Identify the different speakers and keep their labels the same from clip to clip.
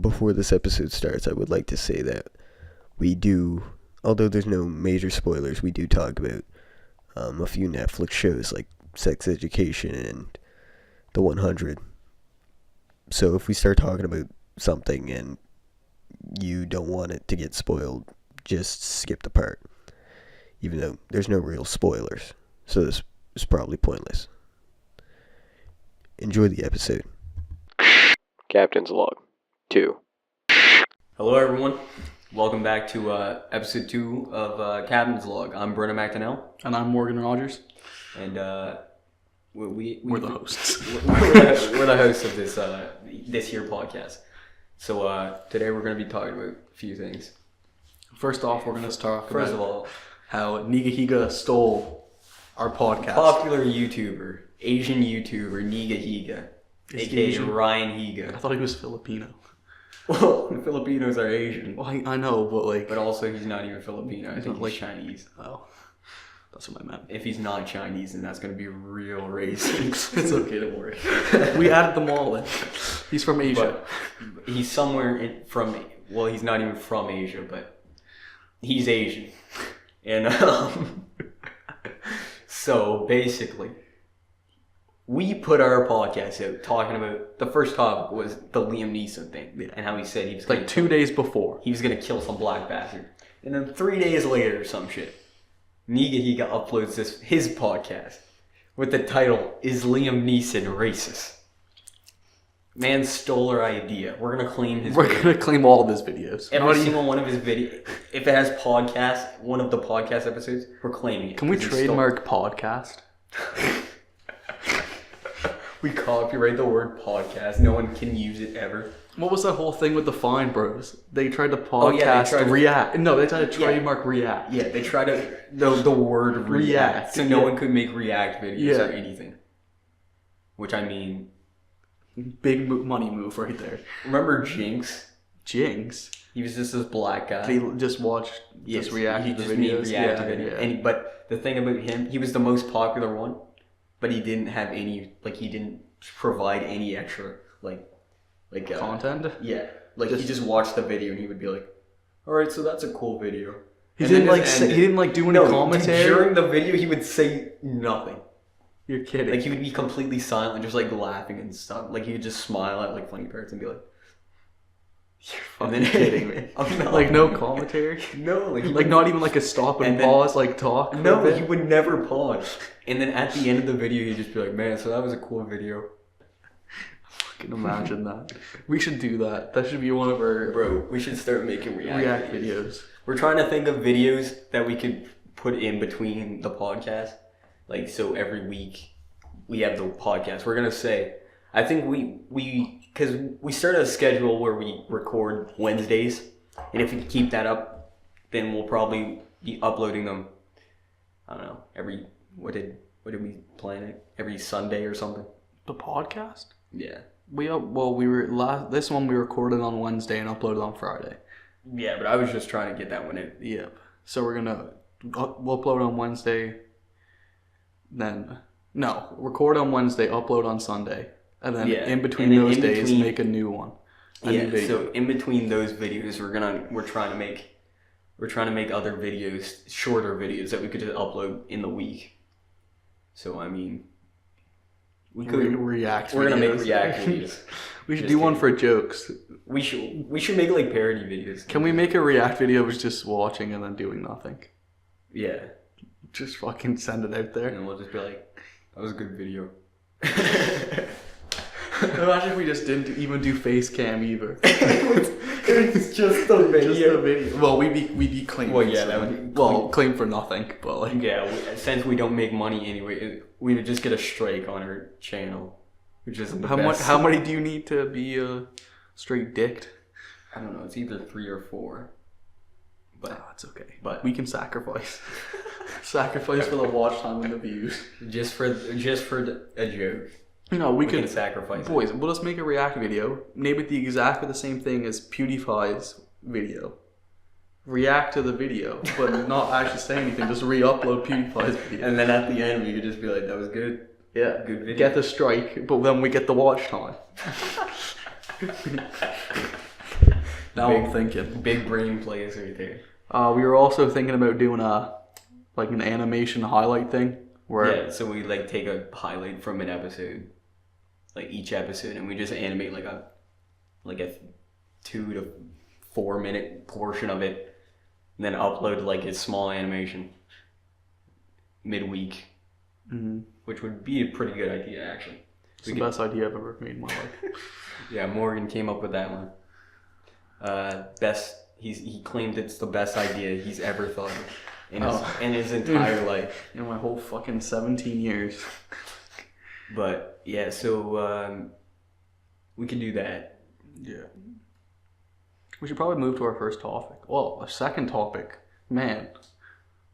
Speaker 1: before this episode starts, I would like to say that we do, although there's no major spoilers, we do talk about a few Netflix shows like Sex Education and The 100. So if we start talking about something and you don't want it to get spoiled, just skip the part. Even though there's no real spoilers. So this is probably pointless. Enjoy the episode. Captain's Log 2.
Speaker 2: Hello everyone. Welcome back to episode 2 of Captain's Log. I'm Brennen and
Speaker 3: And I'm Morgan Rogers.
Speaker 2: And
Speaker 3: we're the hosts.
Speaker 2: we're the hosts of this here podcast. So today we're going to be talking about a few things.
Speaker 3: First off, we're going to talk
Speaker 2: First
Speaker 3: about
Speaker 2: of all,
Speaker 3: how Nigahiga stole our podcast.
Speaker 2: Popular YouTuber, Asian YouTuber Nigahiga, aka
Speaker 3: Asian?
Speaker 2: Ryan Higa.
Speaker 3: I thought he was Filipino.
Speaker 2: Well, the Filipinos are Asian.
Speaker 3: Well, I know, but
Speaker 2: also he's not even Filipino. I think he's Chinese.
Speaker 3: Oh, that's what I meant.
Speaker 2: If he's not Chinese, then that's going to be real racist.
Speaker 3: It's okay, don't worry. We added them all in. He's from Asia.
Speaker 2: But he's somewhere he's not even from Asia, but he's Asian. And so basically, we put our podcast out talking about, the first topic was the Liam Neeson thing, and how he said he was
Speaker 3: like 2 days before.
Speaker 2: He was going to kill some black bastard. And then 3 days later or some shit, Nigahiga uploads his podcast with the title, Is Liam Neeson Racist? Man stole our idea. We're going to claim his
Speaker 3: We're going to claim all of his videos.
Speaker 2: Every single one of his videos. If it has one of the podcast episodes, we're claiming it.
Speaker 3: Can we trademark podcast?
Speaker 2: We copyright the word podcast. No one can use it ever.
Speaker 3: What was that whole thing with the Fine Bros? They tried to podcast React. No, they tried to trademark React.
Speaker 2: Yeah, they tried to the word React. So no one could make React videos or anything. Which I mean,
Speaker 3: big money move right there.
Speaker 2: Remember Jinx?
Speaker 3: Jinx?
Speaker 2: He was just this black guy.
Speaker 3: He just watched, just reacted to videos.
Speaker 2: Yeah. But the thing about him, he was the most popular one, but he didn't have any, he didn't provide any extra,
Speaker 3: content?
Speaker 2: Yeah. He just watched the video and he would be like, alright, so that's a cool video.
Speaker 3: He didn't do any commentary?
Speaker 2: During the video, he would say nothing.
Speaker 3: You're kidding.
Speaker 2: He would be completely silent, just laughing and stuff. He would just smile at funny parts and be like,
Speaker 3: you're fucking kidding me.
Speaker 2: I'm not.
Speaker 3: No commentary?
Speaker 2: No.
Speaker 3: Not even a stop and pause, talk?
Speaker 2: No, he would never pause. And then at the end of the video, he'd just be like, man, so that was a cool video.
Speaker 3: I can imagine that. We should do that. That should be one of our...
Speaker 2: Bro, we should start making react
Speaker 3: videos.
Speaker 2: We're trying to think of videos that we could put in between the podcast. So every week we have the podcast. We're going to say, I think because we started a schedule where we record Wednesdays. And if we keep that up, then we'll probably be uploading them, I don't know, what did we plan it? Every Sunday or something?
Speaker 3: The podcast?
Speaker 2: Yeah.
Speaker 3: This one we recorded on Wednesday and uploaded on Friday.
Speaker 2: Yeah, but I was just trying to get that one in.
Speaker 3: Yep. So we'll upload on Wednesday. Record on Wednesday, upload on Sunday. And then in between those days, make a new one.
Speaker 2: So in between those videos, we're trying to make other videos, shorter videos that we could just upload in the week. So I mean, we could react. We're gonna make react videos.
Speaker 3: We should do one for jokes.
Speaker 2: We should make parody videos.
Speaker 3: Can we make a react video of just watching and then doing nothing?
Speaker 2: Yeah.
Speaker 3: Just fucking send it out there.
Speaker 2: And we'll just be like, that was a good video.
Speaker 3: Imagine if we just didn't even do face cam either.
Speaker 2: It's just the video.
Speaker 3: Just the video. Well, we'd be claimed.
Speaker 2: Well, yeah, that would be
Speaker 3: claimed for nothing. But
Speaker 2: since we don't make money anyway, we would just get a strike on our channel, which isn't the
Speaker 3: best.
Speaker 2: best.
Speaker 3: How many do you need to be straight dicked?
Speaker 2: I don't know. It's either 3 or 4. But
Speaker 3: it's okay.
Speaker 2: But
Speaker 3: we can sacrifice. Sacrifice for the watch time and the views.
Speaker 2: Just for a joke.
Speaker 3: We can
Speaker 2: sacrifice.
Speaker 3: Boys, we'll just make a react video. Name it exactly the same thing as PewDiePie's video. React to the video, but not actually say anything. Just re-upload PewDiePie's video.
Speaker 2: And then at the end, we could just be like, "That was good."
Speaker 3: Yeah,
Speaker 2: good video.
Speaker 3: Get the strike, but then we get the watch time. Now I'm thinking.
Speaker 2: Big brain plays right there.
Speaker 3: We were also thinking about doing an animation highlight thing where
Speaker 2: So we like take a highlight from an episode, like each episode, and we just animate like a 2 to 4 minute portion of it, and then upload like a small animation midweek, which would be a pretty good idea actually.
Speaker 3: It's the best idea I've ever made in my life.
Speaker 2: Yeah, Morgan came up with that one. He claimed it's the best idea he's ever thought of in his entire life.
Speaker 3: In my whole fucking 17 years.
Speaker 2: But yeah, so we could do that.
Speaker 3: Yeah. We should probably move to our first topic. Well, a second topic. Man,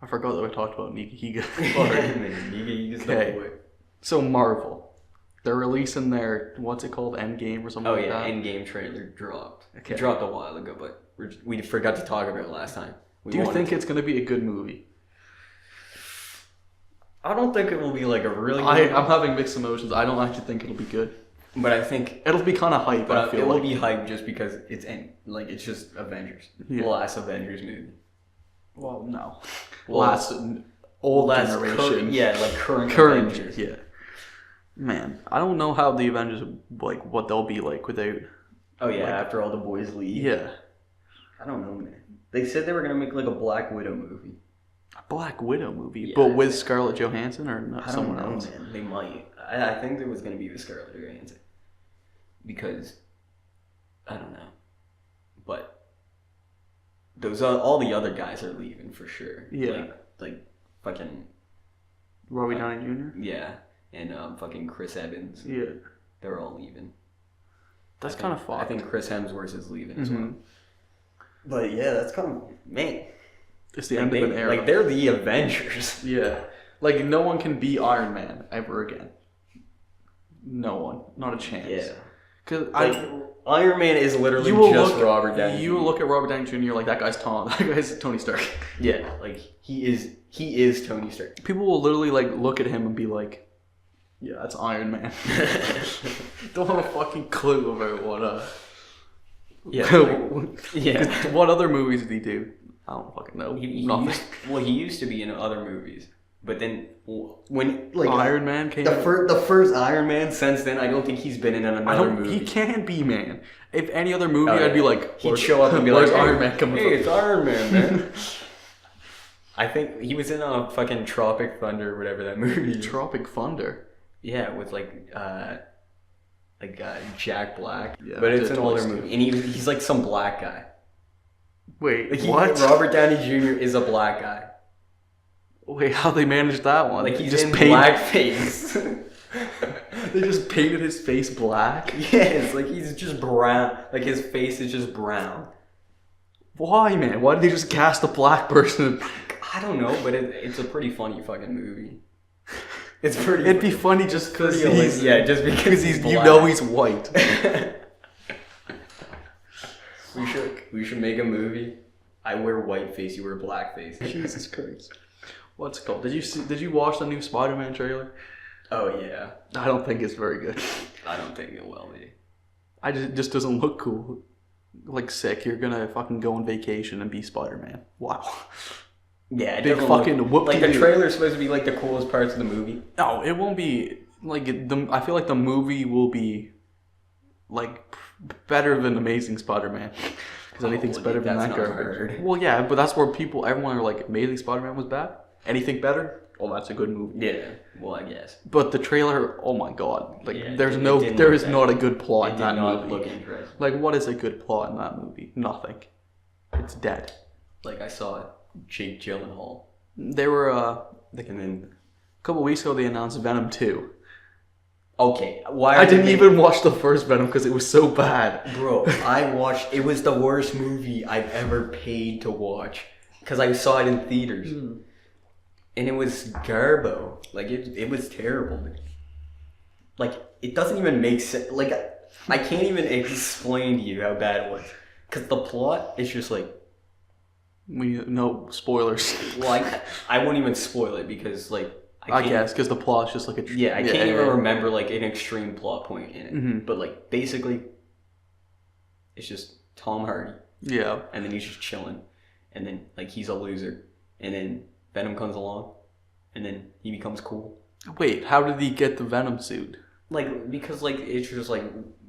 Speaker 3: I forgot that we talked about Nigahiga.
Speaker 2: Nigahiga's the boy.
Speaker 3: So Marvel. They're releasing their, what's it called, Endgame or something like that?
Speaker 2: Endgame trailer dropped.
Speaker 3: Okay.
Speaker 2: It dropped a while ago, but we forgot to talk about it last time.
Speaker 3: Do you think it's going to be a good movie?
Speaker 2: I don't think it will be like a really good
Speaker 3: I'm having mixed emotions. I don't actually think it'll be good.
Speaker 2: But I think
Speaker 3: it'll be kind of hype,
Speaker 2: but
Speaker 3: I feel
Speaker 2: it
Speaker 3: like.
Speaker 2: will be hype just because it's just Avengers.
Speaker 3: Yeah.
Speaker 2: The last Avengers movie.
Speaker 3: Well, no.
Speaker 2: Last
Speaker 3: generation.
Speaker 2: current Avengers.
Speaker 3: Yeah. Man, I don't know how the Avengers, like, what they'll be like without...
Speaker 2: Oh yeah, after all the boys leave.
Speaker 3: Yeah.
Speaker 2: I don't know, man. They said they were going to make like a Black Widow movie.
Speaker 3: A Black Widow movie?
Speaker 2: Yeah.
Speaker 3: But with Scarlett Johansson or not,
Speaker 2: I
Speaker 3: someone
Speaker 2: don't know,
Speaker 3: else?
Speaker 2: man. They might. I think there was going to be with Scarlett Johansson. Because, I don't know. But, all the other guys are leaving for sure.
Speaker 3: Yeah.
Speaker 2: Like fucking...
Speaker 3: Robbie Downey Jr.?
Speaker 2: Yeah. And fucking Chris Evans.
Speaker 3: Yeah.
Speaker 2: They're all leaving.
Speaker 3: That's kind of fucked.
Speaker 2: I think Chris Hemsworth is leaving as well. But yeah, that's kind of... Man.
Speaker 3: It's the end of an era.
Speaker 2: Like, they're the Avengers.
Speaker 3: Yeah. Like, no one can be Iron Man ever again. No one. Not a chance.
Speaker 2: Yeah.
Speaker 3: Because
Speaker 2: Iron Man is literally just Robert Downey Jr.
Speaker 3: You look at Robert Downey Jr. like, that guy's Tony Stark.
Speaker 2: Yeah, like, he is Tony Stark.
Speaker 3: People will literally, like, look at him and be like, yeah, that's Iron Man. Don't have a fucking clue about what,
Speaker 2: yeah.
Speaker 3: What other movies did he do? I don't fucking know.
Speaker 2: Nothing. He used to be in other movies. But then, when, like...
Speaker 3: Iron Man came
Speaker 2: the first Iron Man, since then, I don't think he's been in another movie.
Speaker 3: He can't be, man. If any other movie, I'd be like...
Speaker 2: He'd show up and be like,
Speaker 3: where's Iron Man coming from?
Speaker 2: Hey, it's Iron Man, man. I think he was in a fucking Tropic Thunder or whatever that movie is.
Speaker 3: Tropic Thunder?
Speaker 2: Yeah, with Jack Black.
Speaker 3: Yeah,
Speaker 2: but it's an older movie. And he's like some black guy.
Speaker 3: Wait, what?
Speaker 2: Robert Downey Jr. is a black guy.
Speaker 3: Wait, how they managed that one?
Speaker 2: Like, he's just in blackface.
Speaker 3: They just painted his face black?
Speaker 2: Yes, like he's just brown. Like his face is just brown.
Speaker 3: Why, man? Why did they just cast a black person?
Speaker 2: I don't know, but it's a pretty funny fucking movie. It's pretty.
Speaker 3: It'd be funny just because he's
Speaker 2: just because he's black.
Speaker 3: You know he's white.
Speaker 2: We should make a movie. I wear whiteface, you wear blackface.
Speaker 3: Jesus Christ. What's it called? Did you watch the new Spider-Man trailer?
Speaker 2: Oh yeah.
Speaker 3: I don't think it's very good.
Speaker 2: I don't think it will be.
Speaker 3: It just doesn't look cool. Like, sick. You're gonna fucking go on vacation and be Spider-Man. Wow.
Speaker 2: Yeah, it
Speaker 3: big fucking whoop.
Speaker 2: Like, the trailer's supposed to be like the coolest parts of the movie.
Speaker 3: No, it won't be. Like, I feel like the movie will be like better than Amazing Spider-Man. Because anything's better than that garbage. Well, yeah, but that's where everyone are like, Amazing Spider-Man was bad. Anything better? Oh, that's a good movie.
Speaker 2: Yeah, well, I guess.
Speaker 3: But the trailer, oh my god, like
Speaker 2: yeah,
Speaker 3: there is not a good plot in that movie.
Speaker 2: Look interesting.
Speaker 3: Like, what is a good plot in that movie? Nothing. It's dead.
Speaker 2: Like, I saw Jake Gyllenhaal.
Speaker 3: They were
Speaker 2: and then
Speaker 3: a couple weeks ago they announced Venom 2.
Speaker 2: Okay,
Speaker 3: I didn't even watch the first Venom because it was so bad.
Speaker 2: Bro, it was the worst movie I've ever paid to watch. Because I saw it in theaters. And it was garbo. Like, it was terrible. Like, it doesn't even make sense. Like, I can't even explain to you how bad it was. Because the plot is just like...
Speaker 3: No spoilers.
Speaker 2: Well, I won't even spoil it because, like...
Speaker 3: I guess, because the plot's just like a...
Speaker 2: I can't even remember, like, an extreme plot point in it. But, like, basically, it's just Tom Hardy
Speaker 3: Yeah.
Speaker 2: And then he's just chilling. And then, like, he's a loser. And then Venom comes along. And then he becomes cool.
Speaker 3: Wait, how did he get the Venom suit?
Speaker 2: Like, because, like, it's just, like,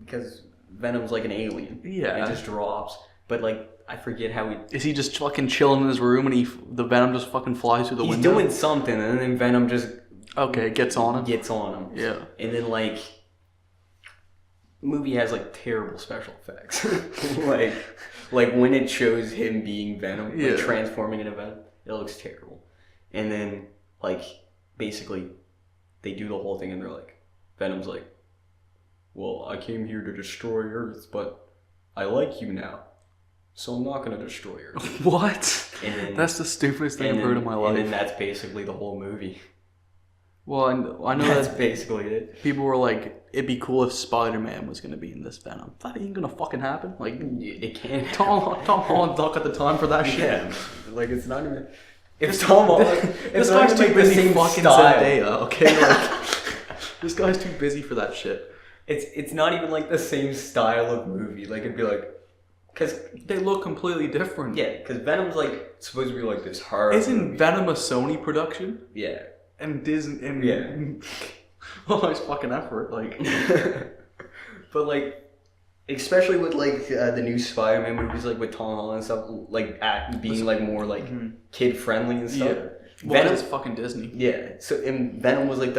Speaker 2: because Venom's, like, an alien.
Speaker 3: Yeah.
Speaker 2: It just drops. But, like, I forget how he...
Speaker 3: Is he just fucking chilling in his room and the Venom just fucking flies through the window?
Speaker 2: He's doing something, and then Venom just...
Speaker 3: Okay, gets on him.
Speaker 2: Yeah. And then, like... The movie has, like, terrible special effects. like, when it shows him being Venom, like, transforming into Venom, it looks terrible. And then, like, basically, they do the whole thing, and they're like... Venom's like, well, I came here to destroy Earth, but I like you now. So I'm not going to destroy Earth.
Speaker 3: What?
Speaker 2: And then,
Speaker 3: that's the stupidest thing I've heard in my life.
Speaker 2: And then that's basically the whole movie.
Speaker 3: Well, I know
Speaker 2: that's basically it.
Speaker 3: People were like, it'd be cool if Spider-Man was going to be in this Venom. That ain't going to fucking happen. Like,
Speaker 2: it can't.
Speaker 3: Tom Holland's not got the time for that shit.
Speaker 2: Yeah. Like, it's not even... If Tom Holland...
Speaker 3: This guy's too busy fucking Zendaya, okay? Like, this guy's too busy for that shit.
Speaker 2: It's not even like the same style of movie. Like, it'd be like... Because
Speaker 3: they look completely different.
Speaker 2: Yeah, because Venom's like supposed to be like this hard.
Speaker 3: Isn't Venom a Sony production?
Speaker 2: Yeah.
Speaker 3: And Disney and
Speaker 2: yeah.
Speaker 3: All his fucking effort, like.
Speaker 2: But like, especially with like the new Spider-Man movies, like with Tom Holland and stuff, like being like more like kid friendly and stuff.
Speaker 3: Yeah. Venom is fucking Disney.
Speaker 2: Yeah. So and Venom was like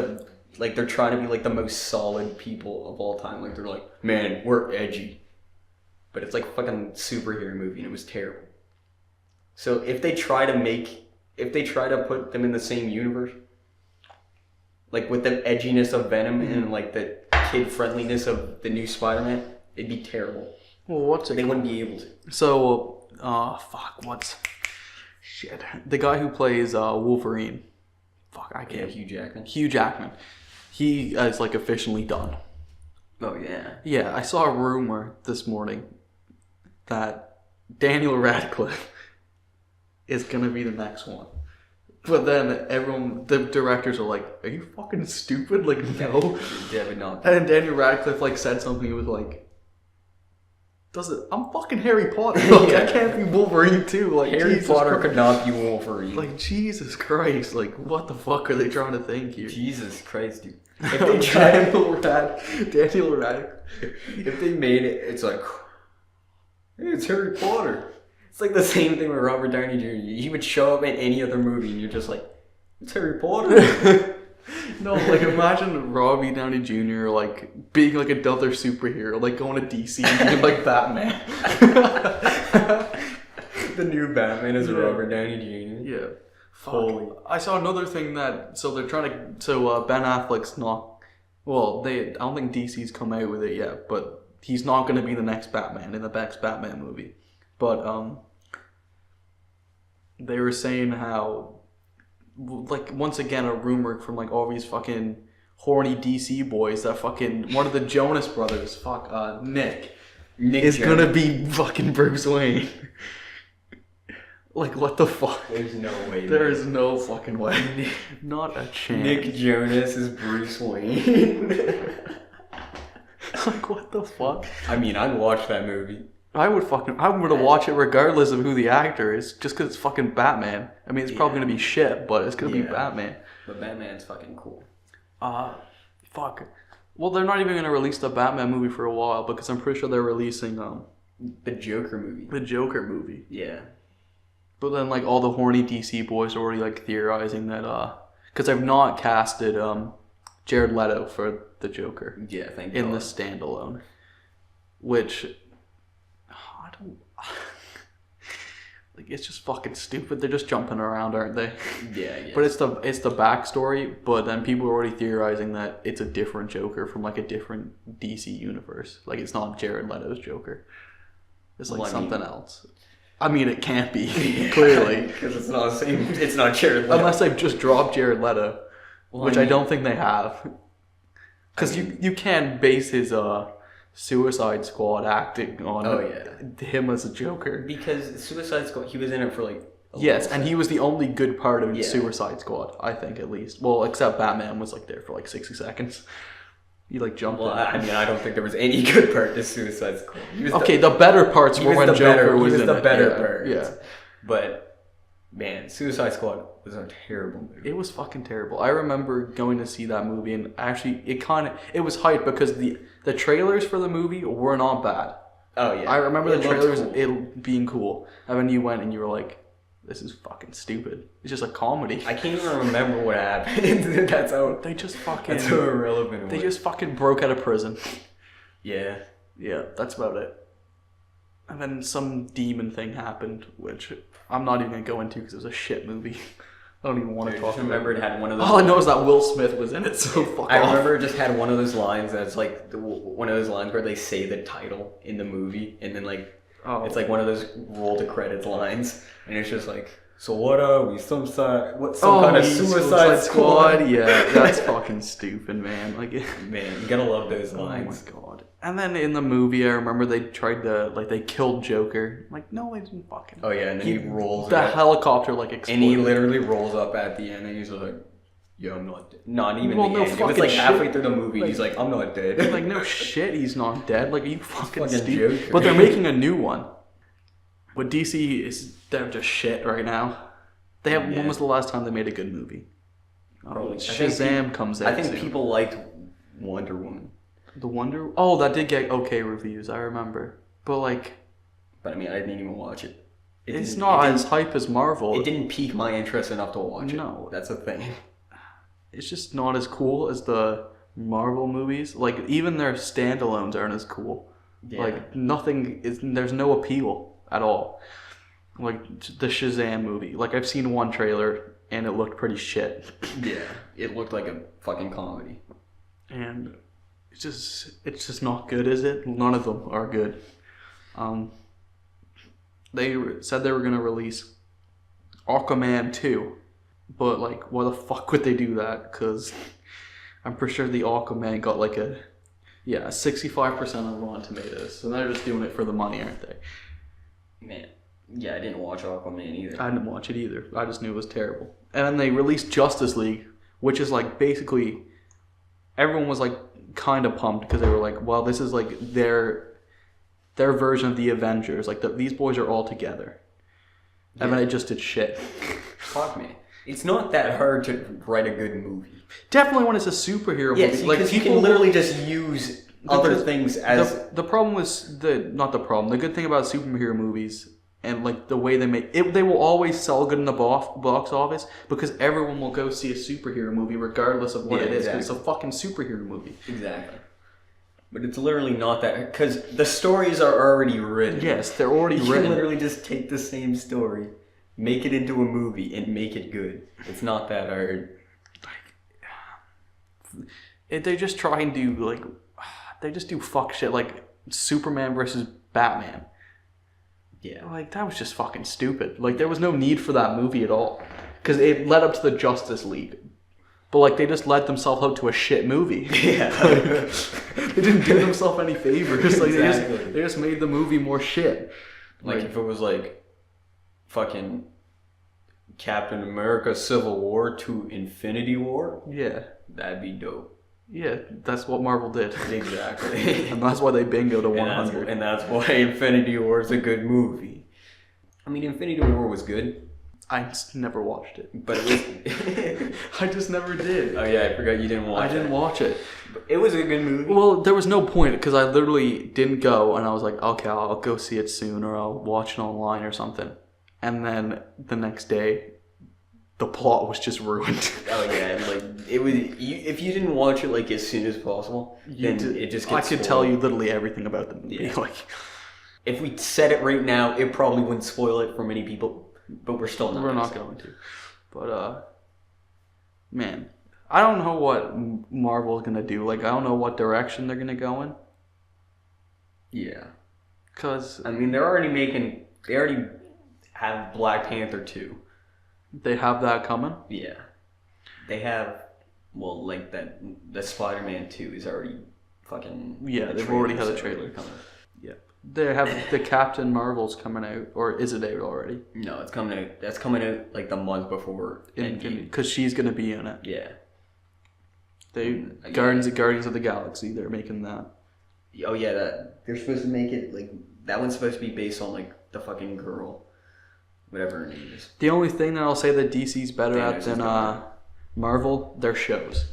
Speaker 2: they're trying to be like the most solid people of all time. Like they're like, man, we're edgy. But it's like a fucking superhero movie and it was terrible. So if they try to put them in the same universe, like with the edginess of Venom and like the kid friendliness of the new Spider-Man, it'd be terrible.
Speaker 3: Well,
Speaker 2: they wouldn't be able to.
Speaker 3: So, the guy who plays Wolverine. I can't.
Speaker 2: Hugh Jackman.
Speaker 3: Hugh Jackman. He is like officially done.
Speaker 2: Oh yeah.
Speaker 3: Yeah, I saw a rumor this morning that Daniel Radcliffe is gonna be the next one. But then the directors are like, "Are you fucking stupid? Like, no."
Speaker 2: David not.
Speaker 3: And then Daniel Radcliffe like said something. He was like, I'm fucking Harry Potter. Like, I can't be Wolverine too. Like,
Speaker 2: Harry Potter could not be Wolverine.
Speaker 3: Like, Jesus Christ. Like, what the fuck are they trying to think here?
Speaker 2: Jesus Christ, dude.
Speaker 3: If they Daniel Radcliffe.
Speaker 2: If they made it, it's like, hey, it's Harry Potter. It's like the same thing with Robert Downey Jr. He would show up in any other movie and you're just like, it's Harry Potter.
Speaker 3: No, like imagine Robbie Downey Jr. like being like another superhero, like going to DC and being like Batman.
Speaker 2: The new Batman is Robert Downey Jr.
Speaker 3: Yeah. Holy. I saw another thing that Ben Affleck's not. Well, I don't think DC's come out with it yet, but he's not going to be the next Batman in the next Batman movie. But they were saying how, like, once again, a rumor from like all these fucking horny DC boys that fucking one of the Jonas brothers, Nick is
Speaker 2: Jonas.
Speaker 3: gonna be fucking Bruce Wayne. Like, what the fuck?
Speaker 2: There's no way.
Speaker 3: There is no fucking way. Not a chance.
Speaker 2: Nick Jonas is Bruce Wayne.
Speaker 3: Like, what the fuck?
Speaker 2: I mean, I'd watch that movie.
Speaker 3: I'm gonna watch it regardless of who the actor is, just because it's fucking Batman. I mean, it's probably gonna be shit, but it's gonna be Batman.
Speaker 2: But Batman's fucking cool.
Speaker 3: Fuck. Well, they're not even gonna release the Batman movie for a while because I'm pretty sure they're releasing
Speaker 2: the Joker movie.
Speaker 3: The Joker movie.
Speaker 2: Yeah.
Speaker 3: But then, like, all the horny DC boys are already like theorizing that because I've not casted Jared Leto for the Joker.
Speaker 2: Yeah, thank
Speaker 3: in
Speaker 2: God.
Speaker 3: the standalone, which I don't like. It's just fucking stupid. They're just jumping around, aren't they?
Speaker 2: Yeah, yeah.
Speaker 3: But it's the backstory. But then people are already theorizing that it's a different Joker from like a different DC universe. Like, it's not Jared Leto's Joker. It's like something else. I mean, it can't be clearly
Speaker 2: because it's not the same. It's not Jared Leto
Speaker 3: unless they've just dropped Jared Leto, which I don't think they have. Because you can base his Suicide Squad acting on him as a Joker.
Speaker 2: Because Suicide Squad, he was in it for like
Speaker 3: and he was the only good part of Suicide Squad, I think, at least. Well, except Batman was like there for like 60 seconds. He like jumped.
Speaker 2: Well, I mean, I don't think there was any good part to Suicide Squad.
Speaker 3: Okay, the better parts were when Joker was in it.
Speaker 2: He was the better part.
Speaker 3: Yeah.
Speaker 2: But man, Suicide Squad was a terrible movie.
Speaker 3: It was fucking terrible. I remember going to see that movie, and actually, it was hyped because the trailers for the movie were not bad.
Speaker 2: Oh yeah,
Speaker 3: I remember the trailers
Speaker 2: cool.
Speaker 3: it being cool, and then you went and you were like, "This is fucking stupid. It's just a comedy."
Speaker 2: I can't even remember what happened. That's how irrelevant.
Speaker 3: They just fucking broke out of prison.
Speaker 2: Yeah.
Speaker 3: Yeah, that's about it. And then some demon thing happened, which I'm not even gonna go into because it was a shit movie. I don't even want to talk about it.
Speaker 2: I remember it had one of those.
Speaker 3: All I know is that Will Smith was in it, so fuck
Speaker 2: I
Speaker 3: off.
Speaker 2: remember it just had one of those lines that's like one of those lines where they say the title in the movie, and then like it's like one of those roll to credits lines, and it's just like, so what are we? Some kind of Suicide Squad?
Speaker 3: Yeah, that's fucking stupid, man. Like,
Speaker 2: man, you gotta love those lines.
Speaker 3: Oh my god. And then in the movie, I remember they tried to they killed Joker. I'm like, no, they didn't fucking.
Speaker 2: Oh yeah, and then he rolls.
Speaker 3: The helicopter exploded.
Speaker 2: And he literally rolls up at the end, and he's like, "Yeah, I'm not dead." Not even the end. It was like
Speaker 3: shit.
Speaker 2: halfway through the movie. He's like, "I'm not dead."
Speaker 3: Like, no shit, he's not dead. Like, you fucking stupid.
Speaker 2: Joker.
Speaker 3: But they're making a new one. But DC they're just shit right now. They have.
Speaker 2: Yeah.
Speaker 3: When was the last time they made a good movie?
Speaker 2: Probably.
Speaker 3: Shazam comes out.
Speaker 2: I think
Speaker 3: soon.
Speaker 2: people liked Wonder Woman.
Speaker 3: The Wonder. Oh, that did get okay reviews. I remember. But
Speaker 2: But I mean, I didn't even watch it.
Speaker 3: It's not as hype as Marvel.
Speaker 2: It didn't pique my interest enough to watch it.
Speaker 3: No,
Speaker 2: that's the thing.
Speaker 3: It's just not as cool as the Marvel movies. Like, even their standalones aren't as cool.
Speaker 2: Yeah.
Speaker 3: Like, nothing is. There's no appeal at all. Like the Shazam movie. Like, I've seen one trailer and it looked pretty shit.
Speaker 2: Yeah, it looked like a fucking comedy.
Speaker 3: And it's just not good, is it? None of them are good. They said they were gonna release Aquaman 2, but like, why the fuck would they do that? Because I'm pretty sure the Aquaman got like a 65% on Rotten Tomatoes, so they're just doing it for the money, aren't they?
Speaker 2: Man, yeah, I didn't watch Aquaman either.
Speaker 3: I didn't watch it either. I just knew it was terrible. And then they released Justice League, which is like basically everyone was like kind of pumped because they were like, well, this is like their version of the Avengers. Like these boys are all together. And then it just did shit.
Speaker 2: Fuck me. It's not that hard to write a good movie.
Speaker 3: Definitely when it's a superhero movie.
Speaker 2: Yes, like you can literally just use other things as
Speaker 3: the problem was not the problem. The good thing about superhero movies and like the way they make it, they will always sell good in the box office because everyone will go see a superhero movie regardless of what it is. Exactly. It's a fucking superhero movie.
Speaker 2: Exactly. But it's literally not that, because the stories are already written.
Speaker 3: Yes, they're already written. You
Speaker 2: can literally just take the same story, make it into a movie, and make it good. It's not that hard.
Speaker 3: They just try and do they just do fuck shit like Superman versus Batman.
Speaker 2: Yeah.
Speaker 3: Like, that was just fucking stupid. Like, there was no need for that movie at all. Because it led up to the Justice League. But, like, they just led themselves up to a shit movie.
Speaker 2: Yeah.
Speaker 3: They didn't do themselves any favors. Like,
Speaker 2: exactly.
Speaker 3: they just made the movie more shit.
Speaker 2: Like, if it was, like, fucking Captain America Civil War to Infinity War.
Speaker 3: Yeah.
Speaker 2: That'd be dope.
Speaker 3: Yeah, that's what Marvel did.
Speaker 2: Exactly.
Speaker 3: And that's why they bingoed to 100.
Speaker 2: And that's why Infinity War is a good movie. I mean, Infinity War was good.
Speaker 3: I never watched it.
Speaker 2: But it was...
Speaker 3: I just never did.
Speaker 2: Oh yeah, I forgot you didn't watch it.
Speaker 3: I didn't watch it.
Speaker 2: But it was a good movie.
Speaker 3: Well, there was no point because I literally didn't go and I was like, okay, I'll go see it soon or I'll watch it online or something. And then the next day, the plot was just ruined.
Speaker 2: Oh yeah, like it was. If you didn't watch it like as soon as possible, then it just gets
Speaker 3: I could tell you literally everything about the movie.
Speaker 2: Yeah.
Speaker 3: Like,
Speaker 2: if we said it right now, it probably wouldn't spoil it for many people. But we're still not.
Speaker 3: We're not going to. But man, I don't know what Marvel's gonna do. Like, I don't know what direction they're gonna go in.
Speaker 2: Yeah.
Speaker 3: Cause
Speaker 2: I mean, they already have Black Panther 2.
Speaker 3: They have that coming?
Speaker 2: Yeah. They have, well, like that, the Spider-Man 2 is already fucking...
Speaker 3: Yeah, they've already had a trailer coming. Yeah. They have the Captain Marvel's coming out, or is it out already?
Speaker 2: No, it's coming out. That's coming out like the month before.
Speaker 3: Because she's going to be in it.
Speaker 2: Yeah.
Speaker 3: Guardians of the Galaxy. They're making that.
Speaker 2: Oh yeah, they're supposed to make it like that one's supposed to be based on like the fucking girl, whatever her name is.
Speaker 3: The only thing that I'll say that DC's better at than Marvel, their shows.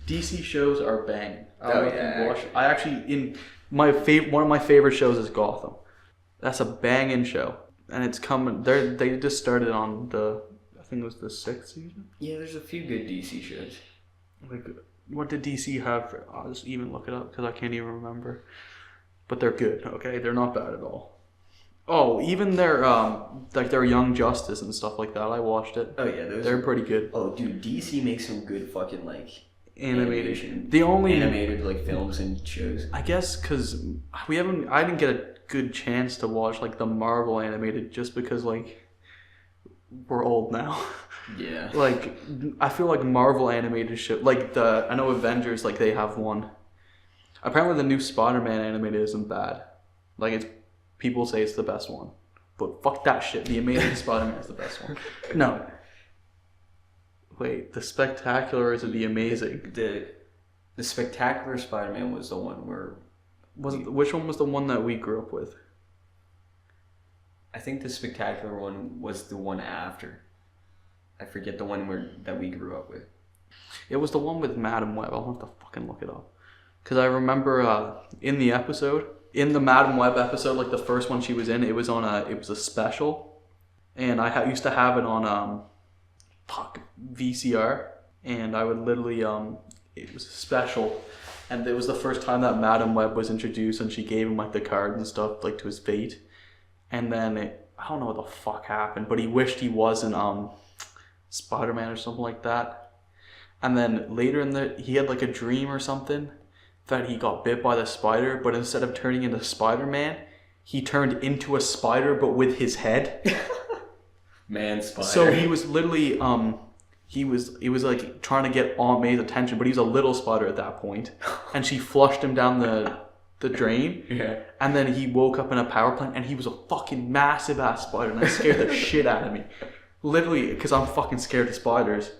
Speaker 3: DC shows are banging. I actually one of my favorite shows is Gotham. That's a banging show, and it's coming. They just started on I think it was the 6th season.
Speaker 2: Yeah, there's a few good DC shows.
Speaker 3: Like, what did DC have? I'll just even look it up because I can't even remember. But they're good. Okay, they're not bad at all. Oh, even their their Young Justice and stuff like that. I watched it.
Speaker 2: Oh yeah,
Speaker 3: they're pretty good.
Speaker 2: Oh dude, DC makes some good fucking like
Speaker 3: animation.
Speaker 2: The only animated like films and shows.
Speaker 3: I guess because I didn't get a good chance to watch like the Marvel animated just because like we're old now.
Speaker 2: Yeah.
Speaker 3: Like I feel like Marvel animated shit like I know Avengers like they have one. Apparently the new Spider-Man animated isn't bad. Like people say it's the best one. But fuck that shit. The Amazing Spider-Man is the best one. No. Wait, the Spectacular or is it the Amazing?
Speaker 2: The Spectacular Spider-Man was the one where
Speaker 3: which one was the one that we grew up with?
Speaker 2: I think the Spectacular one was the one after. I forget the one that we grew up with.
Speaker 3: It was the one with Madam Web. I'll have to fucking look it up. Because I remember in the Madam Web episode, like the first one she was in, it was a special. And I used to have it on VCR. And I would literally, it was a special. And it was the first time that Madam Web was introduced and she gave him like the card and stuff like to his fate. And then I don't know what the fuck happened, but he wished he wasn't Spider-Man or something like that. And then later he had like a dream or something that he got bit by the spider, but instead of turning into Spider-Man, he turned into a spider but with his head.
Speaker 2: Man spider.
Speaker 3: So he was literally he was like trying to get Aunt May's attention, but he was a little spider at that point. And she flushed him down the drain.
Speaker 2: Yeah.
Speaker 3: And then he woke up in a power plant and he was a fucking massive ass spider and that scared the shit out of me. Literally, because I'm fucking scared of spiders.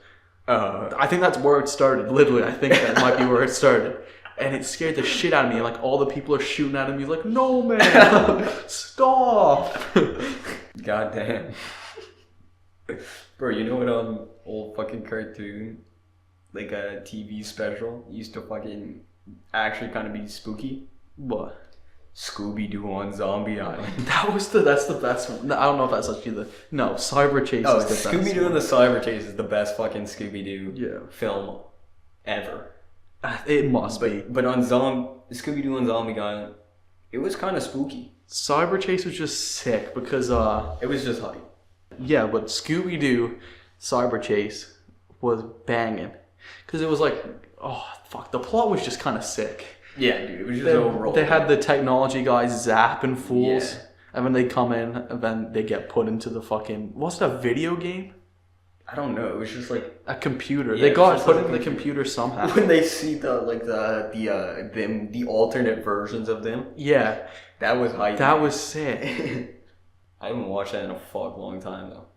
Speaker 3: I think that's where it started. Literally, I think that might be where it started. And it scared the shit out of me. Like, all the people are shooting at him. He's like, no, man. Stop.
Speaker 2: God damn. Bro, you know what old fucking cartoon, like a TV special, used to fucking actually kind of be spooky?
Speaker 3: What?
Speaker 2: Scooby-Doo on Zombie Island.
Speaker 3: That's the best one. No, I don't know if that's actually no, Cyber Chase is the best.
Speaker 2: Scooby-Doo and the Cyber Chase is the best fucking Scooby-Doo film ever.
Speaker 3: It must be.
Speaker 2: But on Scooby-Doo and Zombie Island, it was kind of spooky.
Speaker 3: Cyber Chase was just sick because
Speaker 2: it was just hype.
Speaker 3: Yeah, but Scooby-Doo Cyber Chase was banging because it was like, oh fuck, the plot was just kind of sick.
Speaker 2: Yeah, dude, it was just overall.
Speaker 3: They had the technology guys zapping fools, and when they come in, and then they get put into the fucking, what's that, video game?
Speaker 2: I don't know. It was just like
Speaker 3: a computer.
Speaker 2: Yeah,
Speaker 3: they got put into the computer somehow.
Speaker 2: When they see the alternate versions of them.
Speaker 3: Yeah,
Speaker 2: that was hype.
Speaker 3: That was sick.
Speaker 2: I haven't watched that in a fuck long time though.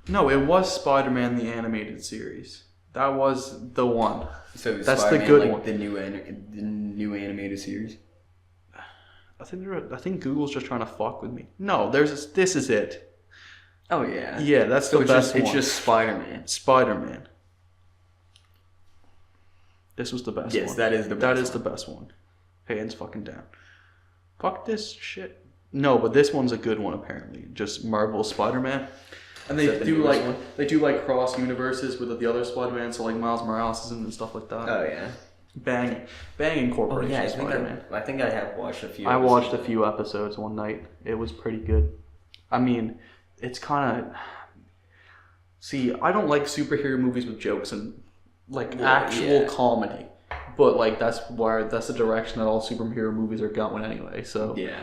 Speaker 3: No, it was Spider-Man the animated series. That was the one.
Speaker 2: So
Speaker 3: that's
Speaker 2: Spider-Man,
Speaker 3: the good
Speaker 2: like
Speaker 3: one.
Speaker 2: The new animated series.
Speaker 3: I think Google's just trying to fuck with me. No, this is it.
Speaker 2: Oh yeah.
Speaker 3: Yeah, that's the best one.
Speaker 2: It's just Spider-Man.
Speaker 3: Spider-Man. This was the best one.
Speaker 2: Yes, that is the best
Speaker 3: That is the best one. Hands fucking down. Fuck this shit. No, but this one's a good one apparently. Just Marvel Spider-Man. And they do like cross universes with the other Spider-Man, so like Miles Morales is in and stuff like that.
Speaker 2: Oh yeah.
Speaker 3: Banging corporation.
Speaker 2: Oh, yeah,
Speaker 3: Spider-Man.
Speaker 2: I think I have watched a few.
Speaker 3: I watched a few episodes one night. It was pretty good. I mean, it's kind of. See, I don't like superhero movies with jokes and like actual comedy, but like that's the direction that all superhero movies are going anyway. So
Speaker 2: yeah.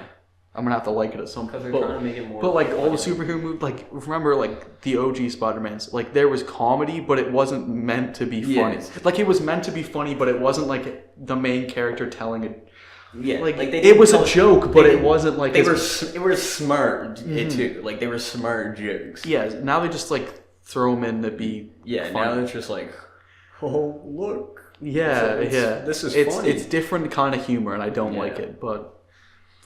Speaker 3: I'm gonna have to like it at some point.
Speaker 2: Because they're trying to make it more.
Speaker 3: But like all the superhero movies, like remember like the OG Spider-Mans, like there was comedy, but it wasn't meant to be funny. Yes. Like it was meant to be funny, but it wasn't like the main character telling it.
Speaker 2: Yeah,
Speaker 3: like it was a joke, but it wasn't like
Speaker 2: it was smart too. Like they were smart jokes.
Speaker 3: Yeah, now they just like throw them in to be.
Speaker 2: Yeah,
Speaker 3: funny.
Speaker 2: now it's just like. oh look.
Speaker 3: Yeah,
Speaker 2: This is
Speaker 3: it's
Speaker 2: funny.
Speaker 3: It's different kind of humor, and I don't like it. But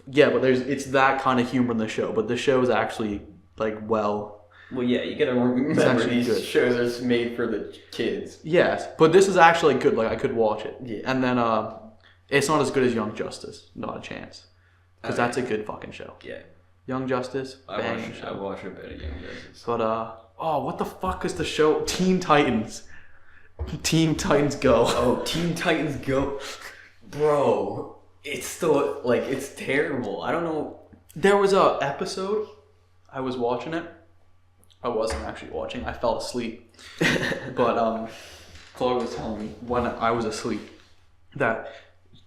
Speaker 3: it's that kind of humor in the show. But the show is actually like
Speaker 2: Well, yeah, you gotta remember these shows are made for the kids.
Speaker 3: Yes, but this is actually good. Like I could watch it.
Speaker 2: Yeah.
Speaker 3: And then it's not as good as Young Justice. Not a chance. Because that's a good fucking show.
Speaker 2: Yeah.
Speaker 3: Young Justice.
Speaker 2: I watched a bit of Young Justice.
Speaker 3: But what the fuck is the show? Teen Titans. Teen Titans Go.
Speaker 2: Oh, Teen Titans Go. Bro, it's still it's terrible. I don't know.
Speaker 3: There was a episode. I was watching it. I wasn't actually watching. I fell asleep. But Chloe was telling me when I was asleep that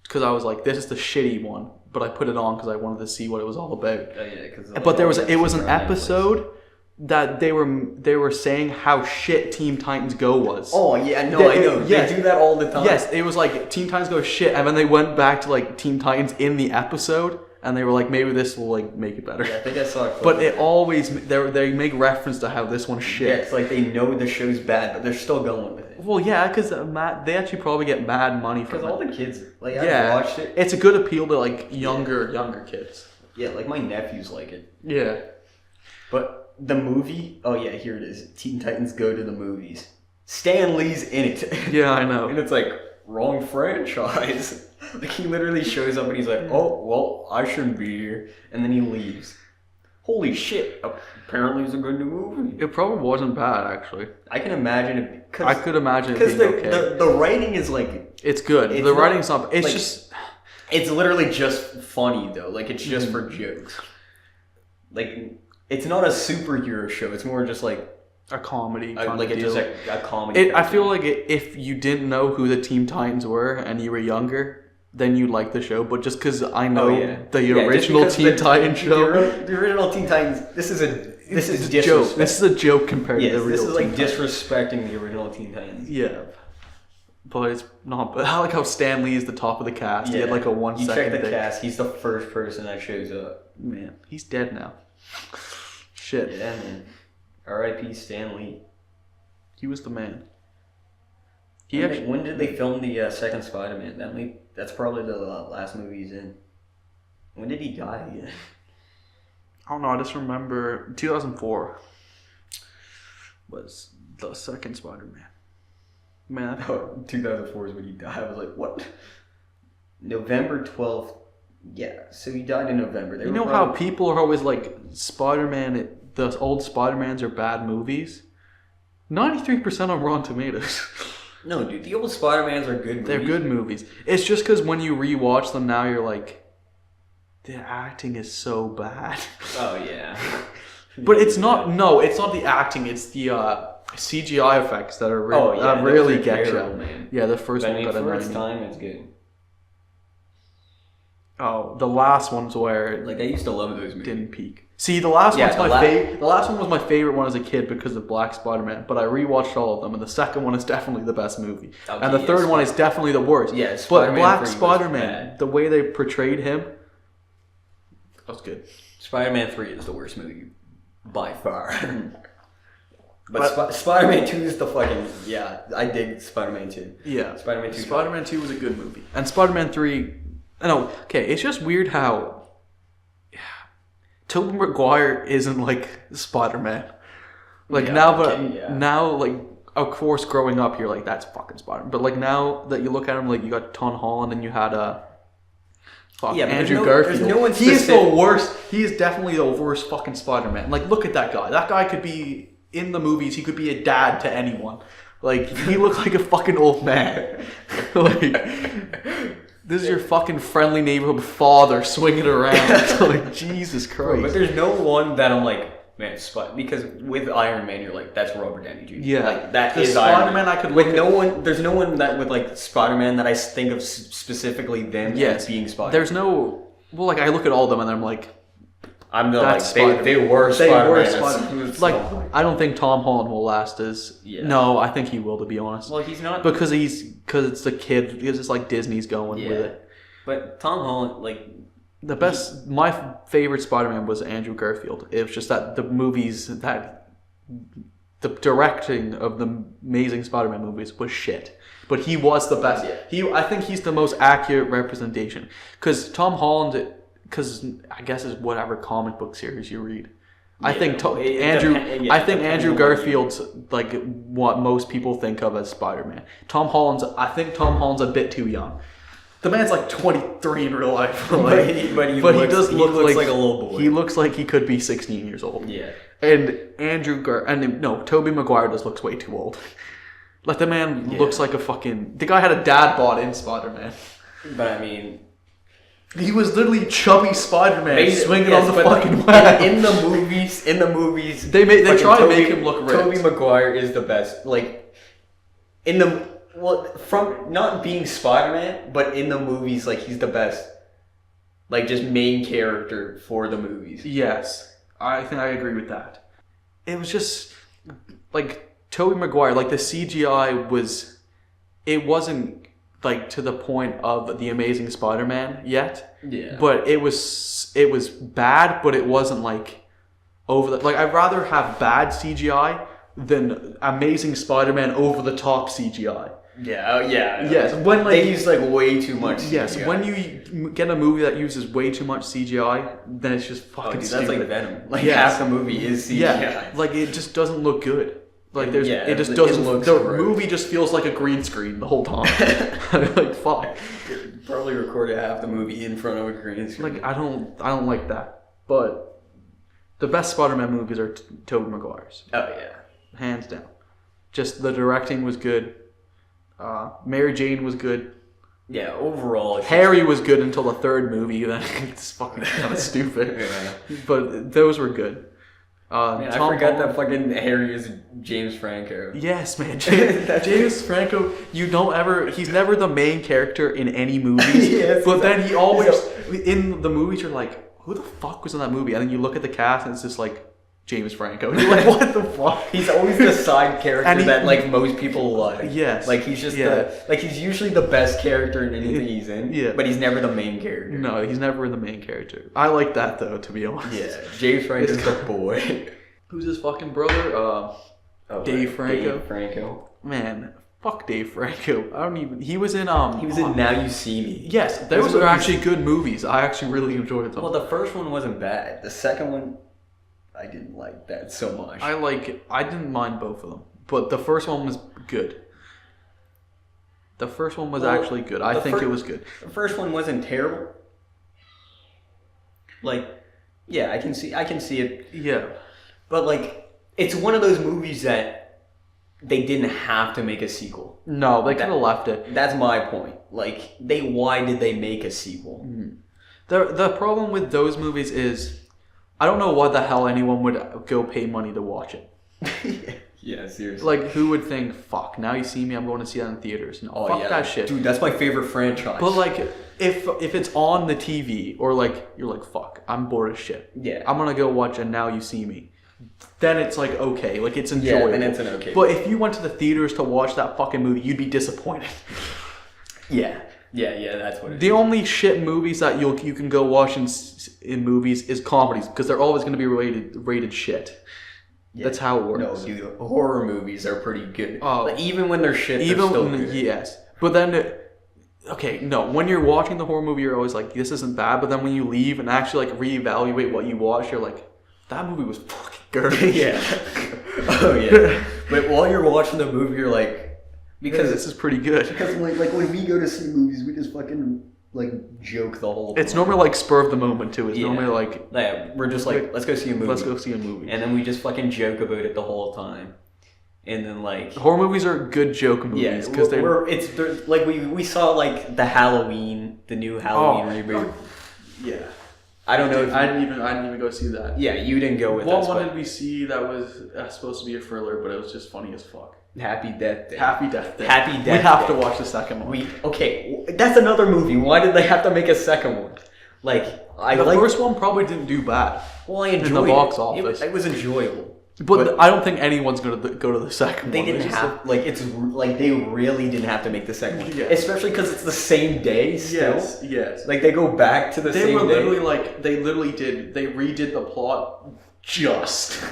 Speaker 3: because I was like, this is the shitty one, but I put it on because I wanted to see what it was all about.
Speaker 2: Oh yeah, because
Speaker 3: but it was an episode that they were saying how shit Teen Titans Go was.
Speaker 2: Oh yeah, no, I know. They do that all the time.
Speaker 3: Yes, it was like Teen Titans Go shit, and then they went back to like Teen Titans in the episode. And they were like, maybe this will like make it better.
Speaker 2: Yeah, I think I saw it.
Speaker 3: But it always they make reference to how this one's shit.
Speaker 2: Yeah, it's like they know the show's bad, but they're still going with it.
Speaker 3: Well, yeah, because they actually probably get mad money from it.
Speaker 2: Because all the kids, I watched it.
Speaker 3: It's a good appeal to like younger kids.
Speaker 2: Yeah, like my nephews like it.
Speaker 3: Yeah.
Speaker 2: But the movie, oh yeah, here it is. Teen Titans Go to the movies. Stan Lee's in it.
Speaker 3: Yeah, I know.
Speaker 2: And it's like, wrong franchise. Like he literally shows up and he's like, oh, well, I shouldn't be here. And then he leaves. Holy shit. Apparently it's a good new movie.
Speaker 3: It probably wasn't bad, actually.
Speaker 2: I can imagine it.
Speaker 3: I could imagine it being okay.
Speaker 2: The writing is like...
Speaker 3: It's good. The writing's not... It's
Speaker 2: like,
Speaker 3: just...
Speaker 2: It's literally just funny, though. Like, it's just for jokes. Like, it's not a superhero show. It's more just like...
Speaker 3: A comedy
Speaker 2: kind of deal. Just like a comedy.
Speaker 3: I feel like if you didn't know who the Teen Titans were and you were younger... then you like the show, but just because I know the original Teen Titans show,
Speaker 2: the original Teen Titans, this is a
Speaker 3: joke. This is a joke compared to the real.
Speaker 2: This is like disrespecting the original Teen Titans.
Speaker 3: Yeah, but it's not. But I like how Stan Lee is the top of the cast. He had like a 1 second.
Speaker 2: You check the cast. He's the first person that shows up.
Speaker 3: Man, he's dead now. Shit.
Speaker 2: Yeah, man. R.I.P. Stan Lee.
Speaker 3: He was the man.
Speaker 2: When did they film the second Spider-Man? That's probably the last movie he's in. When did he die again?
Speaker 3: I don't know. I just remember 2004 was the second Spider-Man. Man,
Speaker 2: 2004 is when he died. I was like, what? November 12th. Yeah, so he died in November.
Speaker 3: You know how people are always like, Spider-Man, the old Spider-Mans are bad movies? 93% on Rotten Tomatoes.
Speaker 2: No, dude, the old Spider-Mans are good movies.
Speaker 3: They're good movies. It's just because when you rewatch them now, you're like, the acting is so bad.
Speaker 2: Oh, yeah.
Speaker 3: But it's not, no, it's not the acting, it's the CGI effects that are really get you. Man. Yeah, the first one.
Speaker 2: For its time, it's good.
Speaker 3: Oh, the last one's where...
Speaker 2: Like, I used to love those movies.
Speaker 3: Didn't peak. See, the last one's my favorite. The last one was my favorite one as a kid because of Black Spider-Man, but I rewatched all of them, and the second one is definitely the best movie. Okay, and the third one is definitely the worst.
Speaker 2: Yeah,
Speaker 3: but Black Spider-Man, the way they portrayed him, that was good.
Speaker 2: Spider-Man 3 is the worst movie by far. But Spider-Man 2 is the fucking... Yeah, I dig Spider-Man 2.
Speaker 3: Yeah.
Speaker 2: Spider-Man 2.
Speaker 3: Spider-Man 2 was a good movie. And Spider-Man 3... No, okay, it's just weird how... Tobey Maguire isn't like Spider-Man. Like now, like of course, growing up, you're like, that's fucking Spider-Man. But like now that you look at him, like you got Tom Holland and you had Andrew Garfield. He's the worst. He is definitely the worst fucking Spider-Man. Like, look at that guy. That guy could be in the movies. He could be a dad to anyone. Like, he looked like a fucking old man. Like. This is your fucking friendly neighborhood father swinging around. Like, Jesus Christ.
Speaker 2: But there's no one that I'm like, man, because with Iron Man, you're like, that's Robert Downey Jr.
Speaker 3: Yeah.
Speaker 2: Like, that is Iron Man.
Speaker 3: I could look
Speaker 2: there's no one that with like Spider-Man that I think of specifically them as being Spider-Man.
Speaker 3: There's no, well, like, I look at all of them and I'm like,
Speaker 2: they were Spider-Man.
Speaker 3: Like, I don't think Tom Holland will last as... Yeah. No, I think he will, to be honest.
Speaker 2: Well, he's not...
Speaker 3: Because it's the kid, because it's like Disney's going with it.
Speaker 2: But Tom Holland, like...
Speaker 3: My favorite Spider-Man was Andrew Garfield. It was just that the movies that the directing of the Amazing Spider-Man movies was shit. But he was the best. I think he's the most accurate representation. Because Tom Holland, because I guess it's whatever comic book series you read. I think Andrew Garfield's like what most people think of as Spider-Man. I think Tom Holland's a bit too young. The man's like 23 in real life. But he looks like a little boy. He looks like he could be 16 years old.
Speaker 2: Yeah.
Speaker 3: And Tobey Maguire just looks way too old. Like the man looks like the guy had a dad bod in Spider-Man.
Speaker 2: But I mean,
Speaker 3: he was literally chubby Spider-Man swinging on the fucking web.
Speaker 2: In the movies, they
Speaker 3: try to make him look ripped.
Speaker 2: Tobey Maguire is the best. Like from not being Spider-Man, but in the movies, like he's the best. Like just main character for the movies.
Speaker 3: Yes, I think I agree with that. It was just like Tobey Maguire, like the CGI wasn't like to the point of the Amazing Spider-Man yet.
Speaker 2: Yeah.
Speaker 3: But it was bad, but it wasn't like over the, like I'd rather have bad CGI than Amazing Spider-Man over the top CGI.
Speaker 2: Yeah. Oh yeah.
Speaker 3: Yes. When
Speaker 2: they use like way too much CGI.
Speaker 3: Yes. When you get a movie that uses way too much CGI, then it's just fucking stupid.
Speaker 2: That's like Venom. Like half the movie is CGI.
Speaker 3: Yeah. Like it just doesn't look good. Like it just doesn't. The movie just feels like a green screen the whole time. Like fuck.
Speaker 2: Probably recorded half the movie in front of a green screen.
Speaker 3: Like I don't like that. But the best Spider-Man movies are Tobey Maguire's.
Speaker 2: Oh yeah,
Speaker 3: hands down. Just the directing was good. Mary Jane was good.
Speaker 2: Yeah, overall.
Speaker 3: Harry was good until the third movie. Then it's fucking kind of stupid. Yeah. But those were good.
Speaker 2: Man, I forgot that fucking Harry is James Franco.
Speaker 3: Yes, man. James Franco, he's never the main character in any movies. Yes, but then he always, in the movies, you're like, who the fuck was in that movie? And then you look at the cast and it's just like, James Franco. And you're like, what the fuck?
Speaker 2: He's always the side character that like most people like.
Speaker 3: Yes.
Speaker 2: Like he's just he's usually the best character in anything he's in. Yeah. But he's never the main character.
Speaker 3: No, he's never the main character. I like that though, to be honest.
Speaker 2: Yeah. James Franco's the boy.
Speaker 3: Who's his fucking brother? Dave Franco.
Speaker 2: Dave Franco.
Speaker 3: Man, fuck Dave Franco. He was in
Speaker 2: He was in Now You See Me.
Speaker 3: Yes, those are actually good movies. I actually really enjoyed them.
Speaker 2: Well, the first one wasn't bad. The second one, I didn't like that so much.
Speaker 3: I didn't mind both of them, but the first one was good. The first one was actually good. I think it was good.
Speaker 2: The first one wasn't terrible. Like, yeah, I can see it.
Speaker 3: Yeah.
Speaker 2: But like, it's one of those movies that they didn't have to make a sequel.
Speaker 3: No, they could have left it.
Speaker 2: That's my point. Like, why did they make a sequel?
Speaker 3: Mm-hmm. The problem with those movies is, I don't know why the hell anyone would go pay money to watch it.
Speaker 2: Yeah, seriously.
Speaker 3: Like, who would think, fuck, Now You See Me, I'm going to see that in theaters. No, fuck that shit.
Speaker 2: Dude, that's my favorite franchise.
Speaker 3: But like, if it's on the TV, or like, you're like, fuck, I'm bored as shit.
Speaker 2: Yeah.
Speaker 3: I'm going to go watch a Now You See Me. Then it's like, okay, like it's enjoyable.
Speaker 2: Yeah, then it's an okay.
Speaker 3: But if you went to the theaters to watch that fucking movie, you'd be disappointed.
Speaker 2: Yeah, that's what it is.
Speaker 3: The only shit movies that you can go watch in movies is comedies, because they're always going to be rated shit. Yeah. That's how it works.
Speaker 2: No, dude, horror movies are pretty good. Like, even when they're shit, they're still good.
Speaker 3: Yes. But then, when you're watching the horror movie, you're always like, this isn't bad. But then when you leave and actually like reevaluate what you watch, you're like, that movie was fucking garbage.
Speaker 2: Yeah. Oh yeah. But while you're watching the movie, you're like,
Speaker 3: because this is pretty good.
Speaker 2: Because like when we go to see movies, we just fucking like joke the whole time.
Speaker 3: It's normally like spur of the moment too. It's normally like,
Speaker 2: we're just like, let's go see a movie.
Speaker 3: Let's go see a movie.
Speaker 2: And then we just fucking joke about it the whole time. And then like
Speaker 3: horror movies are good joke movies because they're
Speaker 2: like we saw like the new Halloween reboot.
Speaker 3: Yeah.
Speaker 2: I don't know.
Speaker 3: I didn't even go see that.
Speaker 2: Yeah, you didn't go with us.
Speaker 3: What one did we see that was supposed to be a thriller, but it was just funny as fuck?
Speaker 2: Happy Death Day.
Speaker 3: Happy Death Day.
Speaker 2: Happy Death Day.
Speaker 3: We have to watch the second one.
Speaker 2: That's another movie. Why did they have to make a second one? Like
Speaker 3: the first one probably didn't do bad.
Speaker 2: Well, I enjoyed
Speaker 3: in the box office.
Speaker 2: It was enjoyable.
Speaker 3: But I don't think anyone's gonna go to the second
Speaker 2: one. They didn't have they really didn't have to make the second one, especially because it's the same day. Still.
Speaker 3: Yes.
Speaker 2: Like they go back to the same day.
Speaker 3: They redid the plot just.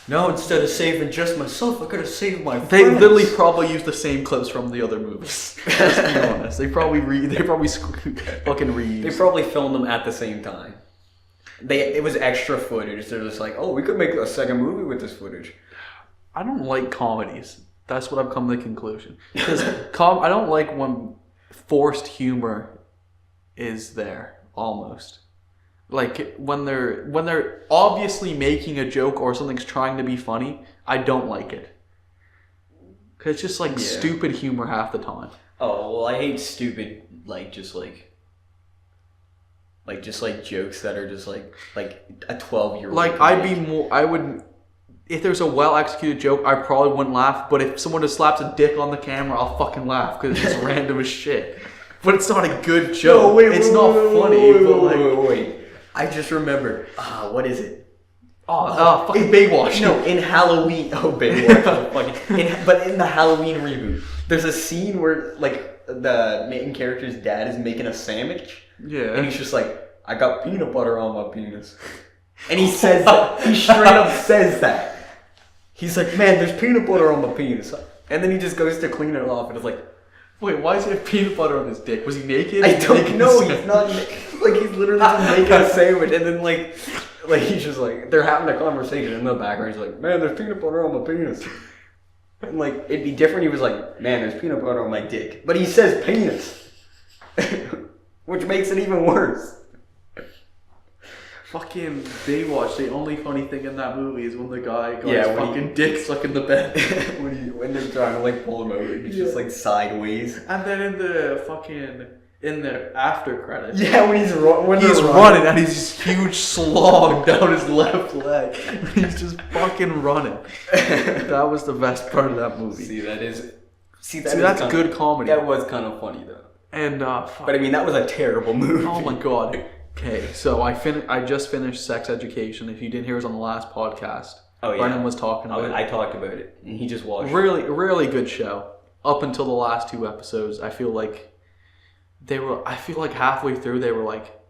Speaker 2: No, instead of saving just myself, I could have saved my friends.
Speaker 3: They literally probably use the same clips from the other movies. Let's be honest. They probably fucking reuse.
Speaker 2: They probably filmed them at the same time. It was extra footage. They're just like, oh, we could make a second movie with this footage.
Speaker 3: I don't like comedies. That's what I've come to the conclusion. Because I don't like when forced humor is there, almost. Like, when they're obviously making a joke or something's trying to be funny, I don't like it. Because it's just, like, stupid humor half the time.
Speaker 2: Oh, well, I hate stupid, just jokes that are just, like a 12-year-old.
Speaker 3: Like, I would... If there's a well-executed joke, I probably wouldn't laugh. But if someone just slaps a dick on the camera, I'll fucking laugh. Because it's just random as shit. But it's not a good joke.
Speaker 2: No,
Speaker 3: it's not funny.
Speaker 2: Wait. I just remembered. What is it?
Speaker 3: Fucking Baywatch.
Speaker 2: No, in Halloween. Oh, Baywatch. But in the Halloween reboot, there's a scene where, like, the main character's dad is making a sandwich.
Speaker 3: Yeah.
Speaker 2: And he's just like, I got peanut butter on my penis. And he says that. He straight up says that. He's like, man, there's peanut butter on my penis. And then he just goes to clean it off and it's like,
Speaker 3: wait, why does he have peanut butter on his dick? Was he naked?
Speaker 2: I don't know. He's not. Like, he's literally just making a sandwich, and then like he's just like, they're having a conversation in the background. He's like, man, there's peanut butter on my penis. And like, it'd be different. He was like, man, there's peanut butter on my dick, but he says penis, which makes it even worse.
Speaker 3: Fucking Baywatch. The only funny thing in that movie is when the guy got his fucking dick stuck in the bed.
Speaker 2: when they're trying to like pull him out, he's just like sideways.
Speaker 3: And then in the after credits,
Speaker 2: when he's
Speaker 3: running and he's this huge slog down his left leg. He's just fucking running. That was the best part of that movie. That's good comedy.
Speaker 2: That was kind of funny though.
Speaker 3: And
Speaker 2: but I mean, that was a terrible movie.
Speaker 3: Oh my god. Okay, so I just finished Sex Education. If you didn't hear, it was on the last podcast.
Speaker 2: Oh yeah,
Speaker 3: Brennan was talking about it.
Speaker 2: I talked about it, and he just watched.
Speaker 3: Really good show. Up until the last 2 episodes, I feel like halfway through they were like,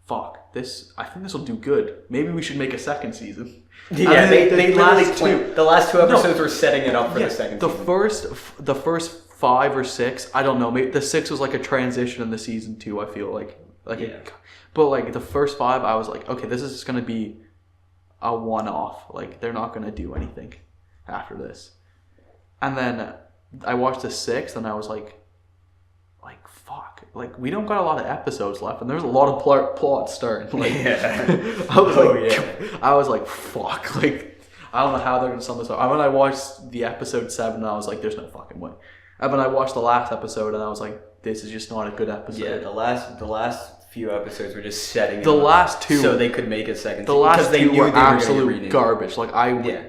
Speaker 3: "Fuck this! I think this will do good. Maybe we should make a second season."
Speaker 2: Yeah, they the last 2 episodes were setting it up for the second season.
Speaker 3: The first 5 or 6, I don't know. Maybe the 6 was like a transition in the season 2. I feel like. But like the first 5, I was like, okay, this is just gonna be a one-off. Like, they're not gonna do anything after this. And then I watched the 6th, and I was like, fuck. Like, we don't got a lot of episodes left, and there's a lot of plot starting. Like, I was like, fuck. Like, I don't know how they're gonna sum this up. When I watched the episode 7, I was like, there's no fucking way. And when I watched the last episode, and I was like, this is just not a good episode.
Speaker 2: Yeah, the last few episodes were just setting
Speaker 3: the last 2
Speaker 2: so they could make a second
Speaker 3: season. The last 2 were absolute garbage. Like,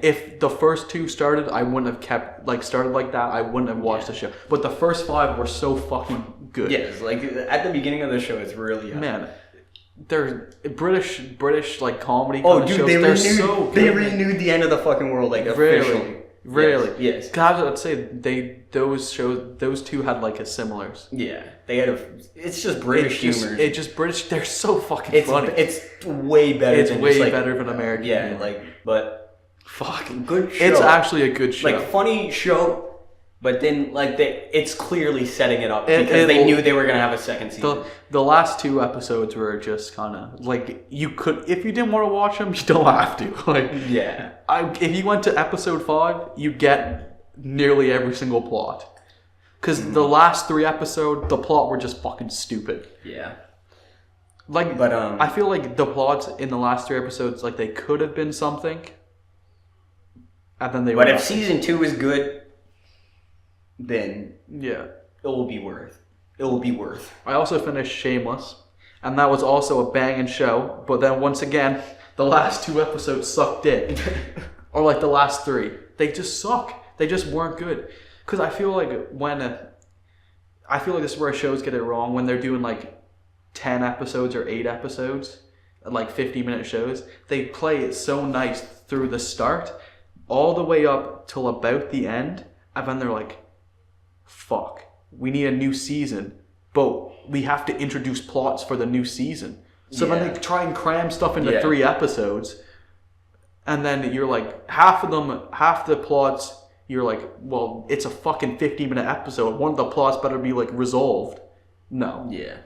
Speaker 3: if the first 2 started, I wouldn't have kept started like that. I wouldn't have watched the show. But the first 5 were so fucking good.
Speaker 2: Yes, like at the beginning of the show, it's really
Speaker 3: man. They're British like comedy.
Speaker 2: Oh, dude,
Speaker 3: shows.
Speaker 2: They renewed the end of the fucking world officially.
Speaker 3: Really?
Speaker 2: Yes.
Speaker 3: God, I'd say those 2 had like a similars.
Speaker 2: Yeah, they had it's just British humor.
Speaker 3: It's just British. They're so fucking funny.
Speaker 2: It's way better.
Speaker 3: It's way better than American.
Speaker 2: Yeah,
Speaker 3: humor.
Speaker 2: but
Speaker 3: fucking
Speaker 2: good show.
Speaker 3: It's actually a good show.
Speaker 2: Like, funny show. But then, it's clearly setting it up because they knew they were gonna have a second season.
Speaker 3: The last 2 episodes were just kind of like, you could, if you didn't want to watch them, you don't have to. Like,
Speaker 2: yeah,
Speaker 3: if you went to episode 5, you get nearly every single plot. Because the last 3 episodes, the plot were just fucking stupid.
Speaker 2: Yeah.
Speaker 3: Like, but I feel like the plots in the last 3 episodes, like, they could have been something, and then they.
Speaker 2: But if season 2 is good, then
Speaker 3: it
Speaker 2: will be worth. It will be worth.
Speaker 3: I also finished Shameless, and that was also a banging show. But then once again, the last 2 episodes sucked dick, or like the last 3, they just suck. They just weren't good. Because I feel like this is where shows get it wrong when they're doing like 10 episodes or 8 episodes, like 50-minute shows. They play it so nice through the start, all the way up till about the end, and then they're like, fuck, we need a new season, but we have to introduce plots for the new season. So then they try and cram stuff into 3 episodes, and then you're like half the plots. You're like, well, it's a fucking 15-minute episode. One of the plots better be like resolved. No.
Speaker 2: Yeah.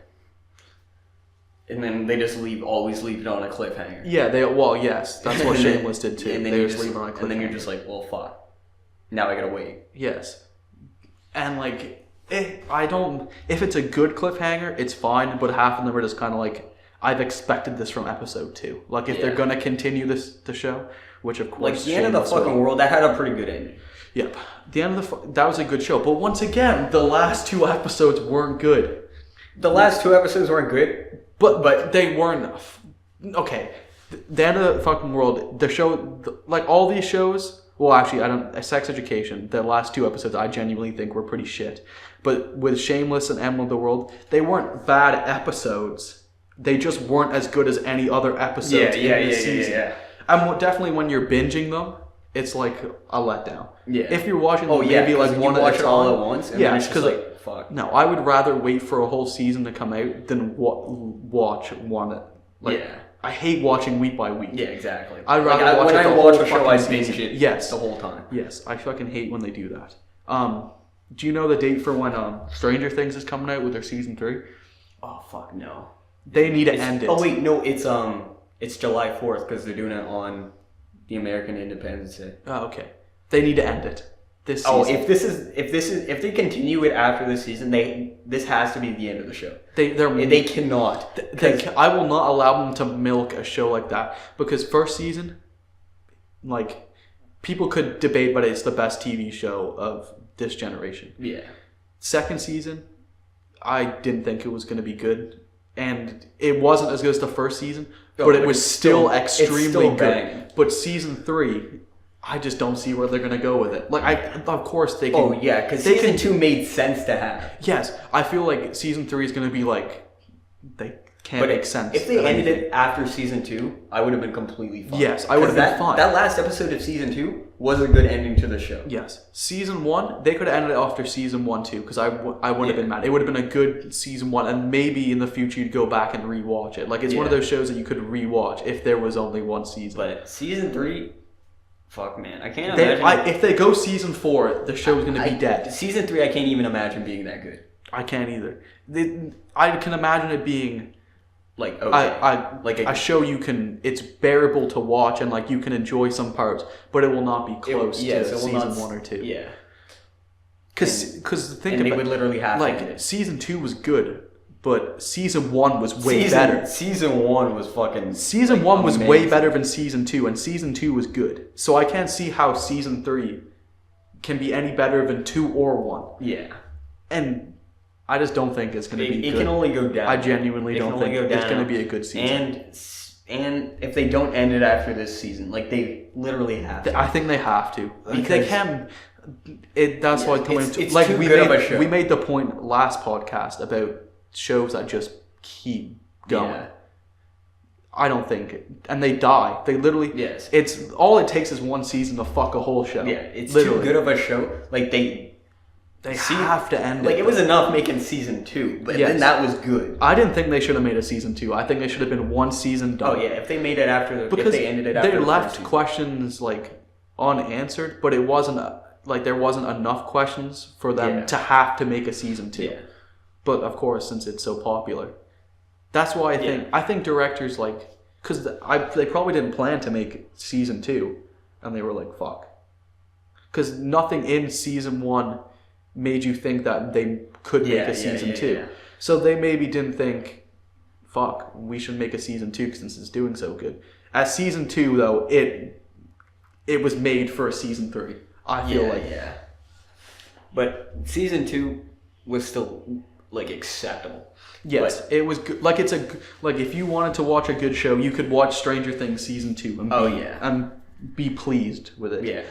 Speaker 2: And then they just always leave it on a cliffhanger.
Speaker 3: Yeah, yes, that's what Shameless did too.
Speaker 2: And then
Speaker 3: they just leave it on a cliffhanger.
Speaker 2: And then you're just like, well, fuck. Now I gotta wait.
Speaker 3: Yes. And like, if it's a good cliffhanger, it's fine, but half of them are just kind of like, I've expected this from episode 2. Like, if they're gonna continue the show, which of course...
Speaker 2: Like, the end of the fucking world, that had a pretty good ending.
Speaker 3: Yep. The end of that was a good show. But once again, the last 2 episodes weren't good.
Speaker 2: The last 2 episodes weren't good.
Speaker 3: But they weren't... Okay. The end of the fucking world, the show... Like, all these shows... Well, actually, Sex Education, the last 2 episodes, I genuinely think were pretty shit. But with Shameless and Emma of the World, they weren't bad episodes. They just weren't as good as any other episodes in the season. Yeah. And definitely when you're binging them, it's like a letdown. Yeah. If you're watching them maybe like one at a time,
Speaker 2: all at once, and then it's just like, fuck.
Speaker 3: No, I would rather wait for a whole season to come out than watch one. I hate watching week by week.
Speaker 2: Yeah, exactly.
Speaker 3: I'd rather watch
Speaker 2: when
Speaker 3: it
Speaker 2: I
Speaker 3: the
Speaker 2: watch
Speaker 3: whole
Speaker 2: a show, I
Speaker 3: fucking
Speaker 2: binge
Speaker 3: season.
Speaker 2: it the whole time.
Speaker 3: Yes, I fucking hate when they do that. Do you know the date for when Stranger Things is coming out with their season 3?
Speaker 2: Oh fuck no.
Speaker 3: They need to end it.
Speaker 2: Oh wait, no, it's July 4th because they're doing it on the American Independence Day.
Speaker 3: Oh, okay. They need to end it this season.
Speaker 2: Oh, if they continue it after this season, this has to be the end of the show. They cannot.
Speaker 3: I will not allow them to milk a show like that because first season, like, people could debate, but it's the best TV show of this generation.
Speaker 2: Yeah.
Speaker 3: Second season, I didn't think it was going to be good. And it wasn't as good as the first season, but it was still extremely good. Bang. But season 3, I just don't see where they're going to go with it. Like, of course they can.
Speaker 2: Oh, yeah, because season 2 made sense to have.
Speaker 3: Yes, I feel like season 3 is going to be like, they can't make sense.
Speaker 2: If they ended it after season 2, I would have been completely fine.
Speaker 3: Yes, I would have been fine.
Speaker 2: That last episode of season 2 was a good ending to the show.
Speaker 3: Yes. Season 1, they could have ended it after season 1 too, because I wouldn't have been mad. It would have been a good season 1, and maybe in the future you'd go back and rewatch it. Like, it's one of those shows that you could rewatch if there was only one season.
Speaker 2: But season 3, fuck man, I can't imagine.
Speaker 3: If they go season 4, the show's going to be dead.
Speaker 2: Season 3, I can't even imagine being that good.
Speaker 3: I can't either. I can imagine it being
Speaker 2: like, okay.
Speaker 3: like a show it's bearable to watch and like you can enjoy some parts, but it will not be close to season 1 or 2.
Speaker 2: Yeah.
Speaker 3: Because think
Speaker 2: about it. They would literally have
Speaker 3: like season 2 was good, but season 1 was way better.
Speaker 2: Season 1 was fucking.
Speaker 3: Season 1 was way better than season 2, and season 2 was good. So I can't see how season 3 can be any better than 2 or 1.
Speaker 2: Yeah.
Speaker 3: And I just don't think it's going to be good.
Speaker 2: It can only go down.
Speaker 3: I genuinely don't think it's going to be a good season.
Speaker 2: And if they don't end it after this season, like, they literally have to.
Speaker 3: I think they have to. Because they can. That's why
Speaker 2: it's like too good of a show.
Speaker 3: We made the point last podcast about shows that just keep going. Yeah. I don't think, and they die. They literally.
Speaker 2: Yes.
Speaker 3: It's all it takes is one season to fuck a whole show.
Speaker 2: Yeah, it's literally too good of a show. Like they
Speaker 3: have to end it.
Speaker 2: Like, it was enough making season 2, but then that was good.
Speaker 3: I didn't think they should have made a season 2. I think they should have been one season done.
Speaker 2: Oh yeah, if they made it after
Speaker 3: because
Speaker 2: if they ended it after
Speaker 3: they left questions like unanswered, but it wasn't like there wasn't enough questions for them to have to make a season 2. Yeah. But of course, since it's so popular, that's why I think directors because they probably didn't plan to make season 2, and they were like, fuck, because nothing in season 1 made you think that they could make a season 2. Yeah. So they maybe didn't think, fuck, we should make a season 2 since it's doing so good. At season 2, though, it was made for a season 3. I feel like.
Speaker 2: Yeah. But season 2 was still, like, acceptable.
Speaker 3: Yes, it was good. Like, if you wanted to watch a good show, you could watch Stranger Things season 2 and be pleased with it. Yeah.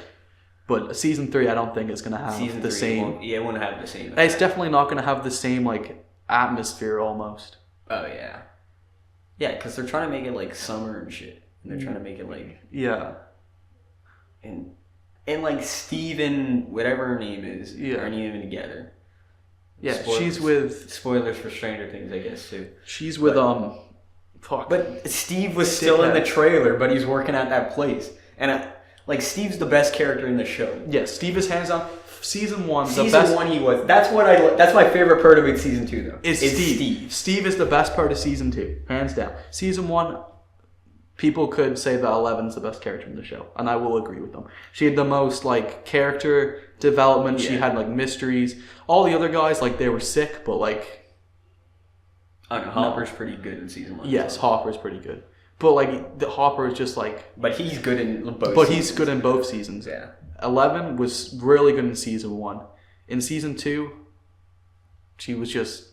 Speaker 3: But season 3, I don't think it's going to have the same.
Speaker 2: It won't have the same.
Speaker 3: It's definitely not going to have the same, like, atmosphere almost.
Speaker 2: Oh, yeah. Yeah, because they're trying to make it, like, summer and shit. And they're trying to make it, like...
Speaker 3: Yeah.
Speaker 2: And like, Steven, whatever her name is, aren't even together.
Speaker 3: Yeah, she's with...
Speaker 2: Spoilers for Stranger Things, I guess, too.
Speaker 3: She's with, Fuck.
Speaker 2: But Steve was still in the trailer, but he's working at that place. And like Steve's the best character in the show.
Speaker 3: Yes, Steve is hands down. Season 1, the
Speaker 2: Season
Speaker 3: best
Speaker 2: 1 he was. That's my favorite part about season 2 though.
Speaker 3: is Steve. Steve is the best part of season 2, hands down. Season 1, people could say that Eleven's the best character in the show, and I will agree with them. She had the most like character development. She had like mysteries. All the other guys, like, they were sick, but like,
Speaker 2: I don't know. Hopper's pretty good in season 1.
Speaker 3: yes, Hopper's pretty good. But like, the Hopper is just like,
Speaker 2: but he's good in both.
Speaker 3: but
Speaker 2: seasons.
Speaker 3: he's good in both seasons.
Speaker 2: Yeah.
Speaker 3: 11 was really good in season 1. In season 2, she was just.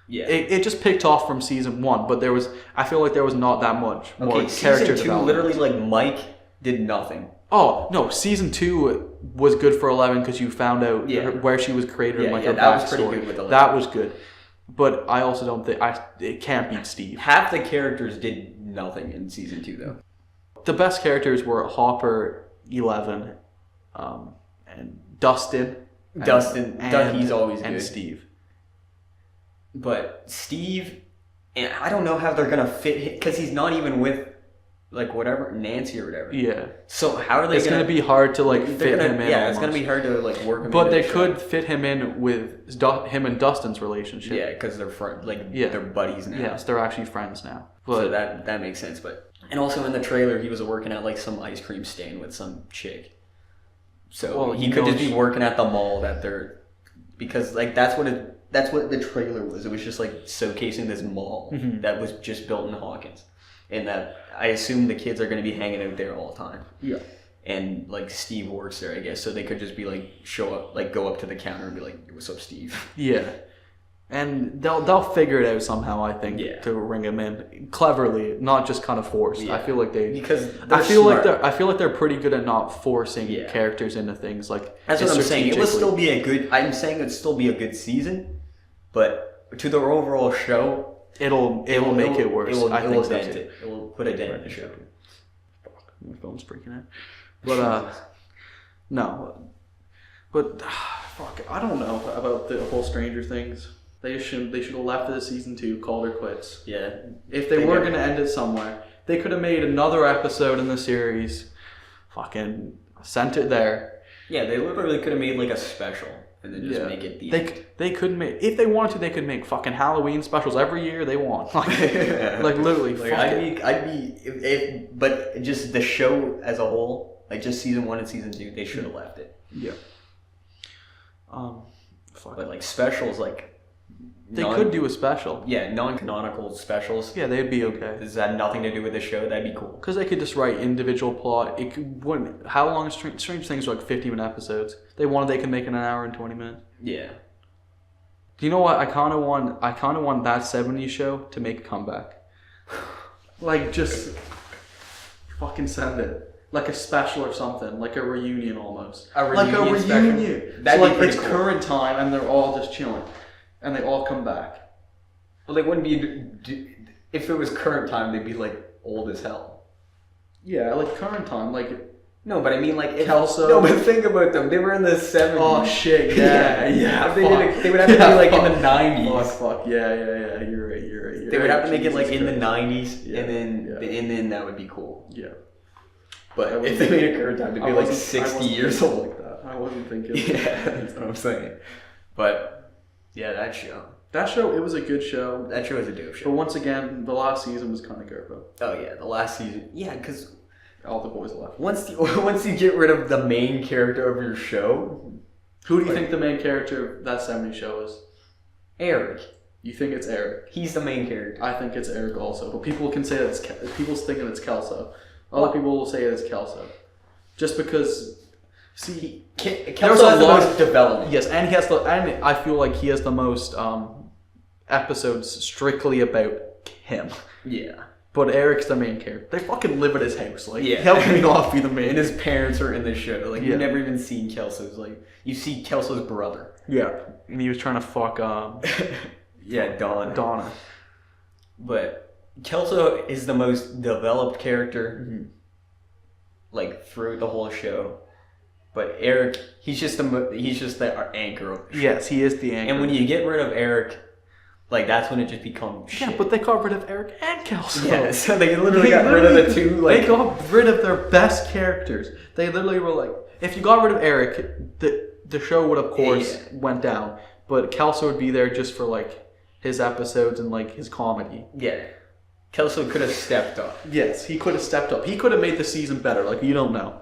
Speaker 2: Yeah.
Speaker 3: It just picked off from season 1, but I feel like there was not that much more character
Speaker 2: season 2
Speaker 3: development.
Speaker 2: literally like Mike did nothing.
Speaker 3: Oh no, season 2 was good for 11 because you found out where she was created and like her
Speaker 2: that was
Speaker 3: backstory.
Speaker 2: pretty good with 11.
Speaker 3: That was good, but I also don't think it can't beat Steve.
Speaker 2: Half the characters did nothing in season 2 though.
Speaker 3: The best characters were Hopper, 11, and Dustin.
Speaker 2: He's always good.
Speaker 3: And Steve.
Speaker 2: But Steve, and I don't know how they're gonna fit him because he's not even with like whatever Nancy or whatever.
Speaker 3: Yeah.
Speaker 2: So how are they?
Speaker 3: It's gonna be hard to like fit him in.
Speaker 2: Yeah, it's gonna be hard to like work him.
Speaker 3: But they could fit him in with him and Dustin's relationship.
Speaker 2: Yeah, because they're they're buddies now.
Speaker 3: Yes, they're actually friends now.
Speaker 2: But so that makes sense. But and also in the trailer, he was working at like some ice cream stand with some chick. So he could just be working at the mall because like that's what the trailer was. It was just like showcasing this mall that was just built in Hawkins, and that I assume the kids are going to be hanging out there all the time.
Speaker 3: Yeah.
Speaker 2: And like Steve works there, I guess, so they could just be like show up, like go up to the counter and be like, "What's up, Steve?"
Speaker 3: Yeah. And they'll figure it out somehow, I think, to ring him in cleverly, not just kind of forced. Yeah. I feel like I feel like they're pretty good at not forcing characters into things. Like
Speaker 2: that's what I'm saying. It will still be I'm saying it'd still be a good season, but to the overall show,
Speaker 3: it'll make it worse.
Speaker 2: It will put a dent in the show.
Speaker 3: My phone's freaking out. But no. But fuck, I don't know about the whole Stranger Things. They should have left it at season 2, called her quits.
Speaker 2: Yeah.
Speaker 3: If they were going to end it somewhere, they could have made another episode in the series, fucking sent it there.
Speaker 2: Yeah, they literally could have made like a special and then just make it the
Speaker 3: They could make, if they wanted to, they could make fucking Halloween specials every year they want. Like literally.
Speaker 2: Like but just the show as a whole, like just season 1 and season 2, they should have left it.
Speaker 3: Yeah.
Speaker 2: But like specials, like
Speaker 3: they could do a special.
Speaker 2: Yeah, non-canonical specials.
Speaker 3: Yeah, they'd be okay.
Speaker 2: Does that have nothing to do with the show? That'd be cool.
Speaker 3: Because they could just write individual plot. How long is Strange Things are like 50-minute episodes? They could make it an hour and 20 minutes.
Speaker 2: Yeah.
Speaker 3: Do you know what? I kind of want that 70s show to make a comeback. Like just fucking send it. Like a special or something, like a reunion almost.
Speaker 2: A reunion.
Speaker 3: So like it's cool. Current time and they're all just chilling, and they all come back.
Speaker 2: Well, they wouldn't be. If it was current time, they'd be like old as hell.
Speaker 3: Yeah, like current time, like.
Speaker 2: No, but I mean like
Speaker 3: Kelso.
Speaker 2: No, but think about them. They were in the 70s.
Speaker 3: Oh shit! Yeah.
Speaker 2: They would have to be like in the 90s.
Speaker 3: Fuck. Yeah. You're right.
Speaker 2: They would have to make it like in the 90s, and then that would be cool.
Speaker 3: Yeah.
Speaker 2: But if they made it current time, they'd be like 60 years old.
Speaker 3: Like that. I wasn't thinking.
Speaker 2: Yeah, that's what I'm saying. But yeah, that show,
Speaker 3: it was a good show.
Speaker 2: That show is a dope show.
Speaker 3: But once again, the last season was kind of garbo.
Speaker 2: Oh yeah, the last season. Yeah, because
Speaker 3: all the boys left.
Speaker 2: Once you get rid of the main character of your show,
Speaker 3: who do you think the main character of that 70s show is?
Speaker 2: Eric.
Speaker 3: You think it's Eric?
Speaker 2: He's the main character.
Speaker 3: I think it's Eric also, but people can say that people's thinking it's Kelso. Other people will say it's Kelso, just because. See,
Speaker 2: Kelso has the most development.
Speaker 3: Yes, and I feel like he has the most episodes strictly about him.
Speaker 2: Yeah.
Speaker 3: But Eric's the main character. They fucking live at his house. Like, how can he not be the main?
Speaker 2: And his parents are in the show. Like, you've never even seen Kelso's. Like, you see Kelso's brother.
Speaker 3: Yeah. And he was trying to fuck. Donna.
Speaker 2: But Kelso is the most developed character, like through the whole show. But Eric, he's just the anchor of the show.
Speaker 3: Yes, he is the anchor.
Speaker 2: And when you get rid of Eric, Like, that's when it just becomes shit.
Speaker 3: Yeah, but they got rid of Eric and Kelso.
Speaker 2: Yeah, so they literally got rid of the two. Like,
Speaker 3: they got rid of their best characters. They literally were like, if you got rid of Eric, the show would, of course, went down. But Kelso would be there just for, like, his episodes and, like, his comedy.
Speaker 2: Yeah. Kelso could have stepped up.
Speaker 3: Yes, he could have stepped up. He could have made the season better. Like, you don't know.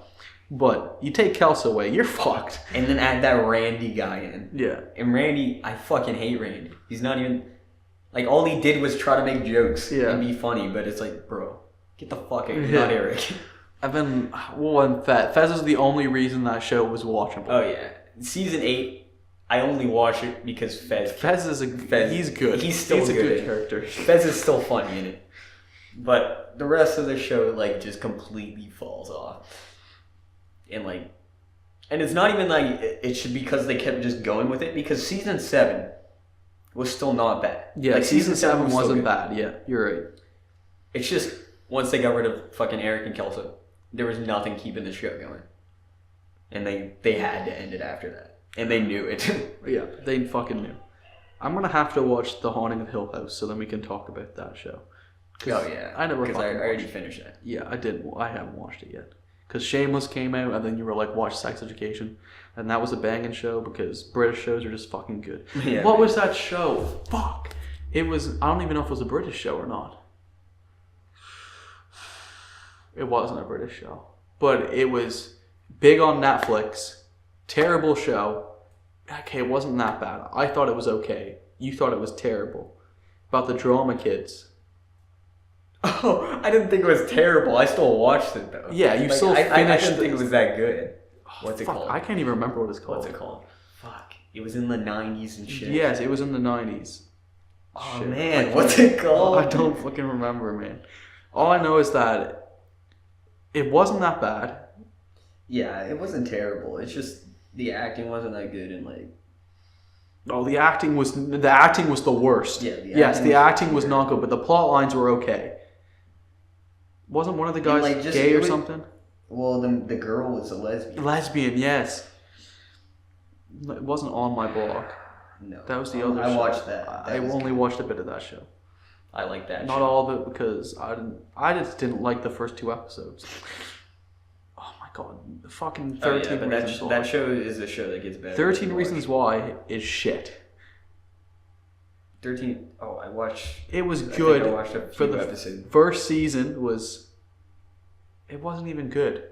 Speaker 3: But you take Kelso away, you're fucked.
Speaker 2: And then add that Randy guy in.
Speaker 3: Yeah.
Speaker 2: And Randy, I fucking hate Randy. He's not even... Like, all he did was try to make jokes and be funny, but it's like, bro, get the fuck out. Not Eric.
Speaker 3: And then, and Fez. Fez is the only reason that show was watchable.
Speaker 2: Oh, yeah. Season 8, I only watch it because Fez.
Speaker 3: Fez is he's good.
Speaker 2: He's
Speaker 3: a good character.
Speaker 2: Fez is still funny in it. But the rest of the show, like, just completely falls off. And, like, and it's not even like it should be because they kept just going with it, because season 7 was still not bad.
Speaker 3: Yeah,
Speaker 2: like,
Speaker 3: season 7 wasn't bad. Yeah, you're right.
Speaker 2: It's just, once they got rid of fucking Eric and Kelso, there was nothing keeping the show going. And they had to end it after that. And they knew it.
Speaker 3: Yeah, they fucking knew. I'm going to have to watch The Haunting of Hill House so then we can talk about that show.
Speaker 2: Oh, yeah.
Speaker 3: I never
Speaker 2: Because I already finished it.
Speaker 3: Yeah, I didn't. I haven't watched it yet. Because Shameless came out, and then you were like, watch Sex Education. And that was a banging show because British shows are just fucking good.
Speaker 2: Yeah,
Speaker 3: what was that show? Fuck. It was, I don't even know if it was a British show or not. It wasn't a British show. But it was big on Netflix. Terrible show. Okay, it wasn't that bad. I thought it was okay. You thought it was terrible. About the drama kids.
Speaker 2: Oh, I didn't think it was terrible. I still watched it, though.
Speaker 3: Yeah, you still finished
Speaker 2: I didn't think it was that good. What's it called?
Speaker 3: I can't even remember what it's called.
Speaker 2: What's it called? Fuck. It was in the 90s and shit.
Speaker 3: Yes, it was in the 90s.
Speaker 2: Oh,
Speaker 3: Shit.
Speaker 2: man. What's it called?
Speaker 3: I don't fucking remember, man. All I know is that it wasn't that bad.
Speaker 2: Yeah, it wasn't terrible. It's just the acting wasn't that good, and like...
Speaker 3: Oh, the acting was the worst.
Speaker 2: Yeah,
Speaker 3: the acting was not good, but the plot lines were okay. Wasn't one of the guys
Speaker 2: like,
Speaker 3: gay or something?
Speaker 2: Well, the girl was a lesbian.
Speaker 3: Lesbian, yes. It wasn't on my blog.
Speaker 2: No.
Speaker 3: That was the other show.
Speaker 2: I watched that.
Speaker 3: I only watched a bit of that show.
Speaker 2: I like that
Speaker 3: Not all of it because I just didn't like the first 2 episodes. Oh my god. Fucking 13 Reasons Why.
Speaker 2: That show is a show that gets better.
Speaker 3: 13 Reasons Why is shit.
Speaker 2: 13... Oh, I watched...
Speaker 3: It was
Speaker 2: I
Speaker 3: good
Speaker 2: think I watched a
Speaker 3: for
Speaker 2: few
Speaker 3: the
Speaker 2: episodes.
Speaker 3: first season was... It wasn't even good.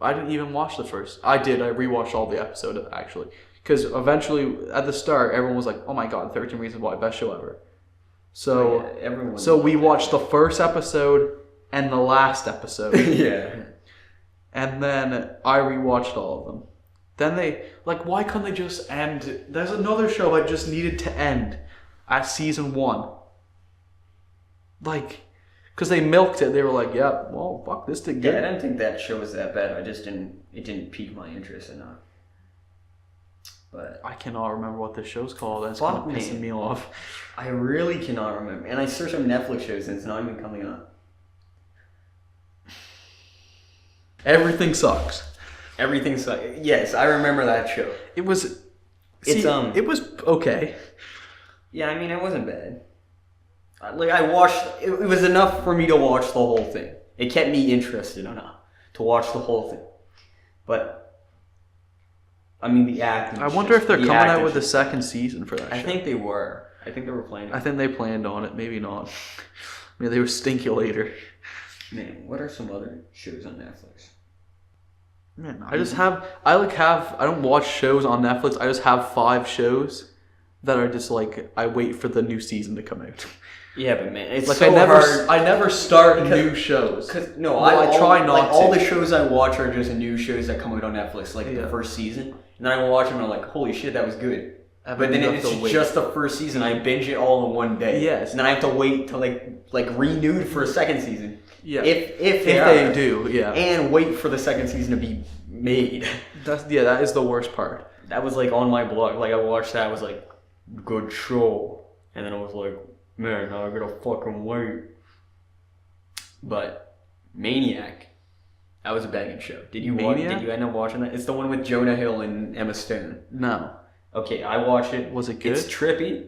Speaker 3: I didn't even watch the first. I did. I rewatched all the episodes, actually. Because eventually, at the start, everyone was like, oh my god, 13 Reasons Why, best show ever. So we watched the first episode and the last episode.
Speaker 2: Yeah.
Speaker 3: And then I rewatched all of them. Then they... Like, why couldn't they just end... There's another show that just needed to end at season 1. Like... Because they milked it. They were like, yeah, well, fuck, this did good.
Speaker 2: Yeah, I didn't think that show was that bad. I just didn't... It didn't pique my interest enough. But...
Speaker 3: I cannot remember what this show's called. That's kind of pissing me off.
Speaker 2: I really cannot remember. And I searched on Netflix shows and it's not even coming up.
Speaker 3: Everything Sucks.
Speaker 2: Everything Sucks. Yes, I remember that show.
Speaker 3: It was...
Speaker 2: It
Speaker 3: was okay.
Speaker 2: Yeah, I mean, it wasn't bad. Like, I watched... It was enough for me to watch the whole thing. It kept me interested enough to watch the whole thing. But... I mean, the acting...
Speaker 3: I wonder if they're coming out with a second season for that show.
Speaker 2: I think they were. I think they were planning.
Speaker 3: I think they planned on it. Maybe not. Maybe they were stinky later.
Speaker 2: Man, what are some other shows on Netflix?
Speaker 3: Man, I don't watch shows on Netflix. I just have 5 shows that are just like, I wait for the new season to come out.
Speaker 2: Yeah, but man, it's
Speaker 3: like
Speaker 2: so hard.
Speaker 3: I never start new shows.
Speaker 2: I try not to. All the shows I watch are just new shows that come out on Netflix, like the first season. And then I watch them and I'm like, holy shit, that was good. But then it's just the first season. I binge it all in one day.
Speaker 3: Yes.
Speaker 2: And then I have to wait to like renewed for a second season.
Speaker 3: Yeah.
Speaker 2: If they
Speaker 3: do, yeah.
Speaker 2: And wait for the second season to be made.
Speaker 3: That is the worst part.
Speaker 2: That was like on my blog. Like I watched that, I was like, good show. And then I was like, man, now I gotta fucking wait. But Maniac, that was a banging show. Did you end up watching that? It's the one with Jonah Hill and Emma Stone.
Speaker 3: No.
Speaker 2: Okay, I watched it.
Speaker 3: Was it good?
Speaker 2: It's trippy.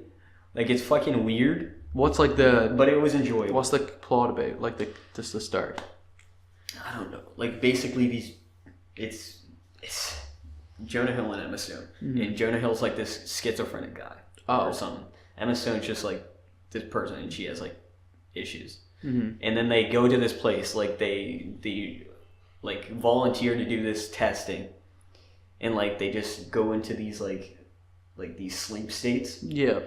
Speaker 2: Like, it's fucking weird,
Speaker 3: What's like the?
Speaker 2: but it was enjoyable.
Speaker 3: What's the plot about? Like just the start.
Speaker 2: I don't know. Like, basically it's Jonah Hill and Emma Stone. And Jonah Hill's like this schizophrenic guy or something. Emma Stone's just like this person, and she has like issues. And then they go to this place, like they like volunteer to do this testing, and like they just go into these like these sleep states.
Speaker 3: Yeah.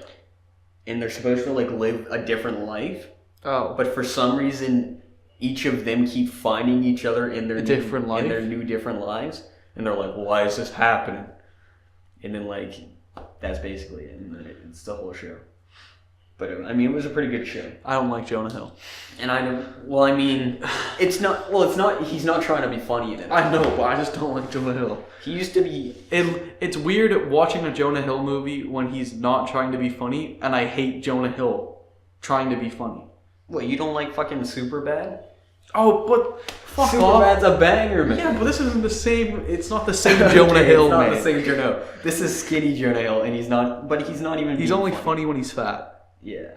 Speaker 2: And they're supposed to like live a different life.
Speaker 3: Oh.
Speaker 2: But for some reason, each of them keep finding each other in their
Speaker 3: different
Speaker 2: lives, and they're like, "Why is this happening?" And then like that's basically it, and then it's the whole show. But I mean, it was a pretty good show.
Speaker 3: I don't like Jonah Hill.
Speaker 2: And I don't. Well, I mean, it's not. Well, it's not. He's not trying to be funny in it.
Speaker 3: I know, but I just don't like Jonah Hill.
Speaker 2: He used to be.
Speaker 3: It's weird watching a Jonah Hill movie when he's not trying to be funny, and I hate Jonah Hill trying to be funny.
Speaker 2: What, you don't like fucking Superbad?
Speaker 3: Oh, but fuck off.
Speaker 2: Superbad's a banger, man.
Speaker 3: Yeah, but this isn't the same. It's not the same Jonah Hill,
Speaker 2: it's not
Speaker 3: man.
Speaker 2: the same Jonah Hill. This is skinny Jonah Hill, and he's not. But he's not even.
Speaker 3: He's only funny when he's fat.
Speaker 2: Yeah.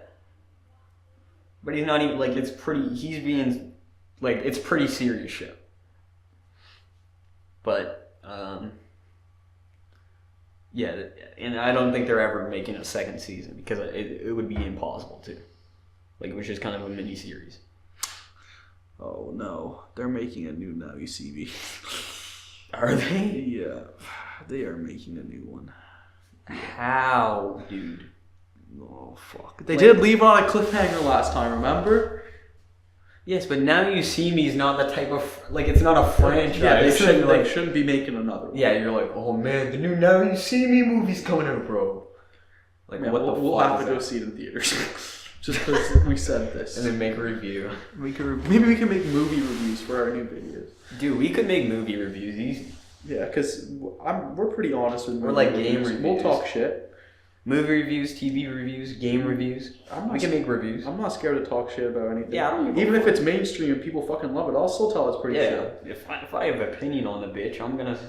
Speaker 2: But he's not even, like, it's pretty, he's being, like, it's pretty serious shit. But, yeah, and I don't think they're ever making a second season, because it would be impossible to. Like, it was just kind of a mini-series.
Speaker 3: Oh no, they're making a new Now You See Me.
Speaker 2: Are they?
Speaker 3: Yeah, they are making a new one.
Speaker 2: How, dude?
Speaker 3: Oh fuck! They did leave on a cliffhanger last time. Remember?
Speaker 2: Yes, but Now You See Me is not the type of like it's not a franchise.
Speaker 3: Yeah, they shouldn't be making another one.
Speaker 2: Yeah, you're like, oh man, the new Now You See Me movie's coming out, bro. Like,
Speaker 3: man,
Speaker 2: what the
Speaker 3: we'll
Speaker 2: fuck?
Speaker 3: have to go see it in theaters, just because we said this.
Speaker 2: And then make a review.
Speaker 3: Maybe we can make movie reviews for our new videos.
Speaker 2: Dude, we could make movie reviews easy.
Speaker 3: Yeah, because we're pretty honest with.
Speaker 2: We're like game reviews.
Speaker 3: We'll talk shit.
Speaker 2: Movie reviews, TV reviews, game reviews. We can make reviews.
Speaker 3: I'm not scared to talk shit about anything.
Speaker 2: Yeah, I don't
Speaker 3: even if it's mainstream and people fucking love it, I'll still tell it's pretty shit.
Speaker 2: If I have an opinion on the bitch, I'm gonna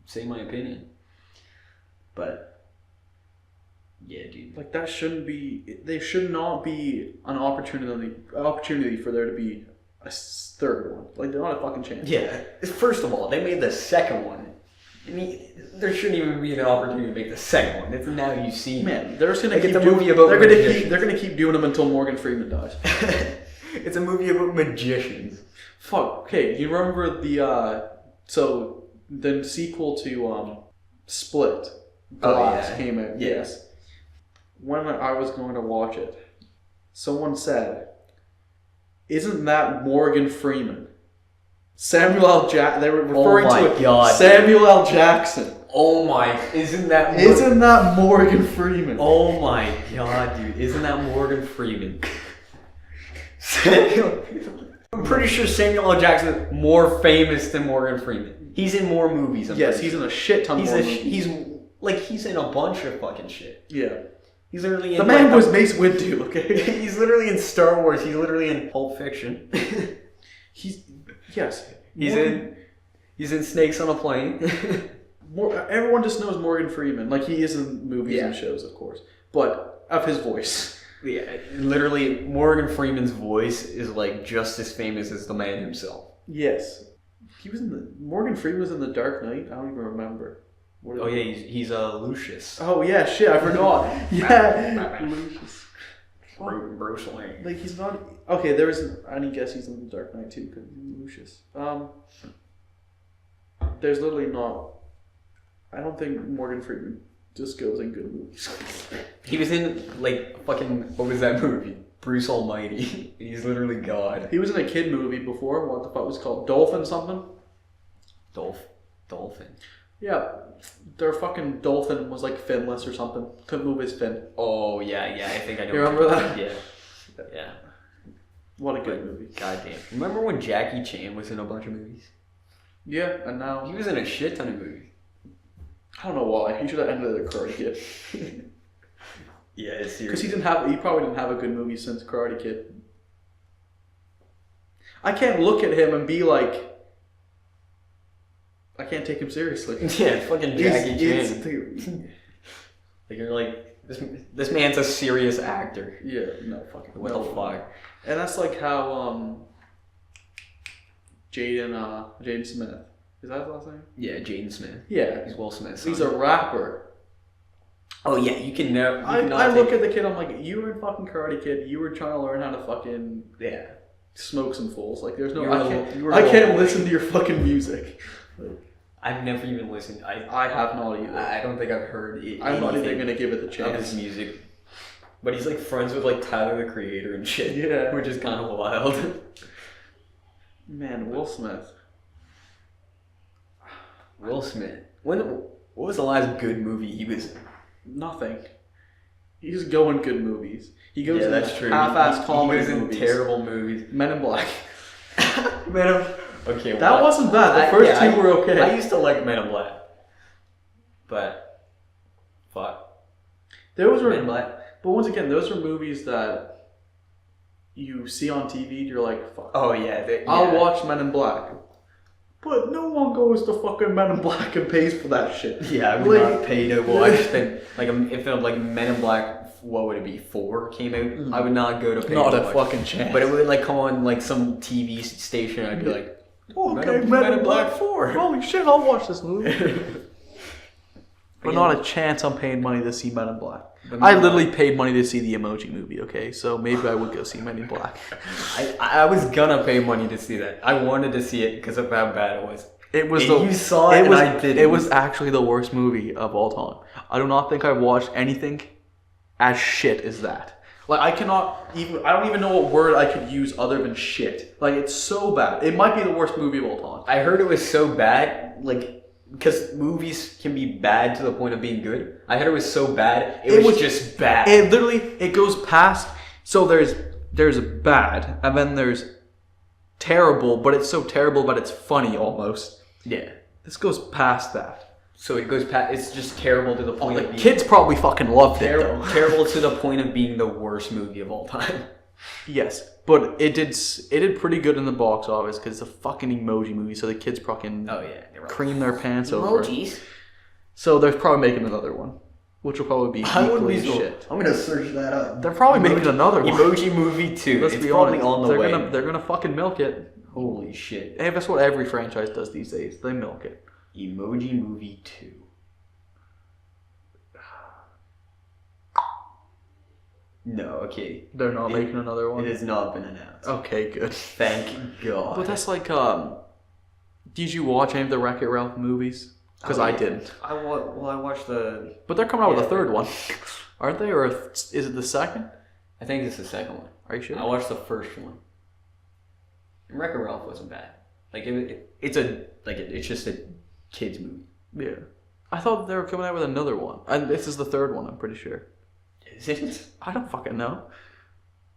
Speaker 2: say my opinion. But yeah, dude.
Speaker 3: Like that shouldn't be. They should not be an opportunity for there to be a third one. Like, they're not a fucking chance.
Speaker 2: Yeah. First of all, they made the second one. I mean, there shouldn't even be an opportunity to make the second one. It's Now You See Me.
Speaker 3: Man, they're just gonna
Speaker 2: Like,
Speaker 3: keep
Speaker 2: it's a movie about magicians.
Speaker 3: They're gonna keep doing them until Morgan Freeman dies.
Speaker 2: It's a movie about magicians.
Speaker 3: Fuck. Okay, you remember the the sequel to Split? Glass came out.
Speaker 2: Yes.
Speaker 3: When I was going to watch it, someone said, "Isn't that Morgan Freeman?" Samuel L. Jackson. They were referring to
Speaker 2: God,
Speaker 3: Samuel L. Jackson.
Speaker 2: Oh my! Isn't that
Speaker 3: Morgan Freeman?
Speaker 2: Oh my god, dude! Isn't that Morgan Freeman? I'm pretty sure Samuel L. Jackson is more famous than Morgan Freeman. He's in more movies.
Speaker 3: He's in a shit ton more movies.
Speaker 2: He's in a bunch of fucking shit.
Speaker 3: Yeah.
Speaker 2: He's literally in
Speaker 3: the man was Mace Windu, okay?
Speaker 2: He's literally in Star Wars. He's literally in Pulp Fiction.
Speaker 3: He's
Speaker 2: in Snakes on a Plane.
Speaker 3: Everyone just knows Morgan Freeman. Like, he is in movies and shows, of course. But of his voice.
Speaker 2: Yeah, literally, Morgan Freeman's voice is like just as famous as the man himself.
Speaker 3: Yes. Morgan Freeman was in The Dark Knight? I don't even remember.
Speaker 2: He's Lucius.
Speaker 3: Oh yeah, shit, I forgot. Yeah. Lucius.
Speaker 2: Bruce Wayne.
Speaker 3: Like, he's not... Okay, there isn't any guess he's in The Dark Knight too, because he's Lucius. There's literally not... I don't think Morgan Freeman just goes in good movies.
Speaker 2: He was in, like, fucking... What was that movie? Bruce Almighty. He's literally God.
Speaker 3: He was in a kid movie before. What the fuck was it called? Dolphin something?
Speaker 2: Dolphin.
Speaker 3: Yeah. Their fucking dolphin was like finless or something. Couldn't move his fin.
Speaker 2: Oh, yeah, I think I know.
Speaker 3: You remember that?
Speaker 2: Yeah.
Speaker 3: What a good movie.
Speaker 2: Goddamn. Remember when Jackie Chan was in a bunch of movies?
Speaker 3: Yeah, and now...
Speaker 2: He was in a shit ton of movies.
Speaker 3: I don't know why. He should have ended as a Karate Kid.
Speaker 2: Yeah, it's serious.
Speaker 3: Because he probably didn't have a good movie since Karate Kid. I can't look at him and be like... I can't take him seriously.
Speaker 2: Yeah, fucking Jackie Chan. Like, you're like, This man's a serious actor.
Speaker 3: Yeah, no fucking.
Speaker 2: What the fuck?
Speaker 3: And that's like how Jaden Smith. Is that his last name?
Speaker 2: Yeah, Jaden Smith.
Speaker 3: Yeah,
Speaker 2: he's Will Smith's
Speaker 3: he's
Speaker 2: son.
Speaker 3: a rapper.
Speaker 2: Oh yeah, you can never.
Speaker 3: I look at the kid. I'm like, you were in fucking Karate Kid. You were trying to learn how to fucking smoke some fools. Like, there's no. I can't listen to your fucking music.
Speaker 2: I've never even listened.
Speaker 3: I have not either.
Speaker 2: I don't think I've heard it.
Speaker 3: I'm not even gonna give it the chance.
Speaker 2: Of his music, but he's like friends with like Tyler the Creator and shit.
Speaker 3: Yeah,
Speaker 2: which is kind of wild.
Speaker 3: Man, Will Smith.
Speaker 2: Will Smith. What was the last good movie he was in?
Speaker 3: Nothing. He's going good movies. He goes in
Speaker 2: that's true.
Speaker 3: half-ass comedy
Speaker 2: movies.
Speaker 3: movies.
Speaker 2: Terrible movies.
Speaker 3: Men in Black.
Speaker 2: Okay,
Speaker 3: that wasn't bad. The first two were okay.
Speaker 2: I used to like Men in Black, but fuck.
Speaker 3: Those were
Speaker 2: Men in Black.
Speaker 3: But once again, those are movies that you see on TV. You're like, fuck.
Speaker 2: Oh yeah.
Speaker 3: I'll watch Men in Black. But no one goes to fucking Men in Black and pays for that shit.
Speaker 2: Yeah, I would not pay to watch them. Like, if like Men in Black, what would it be, 4 came out? I would not go to pay
Speaker 3: not
Speaker 2: to
Speaker 3: a
Speaker 2: watch.
Speaker 3: fucking chance.
Speaker 2: But it would like come on like some TV station. I'd be like,
Speaker 3: oh, okay, Men in Black 4. Holy shit, I'll watch this movie. But not a chance I'm paying money to see Men in Black. I literally paid money to see the Emoji Movie, okay? So maybe I would go see Men in Black.
Speaker 2: I was gonna pay money to see that. I wanted to see it because of how bad it was.
Speaker 3: It was
Speaker 2: you saw it, and I didn't.
Speaker 3: It was actually the worst movie of all time. I do not think I've watched anything as shit as that. Like, I don't even know what word I could use other than shit. Like, it's so bad. It might be the worst movie of all time.
Speaker 2: I heard it was so bad, like, because movies can be bad to the point of being good. I heard it was so bad, it was just bad.
Speaker 3: It literally, it goes past, so there's bad, and then there's terrible, but it's so terrible that it's funny almost.
Speaker 2: Yeah.
Speaker 3: This goes past that.
Speaker 2: So it goes past, it's just terrible to the point of being...
Speaker 3: Kids probably fucking loved it, though.
Speaker 2: Terrible to the point of being the worst movie of all time.
Speaker 3: Yes, but it did pretty good in the box office because it's a fucking emoji movie, so the kids fucking cream their pants over it.
Speaker 2: Emojis?
Speaker 3: So they're probably making another one, which will probably be equally shit.
Speaker 2: I'm gonna search that up.
Speaker 3: They're probably making another one.
Speaker 2: Emoji Movie 2.
Speaker 3: Let's
Speaker 2: it's
Speaker 3: be
Speaker 2: probably
Speaker 3: honest.
Speaker 2: on the way.
Speaker 3: They're gonna fucking milk it.
Speaker 2: Holy shit.
Speaker 3: Hey, that's what every franchise does these days. They milk it.
Speaker 2: Emoji Movie 2. No, okay.
Speaker 3: They're not making another one?
Speaker 2: It has not been announced.
Speaker 3: Okay, good.
Speaker 2: Thank God.
Speaker 3: But that's like, did you watch any of the Wreck-It Ralph movies? Because I didn't.
Speaker 2: I watched the...
Speaker 3: But they're coming out with a third one. Aren't they? Or is it the second?
Speaker 2: I think it's the second one.
Speaker 3: Are you sure?
Speaker 2: I watched the first one. And Wreck-It Ralph wasn't bad. Like, it's just a kid's movie.
Speaker 3: Yeah. I thought they were coming out with another one. And this is the third one, I'm pretty sure.
Speaker 2: Is it?
Speaker 3: I don't fucking know.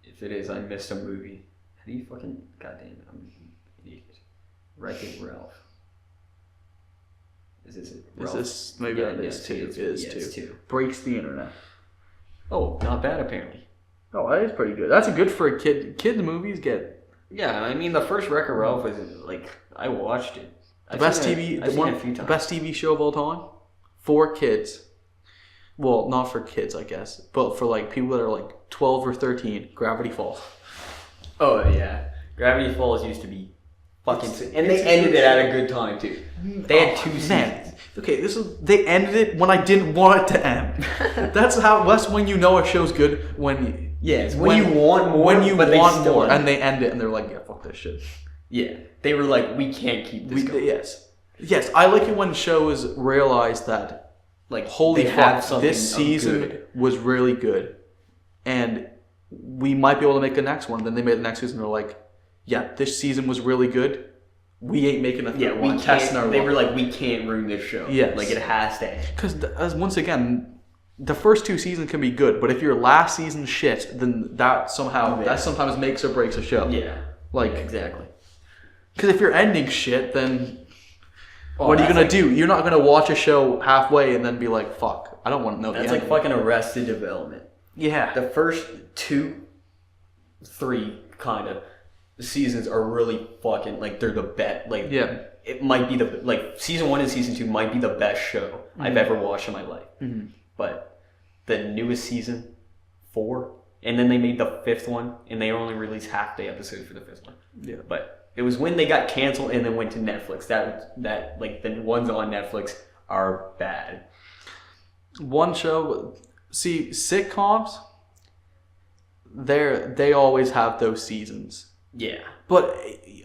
Speaker 2: If it is, I missed a movie. How do you fucking... Goddamn it, I'm an idiot. Wreck-It Ralph. Is this it?
Speaker 3: Is this... Maybe that is two. It is two. Breaks the internet.
Speaker 2: Oh, not bad apparently.
Speaker 3: Oh, that is pretty good. That's a good for a kid. Kid movies get...
Speaker 2: Yeah, I mean, the first Wreck-It Ralph was, like, I watched it.
Speaker 3: The best TV show of all time? For kids. Well, not for kids, I guess, but for like people that are like 12 or 13, Gravity Falls.
Speaker 2: Oh yeah, Gravity Falls used to be fucking, and they ended it at a good time too. They had 2 seasons.
Speaker 3: Okay, they ended it when I didn't want it to end. That's when you know a show's good when
Speaker 2: you want more,
Speaker 3: and they end it and they're like, yeah, fuck this shit.
Speaker 2: Yeah, they were like, we can't keep this going.
Speaker 3: Yes, I like it when shows realize that. Like, holy fuck, this season was really good. And we might be able to make the next one. Then they made the next season and they're like, yeah, this season was really good. We ain't making a third one.
Speaker 2: They were like, we can't ruin this show.
Speaker 3: Yes.
Speaker 2: Like, it has to end.
Speaker 3: Because, once again, the first 2 seasons can be good. But if your last season shit, then that sometimes makes or breaks a show.
Speaker 2: Yeah.
Speaker 3: Like,
Speaker 2: exactly.
Speaker 3: Because if you're ending shit, then... what are you going to do? You're not going to watch a show halfway and then be like, fuck, I don't want to know the end.
Speaker 2: That's like fucking Arrested Development.
Speaker 3: Yeah.
Speaker 2: The first 2, 3, kind of, seasons are really fucking, like, they're the best. Like,
Speaker 3: yeah.
Speaker 2: It might be season 1 and season 2 might be the best show I've ever watched in my life.
Speaker 3: Mm-hmm.
Speaker 2: But the newest season 4, and then they made the 5th one, and they only released half the episodes for the 5th one.
Speaker 3: Yeah.
Speaker 2: But it was when they got canceled and then went to Netflix. That like the ones on Netflix are bad.
Speaker 3: One show, see, sitcoms, they always have those seasons.
Speaker 2: Yeah.
Speaker 3: But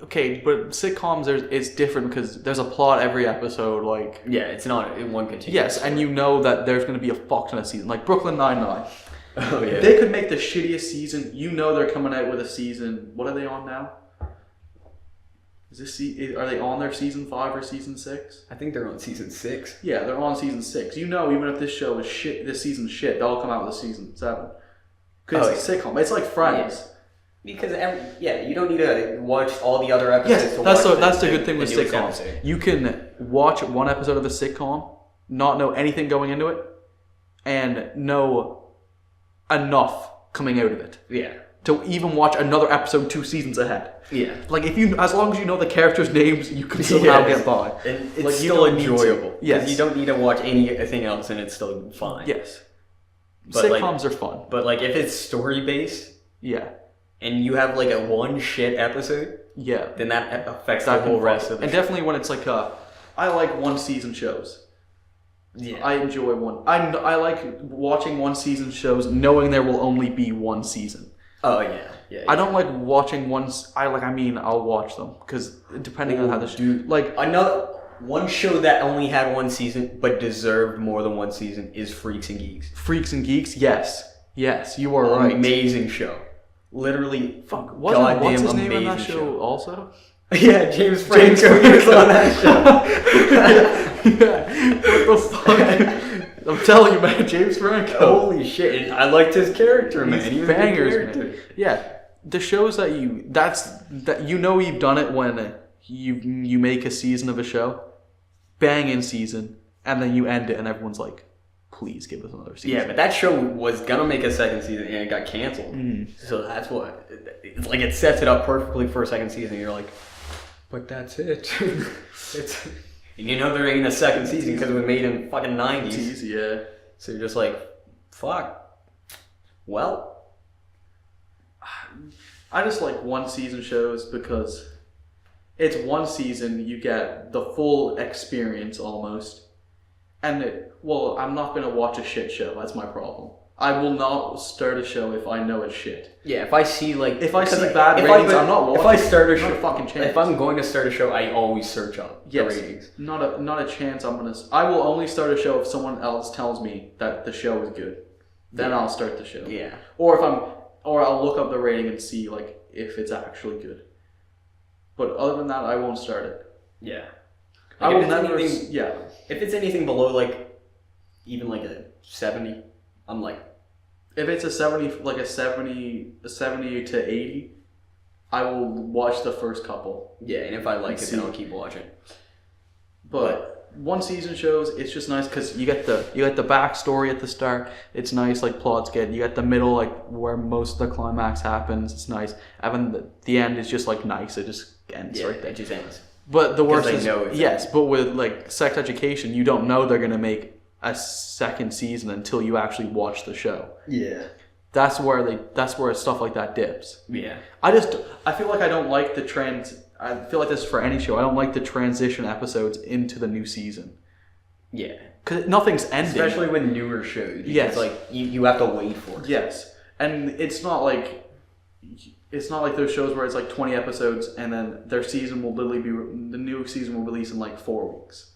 Speaker 3: sitcoms, it's different because there's a plot every episode. Like,
Speaker 2: yeah, it's not in one continuous.
Speaker 3: Yes, and you know that there's going to be a fuck ton of season. Like Brooklyn Nine-Nine.
Speaker 2: Oh yeah.
Speaker 3: They could make the shittiest season. You know they're coming out with a season. What are they on now? Are they on their season 5 or season 6?
Speaker 2: I think they're on season 6.
Speaker 3: Yeah, they're on season 6. You know, even if this show is shit, this season's shit, they'll come out with a season 7. Because it's a sitcom. It's like Friends.
Speaker 2: Yeah. Because you don't need to watch all the other episodes.
Speaker 3: Yes, that's the good thing with sitcoms. You can watch one episode of a sitcom, not know anything going into it, and know enough coming out of it.
Speaker 2: Yeah.
Speaker 3: To even watch another episode 2 seasons ahead.
Speaker 2: Yeah.
Speaker 3: Like as long as you know the characters' names, you can somehow get by.
Speaker 2: And it's
Speaker 3: like,
Speaker 2: still enjoyable.
Speaker 3: Yes.
Speaker 2: You don't need to watch anything else and it's still fine.
Speaker 3: Yes.
Speaker 2: But
Speaker 3: sitcoms are fun.
Speaker 2: But like if it's story based,
Speaker 3: yeah,
Speaker 2: and you have like a one shit episode,
Speaker 3: yeah,
Speaker 2: then that affects the whole rest of the
Speaker 3: And
Speaker 2: show.
Speaker 3: definitely when it's like I like one season shows.
Speaker 2: Yeah.
Speaker 3: I enjoy one. I like watching one season shows knowing there will only be one season.
Speaker 2: Oh yeah. Yeah.
Speaker 3: I don't like watching I'll watch them because depending on how the show. Like
Speaker 2: one show that only had one season but deserved more than one season is Freaks and Geeks.
Speaker 3: Freaks and Geeks, yes, you are right.
Speaker 2: Amazing show. Literally,
Speaker 3: what's his name on that show also?
Speaker 2: Yeah, James Franco was on that show.
Speaker 3: Yeah. What the fuck? I'm telling you, man, James Franco.
Speaker 2: Holy shit! And I liked his character, man.
Speaker 3: He was bangers, man. Yeah, the shows that you've done it when you make a season of a show, banging season, and then you end it, and everyone's like, "Please give us another season."
Speaker 2: Yeah, but that show was gonna make a second season, and it got canceled. So that's what it sets it up perfectly for a second season. You're like, but that's it. And you know there ain't a second season because it was made in fucking 90s.
Speaker 3: Yeah.
Speaker 2: So you're just like, fuck. Well,
Speaker 3: I just like one season shows because it's one season, you get the full experience almost. And I'm not going to watch a shit show. That's my problem. I will not start a show if I know it's shit.
Speaker 2: Yeah, if I see bad
Speaker 3: ratings, I'm not watching.
Speaker 2: If I start a show,
Speaker 3: not a fucking chance.
Speaker 2: If I'm going to start a show, I always search up the ratings.
Speaker 3: Not a chance. I will only start a show if someone else tells me that the show is good. Then I'll start the show.
Speaker 2: Yeah.
Speaker 3: Or I'll look up the rating and see like if it's actually good. But other than that, I won't start it.
Speaker 2: Yeah.
Speaker 3: I will never.
Speaker 2: If it's anything below like even like a 70. I'm like,
Speaker 3: if it's a 70 to 80, I will watch the first couple.
Speaker 2: Yeah, and if I like it, then I'll keep watching.
Speaker 3: But one season shows, it's just nice because you get the backstory at the start. It's nice, like plot's good. You get the middle, like where most of the climax happens. It's nice. And then the end is just like nice. It just ends right there.
Speaker 2: It just ends.
Speaker 3: But the worst is but with like Sex Education, you don't know they're gonna make a second season until you actually watch the show.
Speaker 2: Yeah.
Speaker 3: That's where stuff like that dips.
Speaker 2: Yeah.
Speaker 3: I feel like I don't like the trend. I feel like this is for any show. I don't like the transition episodes into the new season.
Speaker 2: Yeah.
Speaker 3: Because nothing's ending.
Speaker 2: Especially with newer shows.
Speaker 3: Yes.
Speaker 2: It's like you have to wait for it.
Speaker 3: Yes. And it's not like those shows where it's like 20 episodes and then their season will literally the new season will release in like 4 weeks.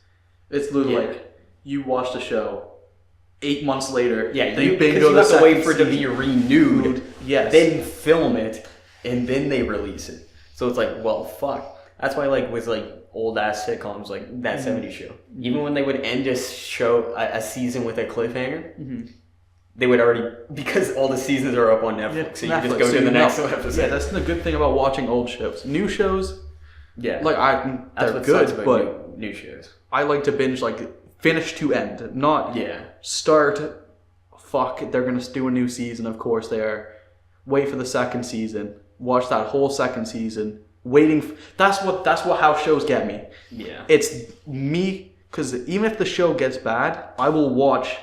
Speaker 3: It's literally like you watch the show 8 months later.
Speaker 2: Yeah,
Speaker 3: they
Speaker 2: you have to wait for it to be renewed.
Speaker 3: Yes.
Speaker 2: Then film it, and then they release it. So it's like, well, fuck. That's why, like, with like old ass sitcoms like That 70s Show, even when they would end a show, a season with a cliffhanger, they would already, because all the seasons are up on Netflix, so you just go to the next episode.
Speaker 3: Yeah, that's the good thing about watching old shows. New shows,
Speaker 2: yeah,
Speaker 3: like they're good, but
Speaker 2: new shows.
Speaker 3: I like to binge like finish to end, not start. Fuck, they're gonna do a new season. Of course they are. Wait for the second season. Watch that whole second season. That's how shows get me.
Speaker 2: Yeah,
Speaker 3: it's me because even if the show gets bad, I will watch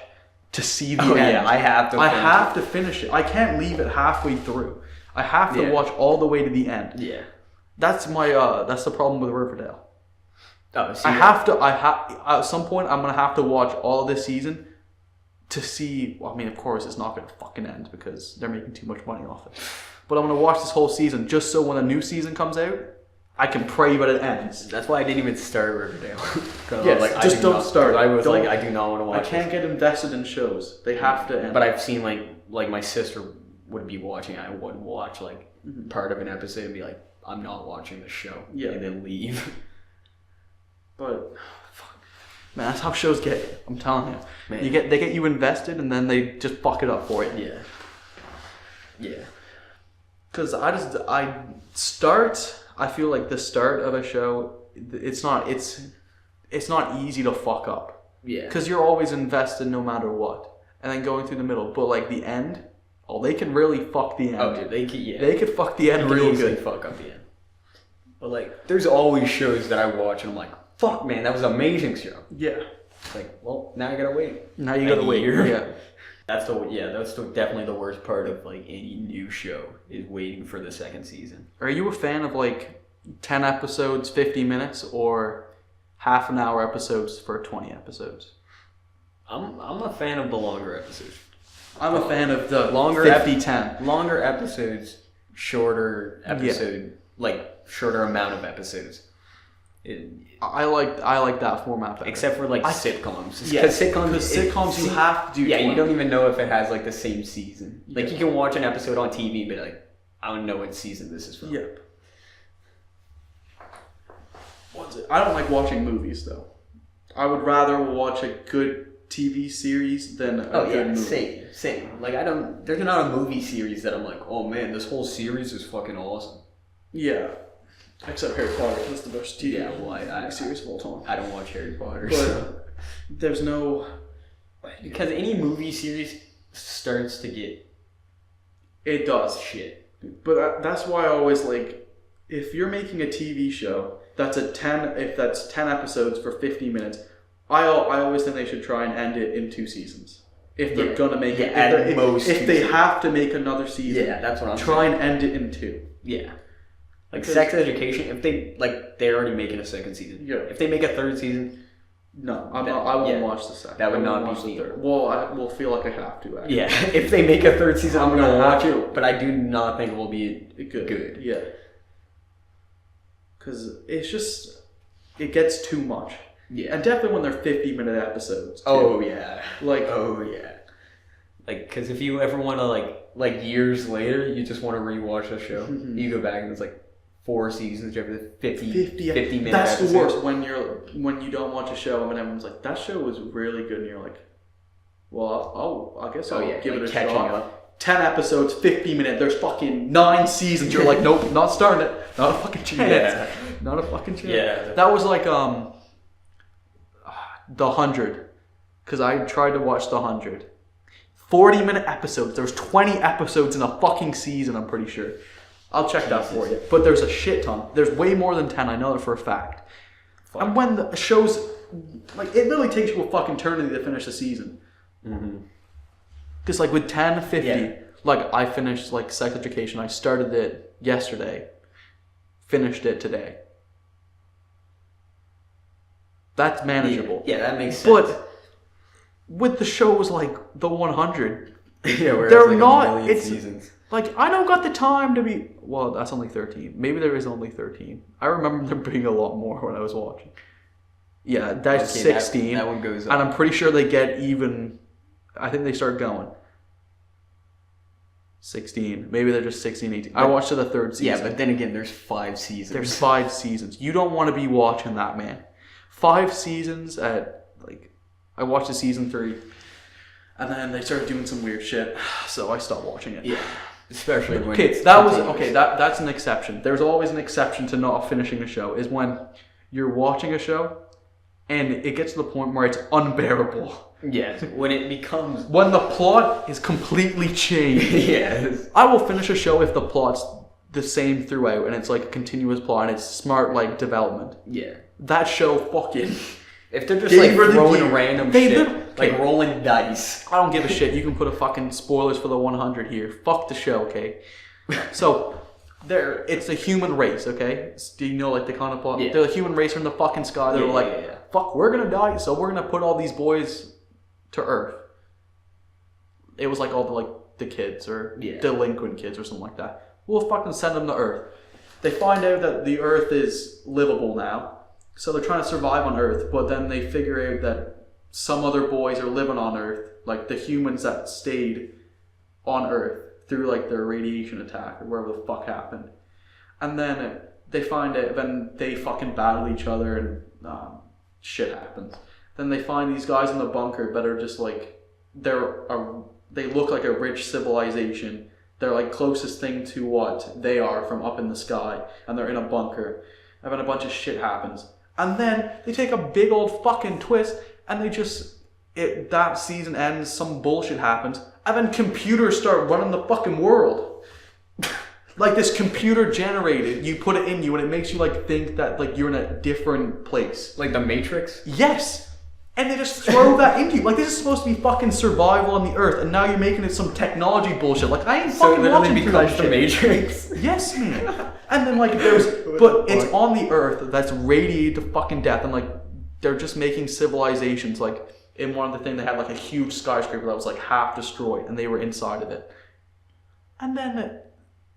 Speaker 3: to see the
Speaker 2: Oh
Speaker 3: end.
Speaker 2: yeah, I have to
Speaker 3: finish it. I can't leave it halfway through. I have to watch all the way to the end.
Speaker 2: Yeah.
Speaker 3: That's my that's the problem with Riverdale.
Speaker 2: Oh, see,
Speaker 3: at some point I'm gonna have to watch all this season to see. Well, I mean, of course, it's not gonna fucking end because they're making too much money off it. But I'm gonna watch this whole season just so when a new season comes out, I can pray that it ends.
Speaker 2: That's why I didn't even start Riverdale.
Speaker 3: Yes, just don't start.
Speaker 2: I was like, I do not want to watch.
Speaker 3: I can't get invested in shows. They have to end.
Speaker 2: But I've seen like my sister would be watching. I would watch like part of an episode and be like, I'm not watching the show, and then leave.
Speaker 3: But fuck, man, that's how shows get you. I'm telling you.
Speaker 2: Man.
Speaker 3: They get you invested and then they just fuck it up for you.
Speaker 2: Yeah. Yeah.
Speaker 3: Because I feel like the start of a show, it's not easy to fuck up.
Speaker 2: Yeah.
Speaker 3: Because you're always invested no matter what. And then going through the middle. But like the end, they can really fuck the end.
Speaker 2: Oh, dude, they could
Speaker 3: fuck the end real good.
Speaker 2: Fuck up the end. But like, there's always shows that I watch and I'm like, fuck, man, that was an amazing show.
Speaker 3: Yeah.
Speaker 2: It's like, well, now I gotta wait.
Speaker 3: Now you gotta wait. Yeah.
Speaker 2: That's definitely the worst part of like any new show is waiting for the second season.
Speaker 3: Are you a fan of like 10 episodes, 50 minutes, or half an hour episodes for 20 episodes?
Speaker 2: I'm a fan of the longer episodes.
Speaker 3: I'm a fan of the
Speaker 2: longer
Speaker 3: 50-10.
Speaker 2: Longer episodes, shorter episode, like shorter amount of episodes.
Speaker 3: I like that format better.
Speaker 2: Except for like sitcoms.
Speaker 3: Yeah, because sitcoms you have to do.
Speaker 2: Yeah, you don't even know if it has like the same season. Like you can watch an episode on TV and be like, I don't know what season this is from.
Speaker 3: Yep. I don't like watching movies though. I would rather watch a good TV series than a good movie.
Speaker 2: Same. Like there's not a movie series that I'm like, oh man, this whole series is fucking awesome.
Speaker 3: Yeah. Except Harry Potter, that's the best TV series of all time.
Speaker 2: I don't watch Harry Potter.
Speaker 3: But there's no...
Speaker 2: Because any movie series starts to get...
Speaker 3: It does.
Speaker 2: Shit.
Speaker 3: But that's why I always like... If you're making a TV show, if that's 10 episodes for 50 minutes, I always think they should try and end it in 2 seasons. If they're gonna make it... If they have to make another season,
Speaker 2: that's what I'm saying.
Speaker 3: Try and end it in 2.
Speaker 2: Yeah. Like Sex Education, if they're already making a second season.
Speaker 3: Yeah.
Speaker 2: If they make a third season,
Speaker 3: no, I won't watch the second.
Speaker 2: That would not be
Speaker 3: the third. Well, I will feel like I have to. Actually.
Speaker 2: Yeah. If they make a third season, I'm gonna watch it, but I do not think it will be good.
Speaker 3: Yeah. Because it's just it gets too much.
Speaker 2: Yeah.
Speaker 3: And definitely when they're 50-minute episodes. Too.
Speaker 2: Oh yeah.
Speaker 3: Like
Speaker 2: because if you ever want to like years later, you just want to rewatch the show. Mm-hmm. You go back and it's like 4 seasons, you have the 50 minute
Speaker 3: That's
Speaker 2: episodes.
Speaker 3: the worst when you don't watch a show and everyone's like, that show was really good, and you're like, well, I guess I'll give it a shot. Up. 10 episodes, 50 minutes, there's fucking 9 seasons. You're like, nope, not starting it. Not a fucking chance.
Speaker 2: Yeah.
Speaker 3: Not a fucking chance.
Speaker 2: Yeah.
Speaker 3: That was like The 100, because I tried to watch The 100. 40-minute episodes. There's 20 episodes in a fucking season, I'm pretty sure. I'll check that for you. But there's a shit ton. There's way more than 10. I know that for a fact. Fuck. And when the show's... Like, it literally takes you a fucking eternity to finish a season. Mm-hmm. Because, like, with 10, 50... Like, I finished, like, Sex Education. I started it yesterday. Finished it today. That's manageable.
Speaker 2: Yeah, that makes sense.
Speaker 3: But with the shows like The 100...
Speaker 2: Yeah,
Speaker 3: they're like not...
Speaker 2: It's seasons.
Speaker 3: Like, I don't got the time to be... Well, that's only 13. Maybe there is only 13. I remember there being a lot more when I was watching. Yeah, that's 16.
Speaker 2: That one goes up.
Speaker 3: And I'm pretty sure they get even... I think they start going. 16. Maybe they're just 16, 18. I watched the 3rd season.
Speaker 2: Yeah, but then again, there's 5 seasons.
Speaker 3: There's 5 seasons. You don't want to be watching that, man. 5 seasons at... Like, I watched the season 3. And then they started doing some weird shit. So I stopped watching it.
Speaker 2: Yeah. Especially when
Speaker 3: that's an exception. There's always an exception to not finishing a show, is when you're watching a show and it gets to the point where it's unbearable.
Speaker 2: Yes, when it becomes...
Speaker 3: When the plot is completely changed.
Speaker 2: Yes.
Speaker 3: I will finish a show if the plot's the same throughout and it's like a continuous plot and it's smart, like, development.
Speaker 2: Yeah.
Speaker 3: That show fucking...
Speaker 2: If they're just like throwing random shit,
Speaker 3: okay.
Speaker 2: like rolling dice.
Speaker 3: I don't give a shit. You can put a fucking spoilers for the 100 here. Fuck the show, okay? So, it's a human race, okay? Do you know like the kind of plot? Yeah. They're a human race from the fucking sky. They're fuck, we're gonna die, so we're gonna put all these boys to Earth. It was like all the kids or delinquent kids or something like that. We'll fucking send them to Earth. They find out that the Earth is livable now. So they're trying to survive on Earth, but then they figure out that some other boys are living on Earth, like the humans that stayed on Earth through like their radiation attack or whatever the fuck happened. And then they find out, then they fucking battle each other and shit happens. Then they find these guys in the bunker that are just like, they look like a rich civilization. They're like closest thing to what they are from up in the sky, and they're in a bunker. And then a bunch of shit happens. And then they take a big old fucking twist and they that season ends, some bullshit happens, and then computers start running the fucking world. Like this computer generated, you put it in you and it makes you like think that like you're in a different place.
Speaker 2: Like the Matrix?
Speaker 3: Yes! And they just throw that into you. Like this is supposed to be fucking survival on the Earth and now you're making it some technology bullshit. Like I ain't fucking watching through that shit.
Speaker 2: The Matrix?
Speaker 3: Yes, man. And then like but it's on the Earth that's radiated to fucking death, and like they're just making civilizations. Like in one of the things they had like a huge skyscraper that was like half destroyed, and they were inside of it. And then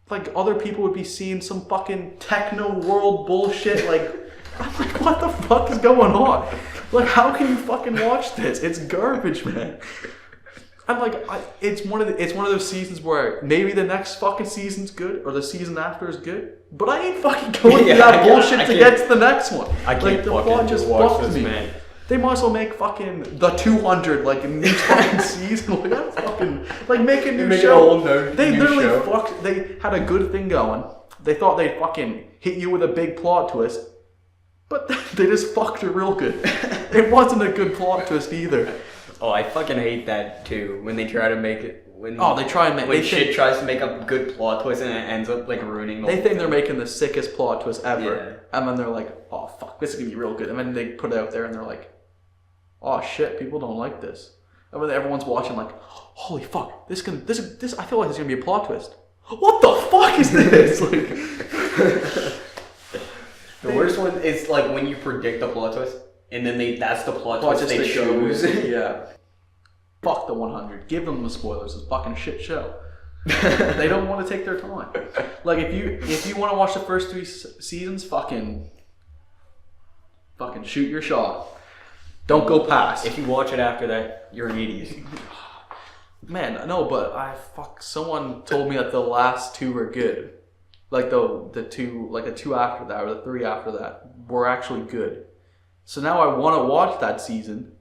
Speaker 3: like other people would be seeing some fucking techno world bullshit. Like I'm like, what the fuck is going on? Like how can you fucking watch this? It's garbage, man. I'm like, it's one of those seasons where maybe the next fucking season's good or the season after is good, but I ain't fucking going through that bullshit to get to the next one.
Speaker 2: I can't like, the plot just fucked me. Man.
Speaker 3: They might as well make fucking the 200 like a new fucking season. Like that's fucking like make a new show. They literally fucked. They had a good thing going. They thought they'd fucking hit you with a big plot twist, but they just fucked it real good. It wasn't a good plot twist either.
Speaker 2: Oh, I fucking hate that too. When they try to make it,
Speaker 3: they try and make
Speaker 2: when shit tries to make a good plot twist and it ends up like ruining.
Speaker 3: They think they're making the sickest plot twist ever, and then they're like, "Oh fuck, this is gonna be real good." And then they put it out there and they're like, "Oh shit, people don't like this." And then everyone's watching like, "Holy fuck, this. I feel like this is gonna be a plot twist." What the fuck is this? Like,
Speaker 2: the worst one is like when you predict the plot twist. And then that's the plot twist they choose.
Speaker 3: Yeah. Fuck the 100. Give them the spoilers. It's a fucking shit show. They don't want to take their time. Like if you want to watch the first 3 seasons, fucking shoot your shot. Don't go past.
Speaker 2: If you watch it after that, you're an idiot.
Speaker 3: Man, no, but someone told me that the last 2 were good. Like the 2, like the 2 after that or the 3 after that were actually good. So now I want to watch that season,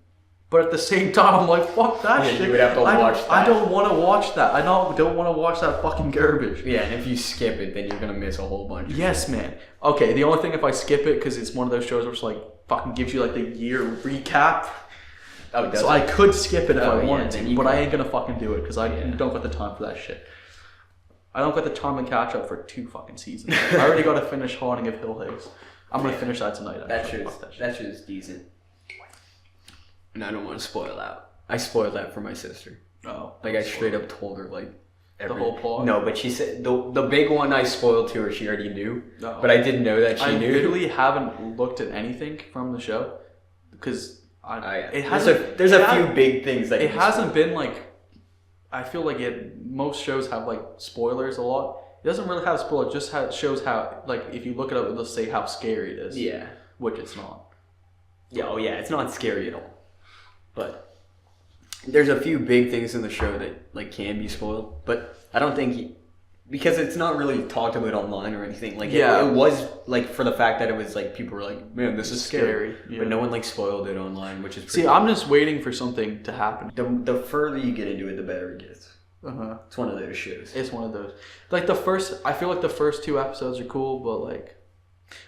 Speaker 3: but at the same time I'm like, fuck that shit.
Speaker 2: You would have to watch that.
Speaker 3: I don't want to watch that. I don't want to watch that fucking garbage.
Speaker 2: Yeah, and if you skip it, then you're going to miss a whole bunch.
Speaker 3: Yes, man. Okay, the only thing if I skip it, because it's one of those shows where it's like, fucking gives you like the year recap.
Speaker 2: Oh,
Speaker 3: so I could skip it if I wanted to, but I ain't going to fucking do it, because I don't got the time for that shit. I don't got the time to catch up for 2 fucking seasons. I already got to finish Haunting of Hill House. I'm gonna finish that tonight.
Speaker 2: That shit is decent. And I don't want to spoil that. I spoiled that for my sister.
Speaker 3: Oh.
Speaker 2: Like I straight up told her like
Speaker 3: the whole plot?
Speaker 2: No, but she said the big one I spoiled to her, she already knew. Oh. But I didn't know that she knew.
Speaker 3: I literally haven't looked at anything from the show because
Speaker 2: there's a few big things that
Speaker 3: it hasn't been like. I feel like most shows have like spoilers a lot. It doesn't really have spoilers, just shows how, like, if you look it up, it'll say how scary it is.
Speaker 2: Yeah.
Speaker 3: Which it's not.
Speaker 2: Yeah, it's not scary at all. But there's a few big things in the show that, like, can be spoiled. But I don't think, because it's not really talked about online or anything. Like, it was, like, for the fact that it was, like, people were like, man, this is scary. Yeah. But no one, like, spoiled it online, which is pretty
Speaker 3: cool. I'm just waiting for something to happen.
Speaker 2: The further you get into it, the better it gets.
Speaker 3: Uh-huh.
Speaker 2: It's one of those shows.
Speaker 3: It's one of those. Like I feel like the first 2 episodes are cool, but like,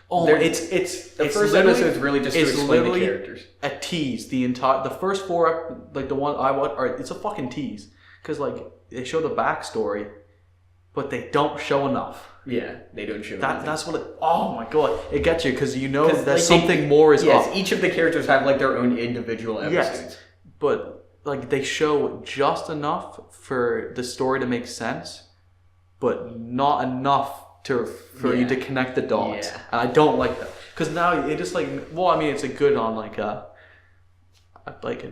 Speaker 2: it's the first episode's really just to explain the characters.
Speaker 3: A tease. The first 4, like the one I watched, it's a fucking tease because like they show the backstory, but they don't show enough.
Speaker 2: Yeah, they don't show
Speaker 3: that. That's what it. Oh my god, it gets you because you know that
Speaker 2: like,
Speaker 3: something more is up.
Speaker 2: Each of the characters have like their own individual episodes.
Speaker 3: Yes, but like they show just enough for the story to make sense, but not enough for you to connect the dots.
Speaker 2: Yeah.
Speaker 3: And I don't like that because now it just like it's a good on like a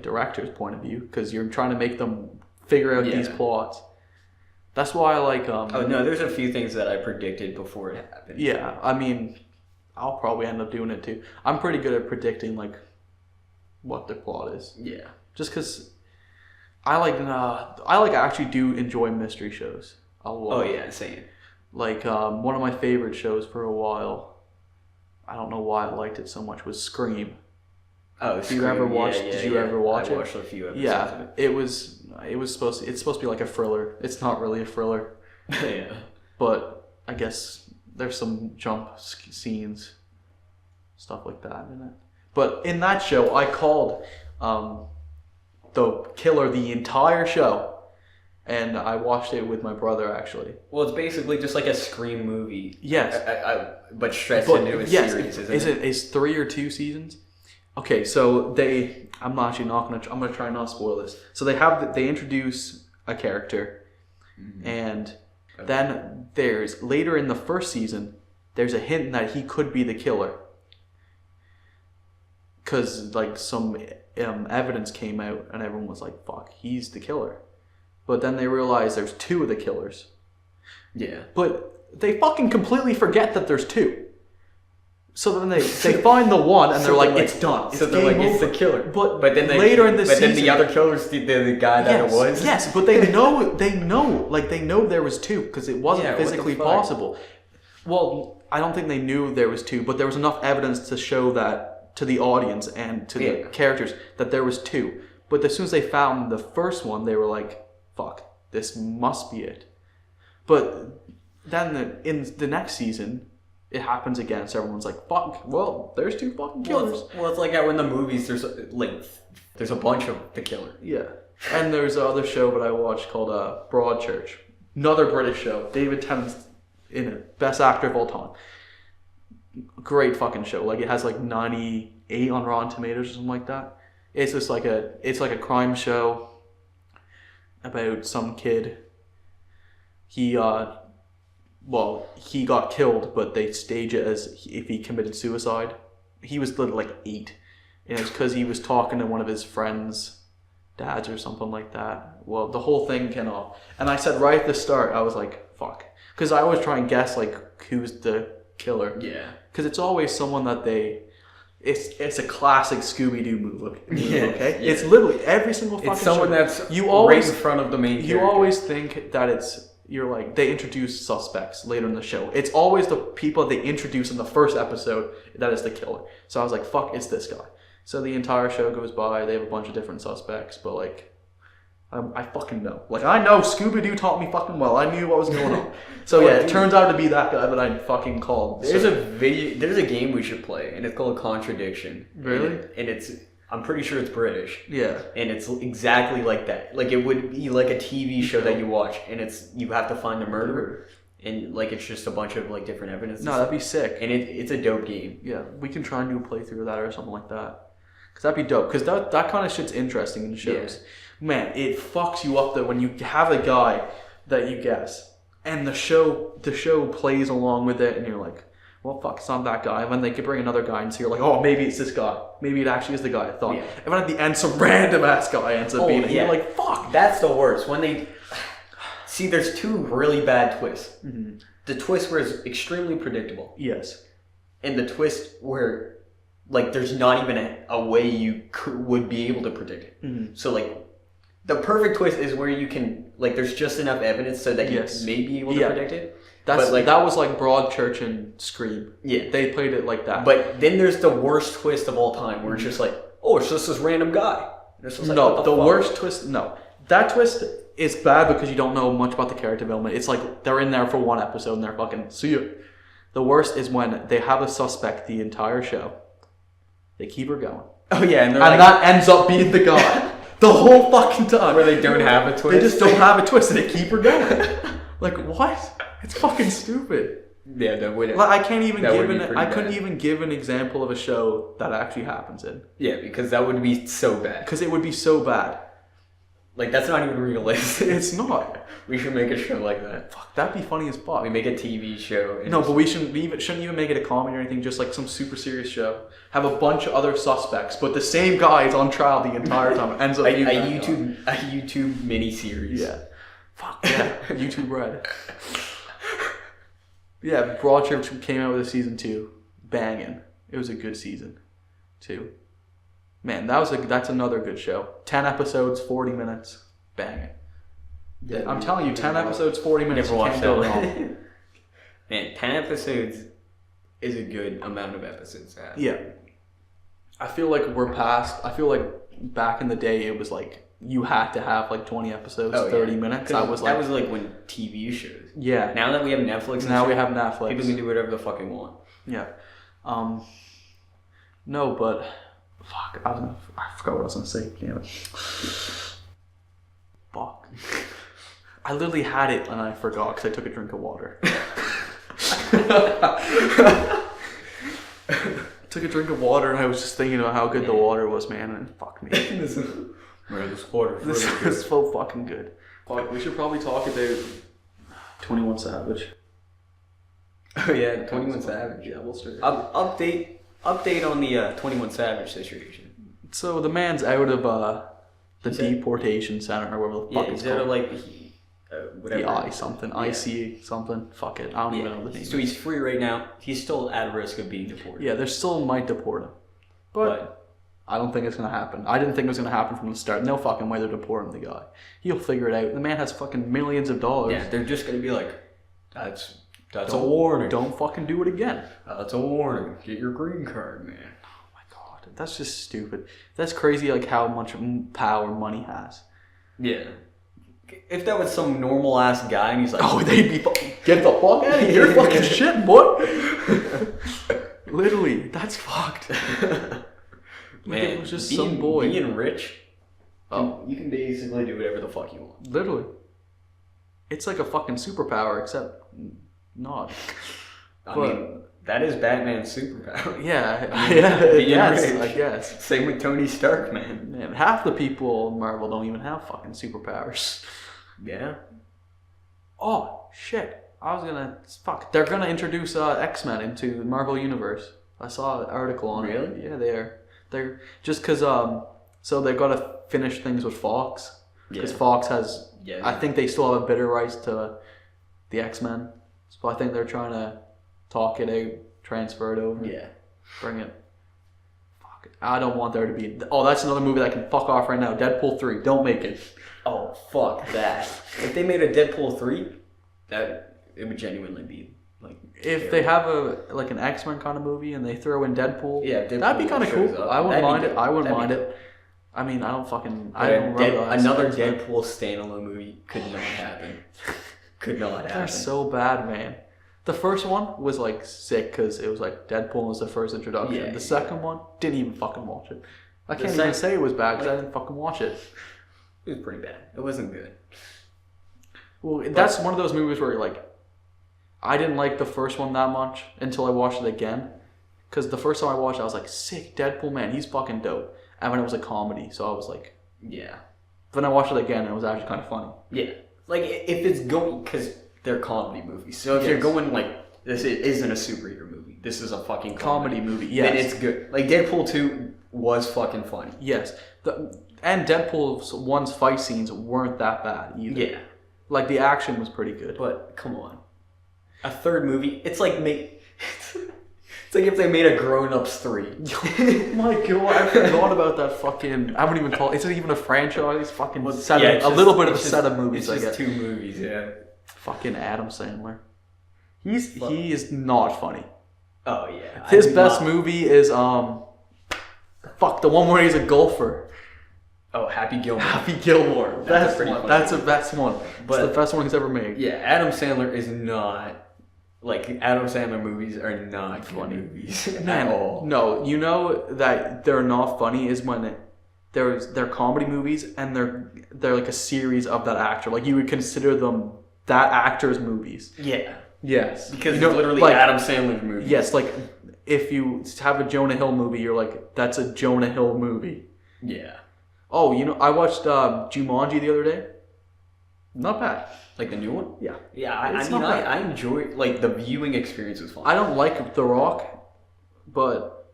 Speaker 3: director's point of view because you're trying to make them figure out these plots. That's why I like.
Speaker 2: Oh no, there's a few things that I predicted before it happened.
Speaker 3: Yeah, I mean, I'll probably end up doing it too. I'm pretty good at predicting like what the plot is.
Speaker 2: Yeah,
Speaker 3: just because I actually do enjoy mystery shows a lot.
Speaker 2: Oh yeah, same.
Speaker 3: Like one of my favorite shows for a while, I don't know why I liked it so much, was Scream.
Speaker 2: Oh,
Speaker 3: Did you ever watch? Did you ever watch it?
Speaker 2: I watched a few episodes.
Speaker 3: Yeah, it was supposed to. It's supposed to be like a thriller. It's not really a thriller.
Speaker 2: Yeah.
Speaker 3: But I guess there's some jump scenes, stuff like that in it. But in that show, I called the killer the entire show, and I watched it with my brother actually.
Speaker 2: Well, it's basically just like a Scream movie.
Speaker 3: Yes.
Speaker 2: But stretched into a series, isn't it?
Speaker 3: It's 3 or 2 seasons. Okay, so I'm gonna try not to spoil this. So they introduce a character, and then there's later in the first season, there's a hint that he could be the killer, because like some evidence came out, and everyone was like, "Fuck, he's the killer." But then they realize there's 2 of the killers.
Speaker 2: Yeah.
Speaker 3: But they fucking completely forget that there's 2. So then they find the one and they're like, it's done.
Speaker 2: So they're like, it's the killer.
Speaker 3: But
Speaker 2: then
Speaker 3: later in the season,
Speaker 2: then the other killer's the guy that it was.
Speaker 3: Yes, but they know there was 2 because it wasn't physically possible. Well, I don't think they knew there was 2, but there was enough evidence to show that to the audience and to the characters that there was 2. But as soon as they found the first one, they were like, fuck, this must be it. But then in the next season, it happens again, so everyone's like, fuck, well, there's 2 fucking killers.
Speaker 2: Well, it's like how in the movies there's a bunch of the killer.
Speaker 3: Yeah. And there's another show that I watched called Broadchurch. Another British show. David Tennant's in it. Best actor of all time. Great fucking show. Like it has like 98 on Rotten Tomatoes or something like that. It's just like a crime show about some kid. He got killed, but they stage it as if he committed suicide. He was like 8. And it's because he was talking to one of his friends' dads or something like that. Well, the whole thing came off. And I said right at the start, I was like, fuck. Because I always try and guess like who's the killer.
Speaker 2: Yeah. Because
Speaker 3: it's always someone that it's a classic Scooby-Doo movie.
Speaker 2: Yeah,
Speaker 3: okay?
Speaker 2: yeah.
Speaker 3: It's literally every single fucking
Speaker 2: It's someone
Speaker 3: show.
Speaker 2: that's right in front of the main character.
Speaker 3: You always think that you're like, they introduce suspects later in the show. It's always the people they introduce in the first episode that is the killer. So I was like, fuck, it's this guy. So the entire show goes by, they have a bunch of different suspects, but like, I fucking know. Like, I know Scooby-Doo taught me fucking well. I knew what was going on. So yeah, it turns out to be that guy that I fucking called.
Speaker 2: There's a game we should play, and it's called Contradiction.
Speaker 3: Really?
Speaker 2: And I'm pretty sure it's British.
Speaker 3: Yeah.
Speaker 2: And it's exactly like that. Like it would be like a TV show that you watch, and you have to find the murderer, and like it's just a bunch of like different evidence.
Speaker 3: No, that'd be sick.
Speaker 2: And it's a dope game.
Speaker 3: Yeah, we can try and do a playthrough of that or something like that. Cause that'd be dope. Cause that kind of shit's interesting in shows. Yeah. Man, it fucks you up though when you have a guy that you guess, and the show plays along with it, and you're like, well, fuck, it's not that guy. And then they could bring another guy, and so you're like, oh, maybe it's this guy. Maybe it actually is the guy I thought. Yeah. And then at the end, some random ass guy ends up being it. Yeah. You're like, fuck.
Speaker 2: That's the worst. When they see, there's 2 really bad twists.
Speaker 3: Mm-hmm.
Speaker 2: The twist where it's extremely predictable.
Speaker 3: Yes.
Speaker 2: And the twist where, like, there's not even a way you would be able to predict it.
Speaker 3: Mm-hmm.
Speaker 2: So, like, the perfect twist is where you can, like, there's just enough evidence so that you may be able to predict it.
Speaker 3: That was like Broadchurch and Scream. Yeah. They played it like that.
Speaker 2: But then there's the worst twist of all time where it's just like, oh, it's just this random guy.
Speaker 3: Like, no, the worst twist, no. That twist is bad because you don't know much about the character development. It's like they're in there for 1 episode and they're fucking, see ya. The worst is when they have a suspect the entire show. They keep her going.
Speaker 2: Oh yeah, and
Speaker 3: that ends up being the guy. The whole fucking time.
Speaker 2: Where they don't have a twist.
Speaker 3: They just don't have a twist and they keep her going. Like, what? It's fucking stupid.
Speaker 2: Yeah, that would.
Speaker 3: I can't even
Speaker 2: that
Speaker 3: give
Speaker 2: would be pretty
Speaker 3: couldn't
Speaker 2: bad.
Speaker 3: even give an example of a show that actually happens in.
Speaker 2: Yeah, because that would be so bad.
Speaker 3: Because it would be so bad.
Speaker 2: Like, that's not even realistic.
Speaker 3: It's not.
Speaker 2: We should make a show like that.
Speaker 3: Fuck, that'd be funny as fuck.
Speaker 2: We make a TV show.
Speaker 3: No, but we shouldn't even make it a comedy or anything. Just like some super serious show. Have a bunch of other suspects, but the same guy is on trial the entire time. Ends up
Speaker 2: a YouTube mini series.
Speaker 3: Yeah. Fuck yeah. YouTube Red. Yeah, Broadchurch came out with a season 2, banging. It was a good season, 2. Man, that's another good show. 10 episodes, 40 minutes, banging. Yeah, I'm telling you, 10 episodes, 40 minutes.
Speaker 2: Never watched that
Speaker 3: wrong.
Speaker 2: Man, 10 episodes is a good amount of episodes to have.
Speaker 3: Yeah. I feel like back in the day, it was like you had to have like 20 episodes, 30 minutes. That was like
Speaker 2: when TV shows.
Speaker 3: Yeah.
Speaker 2: Now that we have Netflix,
Speaker 3: we have Netflix.
Speaker 2: People can do whatever the fuck they want.
Speaker 3: Yeah. No, but fuck, I forgot what I was gonna say. Damn it. Fuck. I literally had it and I forgot because I took a drink of water. Took a drink of water and I was just thinking about how good the water was, man, and fuck me.
Speaker 2: This water.
Speaker 3: This is so fucking good. Fuck, we should probably talk about 21 Savage.
Speaker 2: Oh yeah, 21 Savage.
Speaker 3: Yeah, we'll start.
Speaker 2: Update on the 21 Savage situation.
Speaker 3: So the man's out of the deportation center or whatever the fuck it's
Speaker 2: he's out of
Speaker 3: called.
Speaker 2: like whatever.
Speaker 3: The I something, IC something. Fuck it, I don't even know the name.
Speaker 2: So he's free right now. He's still at risk of being deported.
Speaker 3: Yeah, they still might deport him, but I don't think it's gonna happen. I didn't think it was gonna happen from the start. No fucking way they're deporting the guy. He'll figure it out. The man has fucking millions of dollars.
Speaker 2: Yeah, they're just gonna be like, that's a warning.
Speaker 3: Don't fucking do it again.
Speaker 2: That's a warning. Get your green card, man.
Speaker 3: Oh my god, that's just stupid. That's crazy. Like how much power money has.
Speaker 2: Yeah. If that was some normal ass guy and he's like,
Speaker 3: oh, they'd be get the fuck out of here, fucking shit, boy. Literally, that's fucked.
Speaker 2: Man,
Speaker 3: it was just some boy
Speaker 2: being rich. Oh, you can basically do whatever the fuck you want.
Speaker 3: Literally, it's like a fucking superpower, except not.
Speaker 2: I mean, that is Batman's superpower.
Speaker 3: Yeah, I guess.
Speaker 2: Same with Tony Stark, man.
Speaker 3: Man, half the people in Marvel don't even have fucking superpowers.
Speaker 2: Yeah.
Speaker 3: Oh shit! Fuck. They're gonna introduce X-Men into the Marvel universe. I saw an article on it.
Speaker 2: Really?
Speaker 3: Yeah, they are. They're just because so they've got to finish things with Fox because Fox has.
Speaker 2: Yeah.
Speaker 3: I think they still have a bidder rights to the X-Men, so I think they're trying to talk it out, transfer it over.
Speaker 2: Yeah.
Speaker 3: Bring it. Fuck. I don't want there to be. Oh, that's another movie that can fuck off right now. Deadpool 3. Don't make it.
Speaker 2: Oh, fuck that. If they made a Deadpool 3, it would genuinely be like.
Speaker 3: If they have an X-Men kind of movie and they throw in Deadpool,
Speaker 2: Deadpool
Speaker 3: that'd be kind of cool.
Speaker 2: up.
Speaker 3: I wouldn't mind it.
Speaker 2: Good.
Speaker 3: I wouldn't
Speaker 2: That'd
Speaker 3: mind
Speaker 2: be
Speaker 3: it. I mean, I don't remember
Speaker 2: another Deadpool standalone movie could not happen. Could not happen.
Speaker 3: They're so bad, man. The first one was like sick because it was like Deadpool was the first introduction.
Speaker 2: Yeah,
Speaker 3: the second one, didn't even fucking watch it. I can't even say it was bad because I didn't fucking watch it.
Speaker 2: It was pretty bad. It wasn't good.
Speaker 3: Well, that's one of those movies where like, I didn't like the first one that much until I watched it again. Because the first time I watched it, I was like, sick, Deadpool, man, he's fucking dope. And when it was a comedy, so I was like...
Speaker 2: Yeah.
Speaker 3: Then I watched it again, and it was actually kind of funny.
Speaker 2: Yeah. Like, if it's going... Because they're comedy movies. So if you're going like, this isn't a superhero movie. This is a fucking
Speaker 3: comedy movie, yes.
Speaker 2: Then it's good. Like, Deadpool 2 was fucking funny.
Speaker 3: Yes. And Deadpool's one's fight scenes weren't that bad either.
Speaker 2: Yeah.
Speaker 3: Like, the action was pretty good.
Speaker 2: But, come on. A third movie, it's like it's like if they made a Grown Ups 3.
Speaker 3: Oh my god, I forgot about that fucking... I wouldn't even call it... Is it even a franchise? Fucking a little bit of a set of movies,
Speaker 2: I guess. It's just 2 movies, yeah.
Speaker 3: Fucking Adam Sandler. He is not funny.
Speaker 2: Oh, yeah.
Speaker 3: His best movie is, the one where he's a golfer.
Speaker 2: Oh, Happy Gilmore.
Speaker 3: Happy Gilmore. That's
Speaker 2: pretty
Speaker 3: one.
Speaker 2: funny.
Speaker 3: That's the best one. But it's the best one he's ever made.
Speaker 2: Yeah, Adam Sandler is not... Like, Adam Sandler movies are not funny movies at all.
Speaker 3: No, you know that they're not funny is when they're comedy movies and they're like a series of that actor. Like, you would consider them that actor's movies.
Speaker 2: Yeah.
Speaker 3: Yes.
Speaker 2: Because it's literally like, Adam Sandler's movie.
Speaker 3: Yes, like if you have a Jonah Hill movie, you're like, that's a Jonah Hill movie.
Speaker 2: Yeah.
Speaker 3: Oh, I watched Jumanji the other day. Not bad.
Speaker 2: Like the new one?
Speaker 3: Yeah.
Speaker 2: Yeah, I enjoy, like, the viewing experience was fun.
Speaker 3: I don't like The Rock, but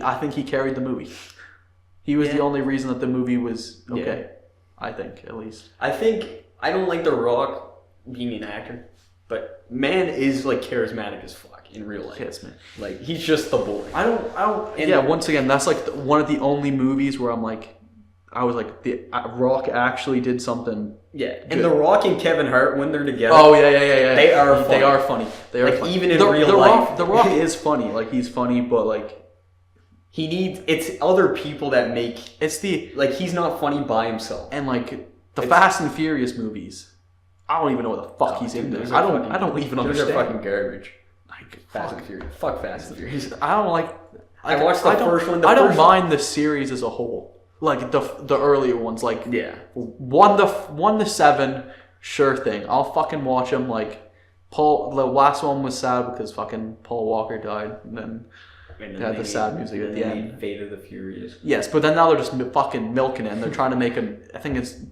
Speaker 3: I think he carried the movie. He was the only reason that the movie was okay. Yeah. I think, at least. I
Speaker 2: don't like The Rock being an actor, but man is, like, charismatic as fuck in real life.
Speaker 3: Yes, man.
Speaker 2: Like, he's just the boy.
Speaker 3: I don't. Once again, that's like one of the only movies where I was like, the Rock actually did something.
Speaker 2: Yeah, and The Rock and Kevin Hart, when they're together.
Speaker 3: Oh yeah.
Speaker 2: They are funny.
Speaker 3: They are funny. They are funny.
Speaker 2: Even in real life.
Speaker 3: The Rock is funny. Like, he's funny, but like,
Speaker 2: it's other people that make.
Speaker 3: It's
Speaker 2: he's not funny by himself.
Speaker 3: And like the Fast and Furious movies, I don't even know what the fuck he's in there. I don't even understand.
Speaker 2: Those are fucking garbage.
Speaker 3: Like,
Speaker 2: Fast and Furious. Fuck Fast and Furious.
Speaker 3: I don't like.
Speaker 2: I watched the first one.
Speaker 3: I don't mind the series as a whole. Like the earlier ones, like 1 to 7, sure thing. I'll fucking watch them. Like the last one was sad because fucking Paul Walker died, and then they had the sad music at the end.
Speaker 2: Fate of the Furious.
Speaker 3: Yes, but then now they're just fucking milking it, and they're trying to make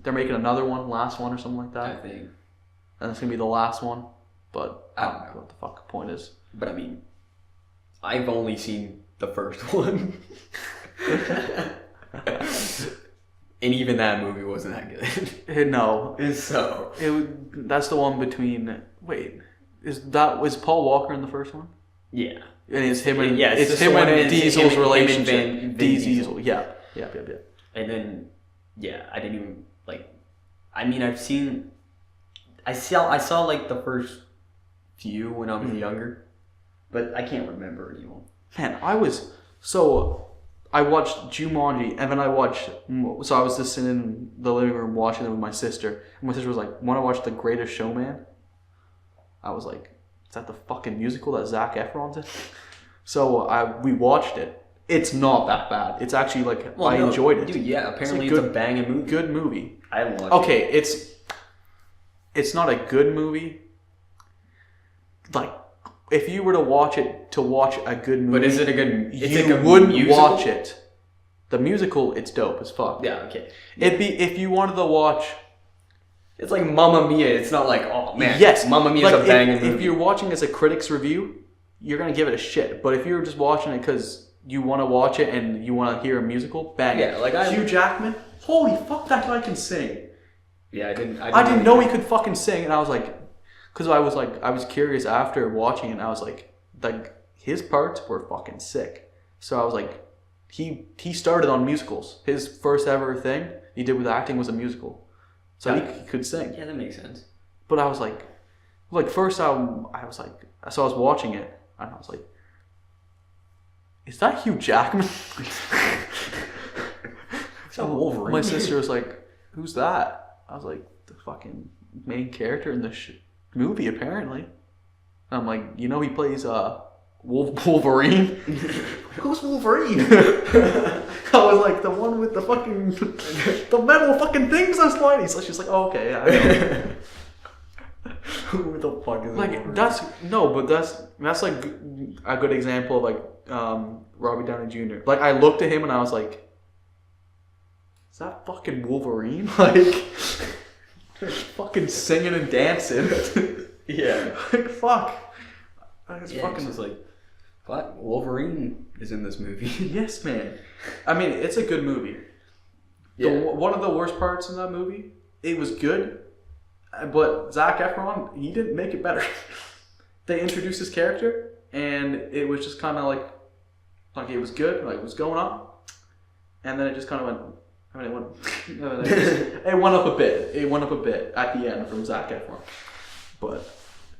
Speaker 3: they're making another one, last one or something like that.
Speaker 2: I think.
Speaker 3: And it's gonna be the last one, but
Speaker 2: I don't know
Speaker 3: what the fuck the point is.
Speaker 2: But I mean, I've only seen the first one. And even that movie wasn't that good.
Speaker 3: No. That's the one between. Wait, was Paul Walker in the first one?
Speaker 2: Yeah.
Speaker 3: And it's him and Diesel's relationship. Diesel. Yeah.
Speaker 2: And then, I didn't even like. I mean, I saw like the first few when I was younger, but I can't remember anymore.
Speaker 3: Man, I watched Jumanji, and then I was just sitting in the living room watching it with my sister, and my sister was like, "Want to watch The Greatest Showman?" I was like, "Is that the fucking musical that Zac Efron's in?" So we watched it. It's not that bad. It's actually like I enjoyed it.
Speaker 2: Dude, yeah, apparently it's a banging movie.
Speaker 3: Good movie.
Speaker 2: I watched it.
Speaker 3: Okay, it's not a good movie. Like, if you were to watch a good movie,
Speaker 2: but is it a good?
Speaker 3: You wouldn't watch it. The musical, it's dope as fuck.
Speaker 2: Yeah, okay.
Speaker 3: It'd be if you wanted to watch.
Speaker 2: It's like Mamma Mia. It's not like, oh man,
Speaker 3: yes,
Speaker 2: Mamma Mia is a banging movie.
Speaker 3: If you're watching as a critic's review, you're gonna give it a shit. But if you're just watching it because you want to watch it and you want to hear a musical, bang.
Speaker 2: Yeah, like
Speaker 3: Hugh Jackman. Holy fuck, that guy can sing.
Speaker 2: Yeah, I
Speaker 3: didn't know he could fucking sing, and I was like, because I was curious after watching it, and I was like his parts were fucking sick. So I was like, he started on musicals. His first ever thing he did with acting was a musical, so he could sing.
Speaker 2: Yeah, that makes sense.
Speaker 3: But I was like first I was like, so I was watching it, and I was like, is that Hugh Jackman?
Speaker 2: It's a Wolverine.
Speaker 3: My sister was like, who's that? I was like, the fucking main character in the movie, apparently. And I'm like, he plays Wolverine? Who's Wolverine? I was like, the one with the fucking, the metal fucking things on sliding. So she's like, oh, okay, yeah, I know.
Speaker 2: Who the fuck is
Speaker 3: like, that's like a good example of like Robbie Downey Jr. Like, I looked at him and I was like, is that fucking Wolverine? Like, fucking singing and dancing.
Speaker 2: Yeah.
Speaker 3: Like, fuck.
Speaker 2: It's just like, what? Wolverine is in this movie.
Speaker 3: Yes, man. I mean, it's a good movie. Yeah. One of the worst parts in that movie, it was good, but Zac Efron, he didn't make it better. They introduced his character, and it was just kind of like it was good, like it was going on, and then it just kind of went. I mean, it went up a bit. It went up a bit at the end from Zac Efron. But,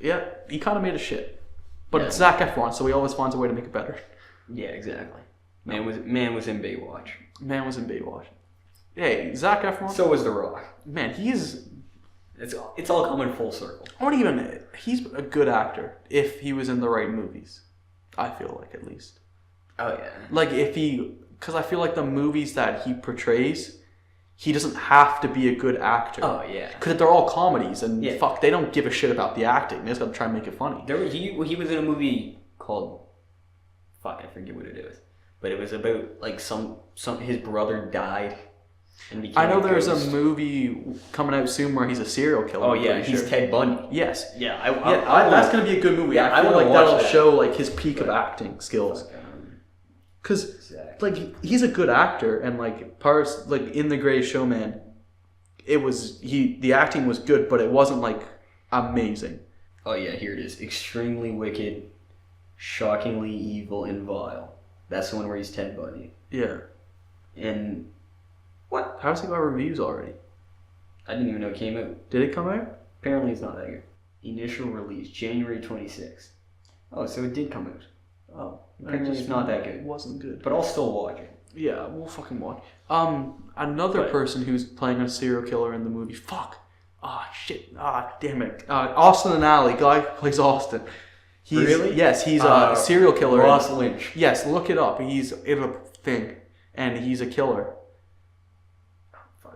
Speaker 3: yeah, he kind of made a shit. But it's Zac Efron, so he always finds a way to make it better.
Speaker 2: Yeah, exactly. Man was in Baywatch.
Speaker 3: Man was in Baywatch. Hey, Zac Efron.
Speaker 2: So was The Rock.
Speaker 3: Man, he's...
Speaker 2: It's all coming full circle.
Speaker 3: He's a good actor if he was in the right movies. I feel like, at least.
Speaker 2: Oh, yeah.
Speaker 3: Like, if he... Because I feel like the movies that he portrays, he doesn't have to be a good actor.
Speaker 2: Oh yeah,
Speaker 3: because they're all comedies, and
Speaker 2: Yeah.
Speaker 3: fuck, they don't give a shit about the acting. They just gotta try and make it funny.
Speaker 2: he was in a movie called, fuck, I forget what it is, but it was about like some his brother died and became.
Speaker 3: I know
Speaker 2: a
Speaker 3: there's
Speaker 2: ghost.
Speaker 3: a movie coming out soon where he's a serial killer.
Speaker 2: Oh
Speaker 3: I'm
Speaker 2: yeah,
Speaker 3: pretty
Speaker 2: he's
Speaker 3: sure.
Speaker 2: Ted Bundy.
Speaker 3: Yes.
Speaker 2: Yeah,
Speaker 3: That's gonna be a good movie.
Speaker 2: Yeah,
Speaker 3: I feel
Speaker 2: wanna
Speaker 3: like
Speaker 2: watch
Speaker 3: that'll
Speaker 2: that.
Speaker 3: show like his peak of acting skills. Because like he's a good actor, and like parts like in The Greatest Showman, the acting was good, but it wasn't like amazing.
Speaker 2: Oh yeah, here it is. Extremely wicked, shockingly evil and vile. That's the one where he's Ted Bundy.
Speaker 3: Yeah.
Speaker 2: And what?
Speaker 3: How's he got reviews already?
Speaker 2: I didn't even know it came out.
Speaker 3: Did it come out?
Speaker 2: Apparently it's not that good. Initial release, January 26th. Oh, so it did come out.
Speaker 3: Oh,
Speaker 2: Apparently it's not that good.
Speaker 3: It wasn't good.
Speaker 2: But I'll still watch it.
Speaker 3: Yeah, we'll fucking watch. Another person who's playing a serial killer in the movie. Fuck. Ah, shit. Ah, damn it. Austin and Alley, guy who plays Austin.
Speaker 2: Really?
Speaker 3: Yes, he's a serial killer.
Speaker 2: Ross Lynch.
Speaker 3: Yes, look it up. He's in a thing, and he's a killer.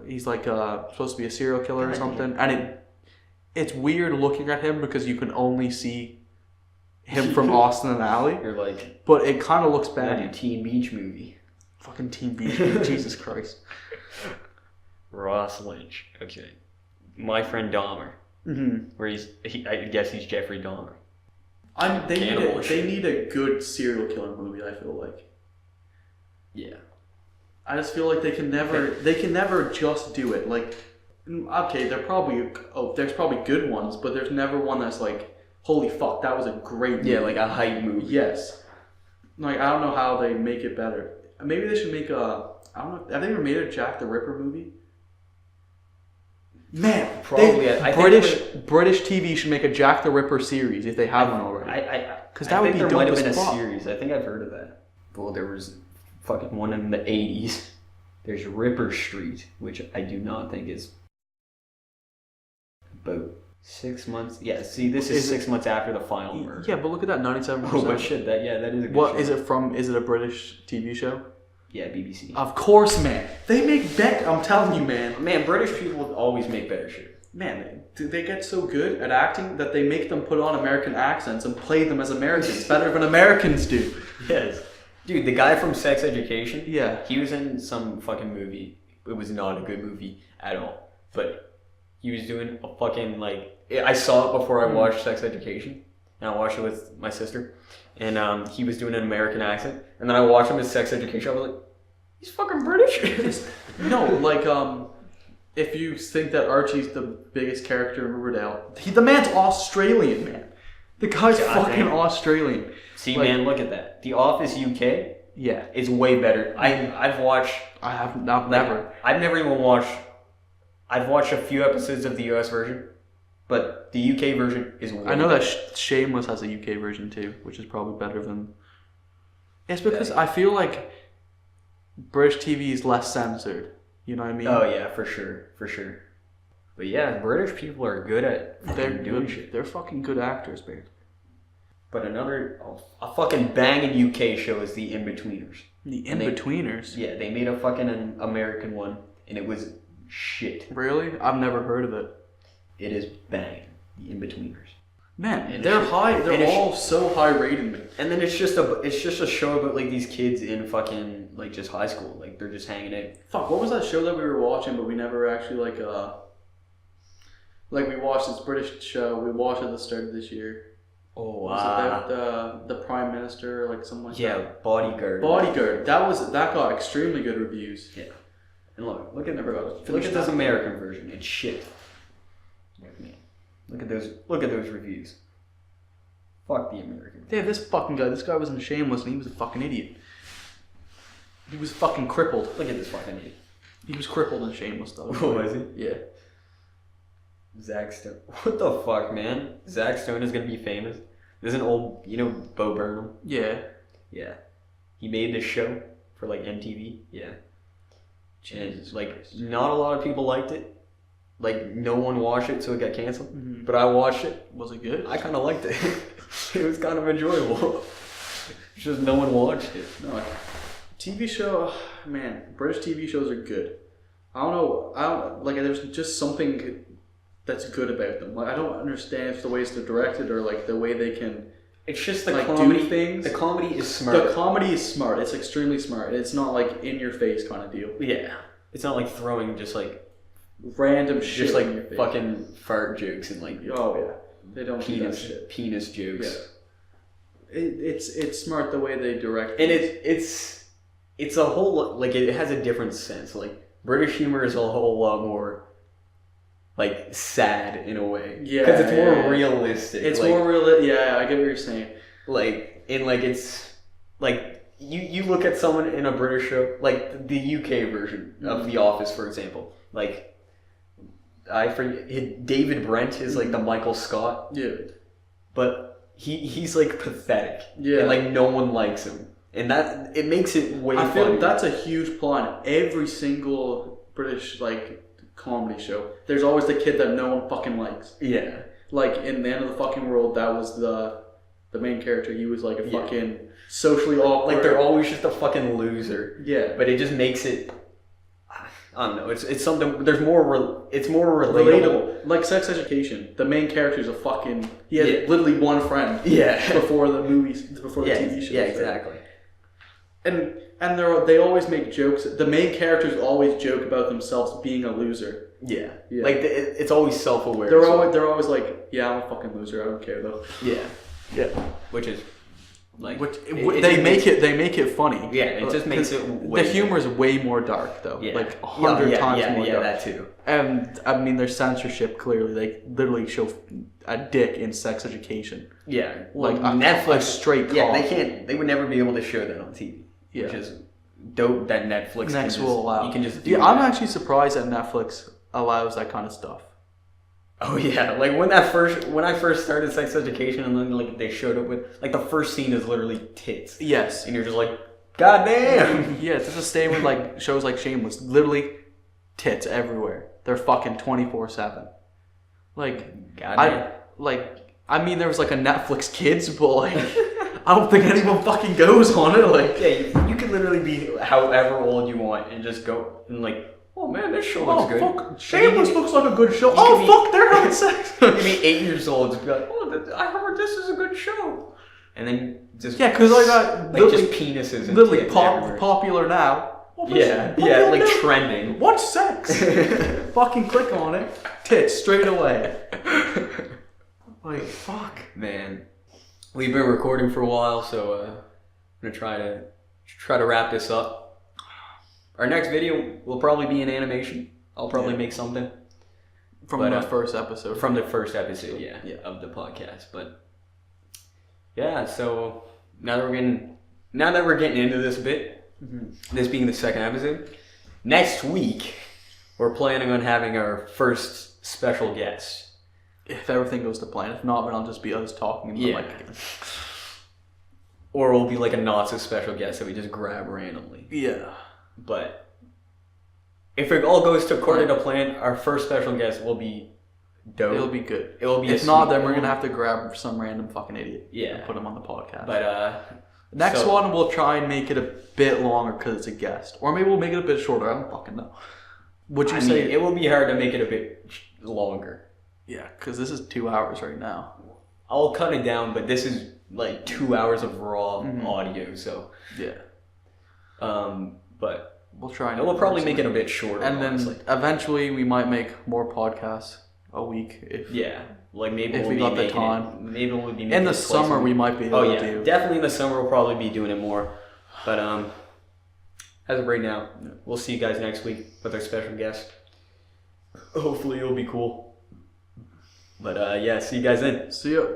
Speaker 3: He's like supposed to be a serial killer or something, and it's weird looking at him because you can only see him from Austin and Alley.
Speaker 2: You're like,
Speaker 3: but it kind of looks
Speaker 2: that
Speaker 3: bad.
Speaker 2: Teen Beach movie.
Speaker 3: Fucking Teen Beach, Jesus Christ.
Speaker 2: Ross Lynch. Okay. My Friend Dahmer.
Speaker 3: Mm-hmm.
Speaker 2: Where I guess he's Jeffrey Dahmer.
Speaker 3: They need a good serial killer movie. I feel like.
Speaker 2: Yeah.
Speaker 3: I just feel like they can never just do it. Like, okay, there's probably good ones, but there's never one that's like, holy fuck, that was a great movie.
Speaker 2: Yeah, like a hype movie.
Speaker 3: Yes. Like, I don't know how they make it better. Maybe they should make I don't know, have they ever made a Jack the Ripper movie? Man,
Speaker 2: probably.
Speaker 3: British TV should make a Jack the Ripper series if they have one already. Because that would be dope.
Speaker 2: There might have been a
Speaker 3: fuck.
Speaker 2: series. I think I've heard of that. Well, there was fucking one in the 80s. There's Ripper Street, which I do not think is about 6 months. Yeah, see, this is 6 months after the final murder.
Speaker 3: Yeah, but look at that, 97%.
Speaker 2: Oh, but shit, that is a good
Speaker 3: What
Speaker 2: show.
Speaker 3: is it from? Is it a British TV show?
Speaker 2: Yeah, BBC.
Speaker 3: Of course, man. They make I'm telling you, man.
Speaker 2: Man, British people always make better shit.
Speaker 3: Man, they get so good at acting that they make them put on American accents and play them as Americans better than Americans do.
Speaker 2: Yes. Dude, the guy from Sex Education,
Speaker 3: Yeah.
Speaker 2: he was in some fucking movie. It was not a good movie at all. But he was doing a fucking, like... I saw it before I watched Sex Education. And I watched it with my sister. And he was doing an American accent. And then I watched him in Sex Education. I was like, he's fucking British.
Speaker 3: No, like, if you think that Archie's the biggest character in Riverdale, the man's Australian, man. The guy's fucking Australian.
Speaker 2: See,
Speaker 3: like,
Speaker 2: man, look at that. The Office UK
Speaker 3: yeah,
Speaker 2: is way better. I've never even watched... I've watched a few episodes of the US version. But the UK version is way
Speaker 3: I know
Speaker 2: better.
Speaker 3: that Shameless has a UK version too, which is probably better than... It's because I feel like British TV is less censored. You know what I mean?
Speaker 2: Oh yeah, for sure. But yeah, British people are good at doing shit.
Speaker 3: They're fucking good actors, man.
Speaker 2: But a fucking banging UK show is The In-Betweeners.
Speaker 3: The In-Betweeners?
Speaker 2: Yeah, they made a fucking American one, and it was shit.
Speaker 3: Really? I've never heard of it.
Speaker 2: It is banging. The In-Betweeners.
Speaker 3: Man,
Speaker 2: And
Speaker 3: they're
Speaker 2: it's-
Speaker 3: high.
Speaker 2: and
Speaker 3: They're
Speaker 2: it's-
Speaker 3: all so high rated, man.
Speaker 2: And then it's just a show about like these kids in fucking like just high school, like they're just hanging out.
Speaker 3: Fuck, what was that show that we were watching, but we never actually like we watched this British show. We watched it at the start of this year.
Speaker 2: Oh
Speaker 3: It was about the Prime Minister, like something like that.
Speaker 2: yeah, Bodyguard.
Speaker 3: Bodyguard. That got extremely good reviews.
Speaker 2: Yeah. And look at
Speaker 3: Never got to
Speaker 2: look
Speaker 3: finish
Speaker 2: at this
Speaker 3: that.
Speaker 2: American version. It's shit. Look at those reviews. Fuck the American.
Speaker 3: Yeah, this guy was in Shameless and he was a fucking idiot. He was fucking crippled.
Speaker 2: Look at this fucking idiot.
Speaker 3: He was crippled in Shameless though.
Speaker 2: Oh, was he?
Speaker 3: Yeah.
Speaker 2: Zach Stone. What the fuck, man? Zach Stone is gonna be famous. There's an old, Bo Burnham.
Speaker 3: Yeah.
Speaker 2: Yeah. He made this show for like MTV. Yeah.
Speaker 3: Jesus
Speaker 2: And like
Speaker 3: Christ.
Speaker 2: not a lot of people liked it. Like no one watched it, so it got canceled.
Speaker 3: Mhm.
Speaker 2: But I watched it.
Speaker 3: Was it good?
Speaker 2: I kind of liked it. It was kind of enjoyable. It's just no one watched it.
Speaker 3: No. TV show, man. British TV shows are good. I don't know. Like. There's just something that's good about them. Like I don't understand if the ways they're directed or like the way they can.
Speaker 2: It's just the
Speaker 3: like
Speaker 2: comedy.
Speaker 3: Do things.
Speaker 2: The comedy is smart.
Speaker 3: The comedy is smart. It's extremely smart. It's not like in your face kind of deal.
Speaker 2: Yeah, it's not like throwing just like
Speaker 3: random shit.
Speaker 2: Just like
Speaker 3: in your face.
Speaker 2: fucking fart jokes and like
Speaker 3: oh yeah, they don't do that shit.
Speaker 2: Penis jokes.
Speaker 3: Yeah. It's smart the way they direct.
Speaker 2: And it's a whole like it has a different sense. Like British humor is a whole lot more like sad in a way.
Speaker 3: Yeah,
Speaker 2: because it's more realistic.
Speaker 3: It's
Speaker 2: like,
Speaker 3: more real. Yeah, I get what you're saying.
Speaker 2: Like in like it's like you look at someone in a British show, like the UK version of The Office, for example. Like I forget, David Brent is like the Michael Scott.
Speaker 3: Yeah,
Speaker 2: but he's like pathetic.
Speaker 3: Yeah,
Speaker 2: and like no one likes him, and that it makes it way.
Speaker 3: I feel
Speaker 2: funnier.
Speaker 3: that's a huge plot in every single British like comedy show. There's always the kid that no one fucking likes.
Speaker 2: Yeah,
Speaker 3: like in The End of the Fucking World, that was the main character. He was like a fucking socially awkward.
Speaker 2: Like they're always just a fucking loser.
Speaker 3: Yeah,
Speaker 2: but it just makes it. I don't know. It's something. There's more. It's more relatable.
Speaker 3: Like Sex Education. The main character is a fucking. He had literally one friend.
Speaker 2: Yeah.
Speaker 3: Before the movies, before the TV shows.
Speaker 2: Yeah, exactly.
Speaker 3: And they always make jokes. The main characters always joke about themselves being a loser.
Speaker 2: Yeah. Like it's always self-aware.
Speaker 3: They're always like, yeah, I'm a fucking loser. I don't care though.
Speaker 2: Yeah. Yeah. Which is. Like
Speaker 3: they make it funny.
Speaker 2: Yeah, it just makes it.
Speaker 3: The humor is way more dark though.
Speaker 2: Yeah.
Speaker 3: Like 100 times more dark.
Speaker 2: Yeah, that too.
Speaker 3: And I mean, there's censorship clearly. They literally show a dick in Sex Education.
Speaker 2: Yeah,
Speaker 3: like
Speaker 2: Netflix
Speaker 3: straight call.
Speaker 2: Yeah, they can't. They would never be able to show that on TV. Yeah, which is dope that Netflix
Speaker 3: will allow.
Speaker 2: You can just.
Speaker 3: I'm actually surprised that Netflix allows that kind of stuff.
Speaker 2: Oh yeah, like when I first started Sex Education, and then like they showed up with like the first scene is literally tits.
Speaker 3: Yes,
Speaker 2: and you're just like, God damn.
Speaker 3: Yeah, it's just a statement like shows like Shameless, literally tits everywhere. They're fucking 24/7. Like, I mean, there was like a Netflix Kids, but like, I don't think anyone fucking goes on it. Like,
Speaker 2: yeah, you could literally be however old you want and just go and like. Oh man, this show looks good.
Speaker 3: Fuck. Shameless looks like a good show. Oh fuck, they're having sex.
Speaker 2: You can be 8 years old and be like, oh, I heard this is a good show. And then just
Speaker 3: because I got
Speaker 2: just penises and
Speaker 3: literally popular now.
Speaker 2: Like trending.
Speaker 3: What's sex? Fucking click on it. Tits straight away. Like fuck,
Speaker 2: man. We've been recording for a while, so I'm gonna try to wrap this up. Our next video will probably be an animation. I'll probably make something
Speaker 3: from the first episode.
Speaker 2: From the first episode, of the podcast. But yeah, so now that we're getting into this bit, this being the second episode, next week we're planning on having our first special guest.
Speaker 3: If everything goes to plan. If not, then I'll just be us talking.
Speaker 2: Or it'll be like a not so special guest that we just grab randomly.
Speaker 3: Yeah.
Speaker 2: But if it all goes according to plan, our first special guest will be dope.
Speaker 3: It'll be good.
Speaker 2: It'll be.
Speaker 3: If not, then we're gonna have to grab some random fucking idiot.
Speaker 2: Yeah.
Speaker 3: And put him on the podcast.
Speaker 2: But
Speaker 3: next one we'll try and make it a bit longer because it's a guest, or maybe we'll make it a bit shorter. I don't fucking know. Would you say
Speaker 2: it will be hard to make it a bit longer?
Speaker 3: Yeah, because this is 2 hours right now.
Speaker 2: I'll cut it down, but this is like 2 hours of raw audio. So
Speaker 3: yeah.
Speaker 2: But
Speaker 3: we'll try. And
Speaker 2: we'll probably make it a bit shorter,
Speaker 3: and then eventually we might make more podcasts a week.
Speaker 2: Like maybe
Speaker 3: if we got the time.
Speaker 2: Maybe we'll be
Speaker 3: in the summer. We might be able to do.
Speaker 2: Definitely in the summer we'll probably be doing it more. But as of right now, we'll see you guys next week with our special guest. Hopefully it'll be cool. But see you guys then.
Speaker 3: See ya.